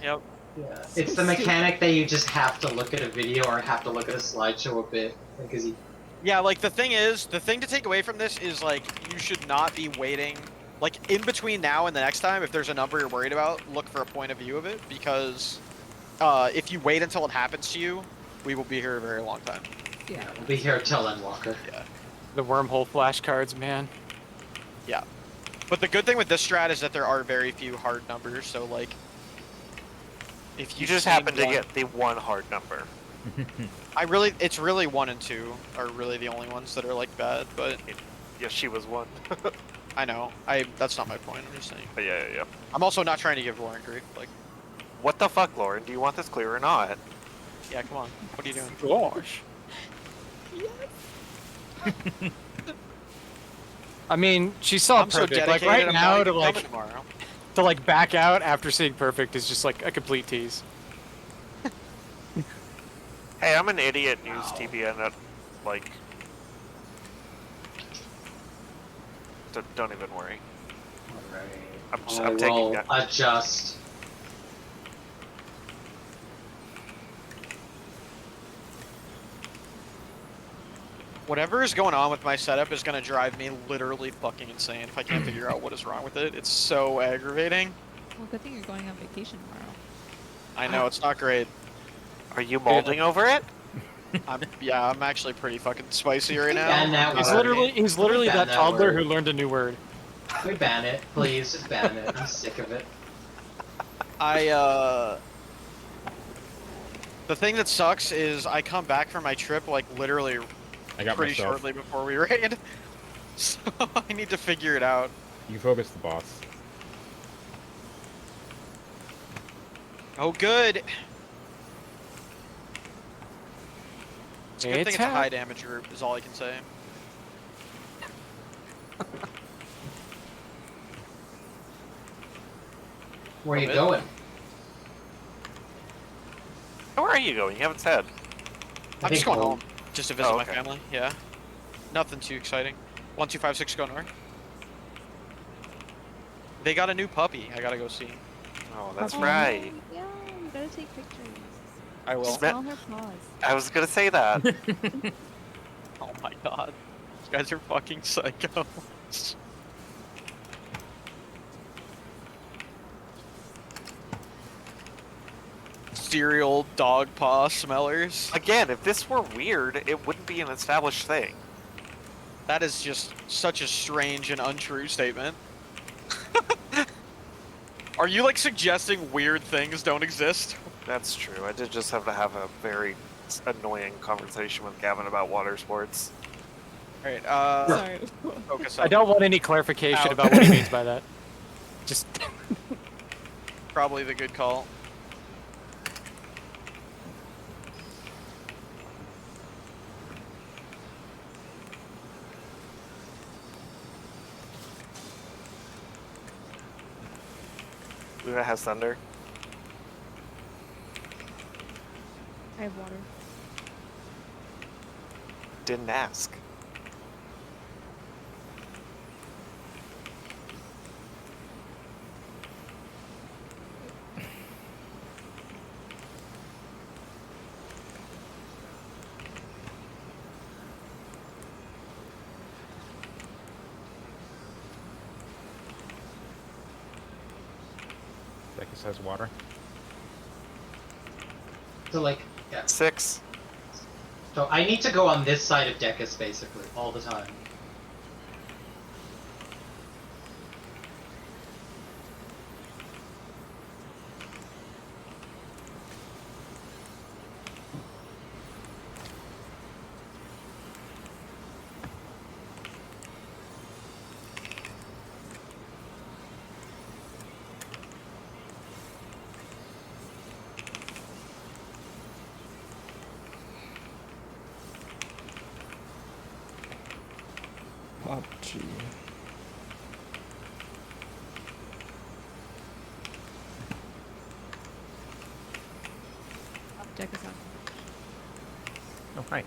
Yep. Yeah. It's the mechanic that you just have to look at a video or have to look at a slideshow a bit because you. Yeah, like the thing to take away from this is like you should not be waiting. Like in between now and the next time, if there's a number you're worried about, look for a point of view of it because if you wait until it happens to you, we will be here a very long time. Yeah. We'll be here till Endwalker. Yeah. The wormhole flashcards, man. Yeah. But the good thing with this strat is that there are very few hard numbers, so like if You you've just seen happen to one- get the one hard number. it's really 1 and 2 are really the only ones that are like bad, but Yeah, she was one. I know. That's not my point, I'm just saying. But yeah. I'm also not trying to give Lauren grief, like, What the fuck, Lauren? Do you want this clear or not? yeah, come on. What are you doing? Gosh. I mean, she saw I'm so perfect. Like dedicated, right I'm now not to even like coming tomorrow. back out after seeing perfect is just like a complete tease. Hey, I'm an idiot news TBN at, like... Don't even worry. Alright. I'm taking will that. adjust. Whatever is going on with my setup is gonna drive me literally fucking insane if I can't figure out what is wrong with it. It's so aggravating. Well, good thing you're going on vacation tomorrow. I know, it's not great. Are you molding over it? I'm actually pretty fucking spicy right Ban now. that He's word. he's literally ban that that toddler word. who learned a new word. We ban it, please. Just ban it. I'm sick of it. The thing that sucks is I come back from my trip like literally I got pretty myself. shortly before we raid. So I need to figure it out. You focus the boss. Oh, good. It's a good thing it's a Attack. high damage group, is all I can say. Where are you Bit. going? Where are you going? You haven't said. I'm just going home, just to visit Oh, my okay. family. Yeah, nothing too exciting. 1256 go north. They got a new puppy. I gotta go see. Oh, that's Oh, right. Yeah, you gotta take pictures. I will. Smell- Smell her paws. I was gonna say that. Oh my god. These guys are fucking psycho. Serial dog paw smellers. Again, if this were weird, it wouldn't be an established thing. That is just such a strange and untrue statement. Are you like suggesting weird things don't exist? That's true. I did just have to have a very annoying conversation with Gavin about water sports. Alright, Sorry. focus I up. don't want any clarification Out. about what he means by that. Just Probably the good call. Luna has thunder. I have water. Didn't ask. Dekis has water. So like, yeah. 6. So I need to go on this side of Decus basically all the time. PUBG. Deck is on. Oh, hi.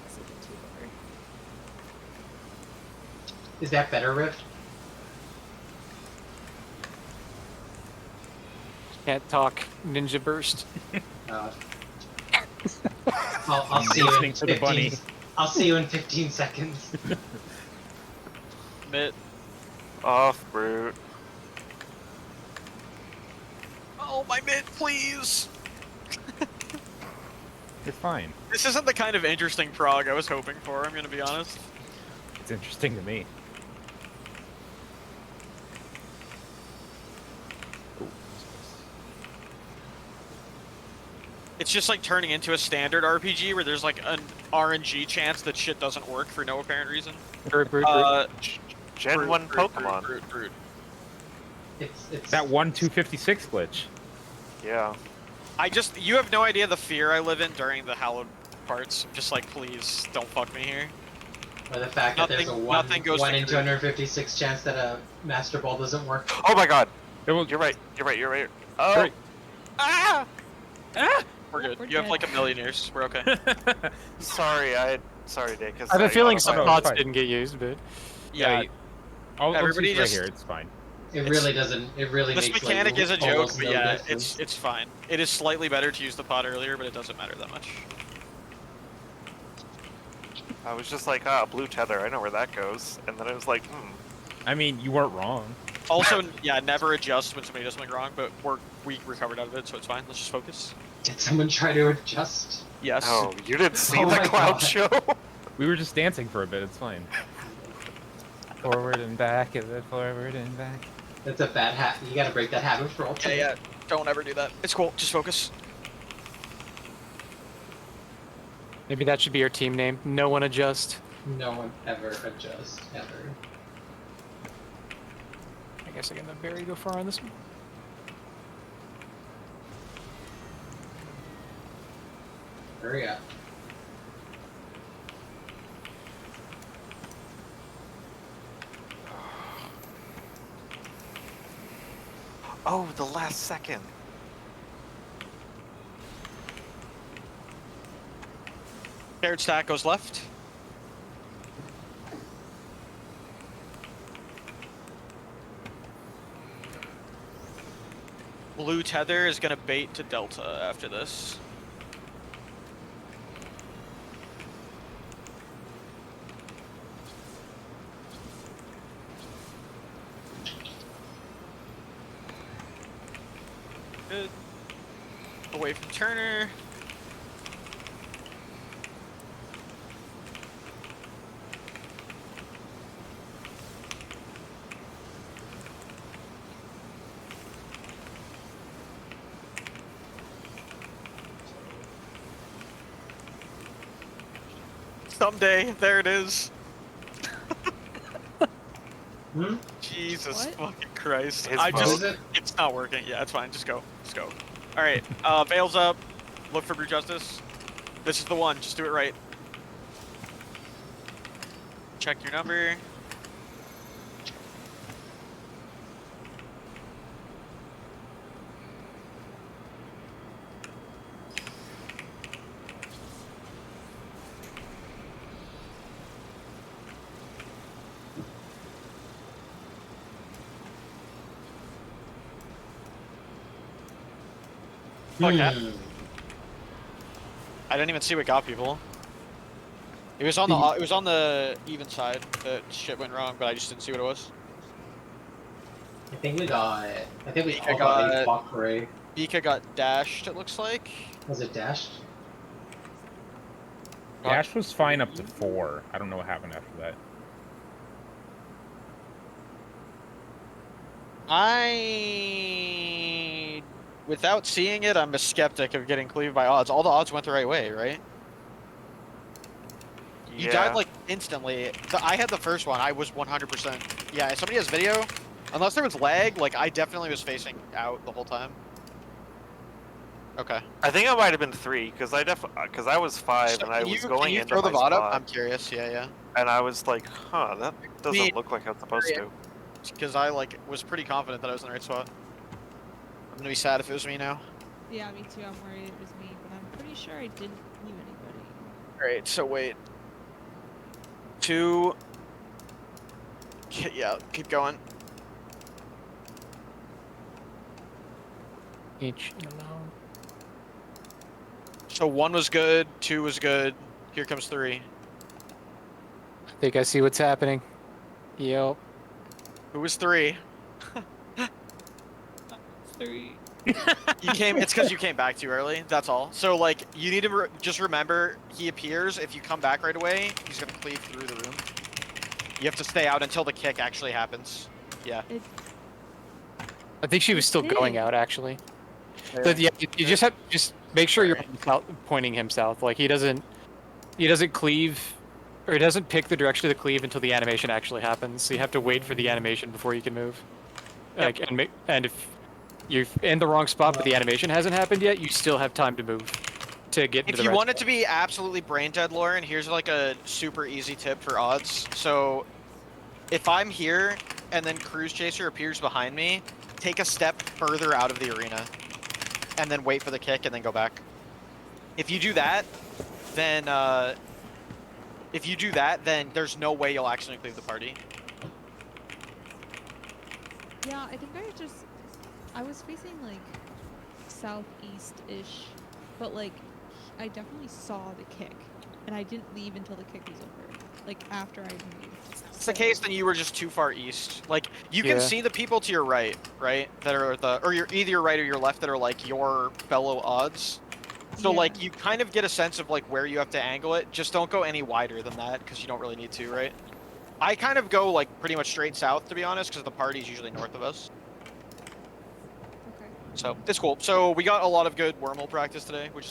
It's a bit too lower. Is that better, Rift? can't talk. Ninja burst. Uh, I'll see you in Listening to the 15. bunny. I'll see you in 15 seconds. Mitt. Off, brute. Oh, my mitt, please! You're fine. This isn't the kind of interesting prog I was hoping for, I'm gonna be honest. It's interesting to me. Ooh, It's just like turning into a standard RPG where there's like an RNG chance that shit doesn't work for no apparent reason. Brute, brute, brute. Gen Brute, 1 brute, Pokemon. brute, brute. It's that 256 glitch. Yeah. You have no idea the fear I live in during the hallowed parts. I'm just like, please, don't fuck me here. or the fact that there's a Nothing goes 1 to in Groot. 256 chance that a Master Ball doesn't work. Oh my god. It will, You're right. You're right. You're right. Oh. Great. Ah! We're good. We're You have dead. like a million years. We're okay. Sorry, sorry, Dave. I have a feeling some some thoughts pots fine. didn't get used, but Yeah. I'll Everybody see right just- here. It's fine. It really doesn't. It really This makes mechanic like, is a joke, almost but no yeah, difference. it's fine. It is slightly better to use the pot earlier, but it doesn't matter that much. I was just like, blue tether. I know where that goes. And then it was like, I mean, you weren't wrong. Also, yeah, never adjust when somebody does something wrong, but we recovered out of it, so it's fine. Let's just focus. Did someone try to adjust? Yes. oh, you didn't see Oh the my cloud God. show? We were just dancing for a bit. It's fine. Forward and back, is it forward and back? That's a bad habit. You gotta break that habit for all Yeah, time. yeah. Don't ever do that. It's cool. Just focus. maybe that should be our team name. No one adjust. No one ever adjusts, ever. I guess I can let Barry go far on this one. Hurry up. Oh, the last second. Carrot stack goes left. Blue tether is gonna bait to delta after this. Good. Away from Turner. Someday, there it is. Hmm? Jesus What? fucking Christ. His I vote. just, Is it? it's not working. Yeah, it's fine. Just go. Just go. All right. Veils up. Look for Brew Justice. This is the one. Just do it right. Check your number. Fuck that. I didn't even see what got people. It was on the even side that shit went wrong, but I just didn't see what it was. I think we got. I think we Mika all got got- a fuck ray. Bika got dashed, it looks like. Was it dashed? Dash was fine up to 4. I don't know what happened after that. Without seeing it, I'm a skeptic of getting cleaved by odds. All the odds went the right way, right? He died like instantly. I had the first one. I was 100%. Yeah, if somebody has video, unless there was lag, like I definitely was facing out the whole time. Okay. I think I might have been 3 because I was 5 So and I can was you, going can you into throw the my VOD up? spot, I'm curious. Yeah. and I was like, huh, that doesn't look like I'm supposed to. Because I like was pretty confident that I was in the right spot. I'm gonna be sad if it was me now. Yeah, me too. I'm worried it was me, but I'm pretty sure I didn't leave anybody. Alright, so wait. 2. Yeah, keep going. Each, I don't know. So 1 was good, 2 was good. Here comes 3. I think I see what's happening. Yep. Who was 3? 3. It's because you came back too early. That's all. So like, you need to just remember he appears. If you come back right away, he's gonna cleave through the room. You have to stay out until the kick actually happens. Yeah. I think she was still going did. out actually. But yeah, you just have make sure you're pointing him south. Like he doesn't cleave, or he doesn't pick the direction of the cleave until the animation actually happens. So you have to wait for the animation before you can move. Yep. Like and if you're in the wrong spot but the animation hasn't happened yet, you still have time to move to get into If the you right want it spot. to be absolutely brain dead, Lauren, here's like a super easy tip for odds. So if I'm here and then Cruise Chaser appears behind me, take a step further out of the arena and then wait for the kick and then go back. If you do that, then there's no way you'll actually cleave the party. Yeah, I think I was facing like southeast-ish, but like I definitely saw the kick, and I didn't leave until the kick was over. Like after I moved. If it's the case, then you were just too far east. Like you can Yeah. see the people to your right, that are or you're either your right or your left that are like your fellow odds. So Yeah. like you kind of get a sense of like where you have to angle it. Just don't go any wider than that because you don't really need to, right? I kind of go like pretty much straight south to be honest because the party's usually north of us. Okay. So it's cool. So we got a lot of good wormhole practice today, which is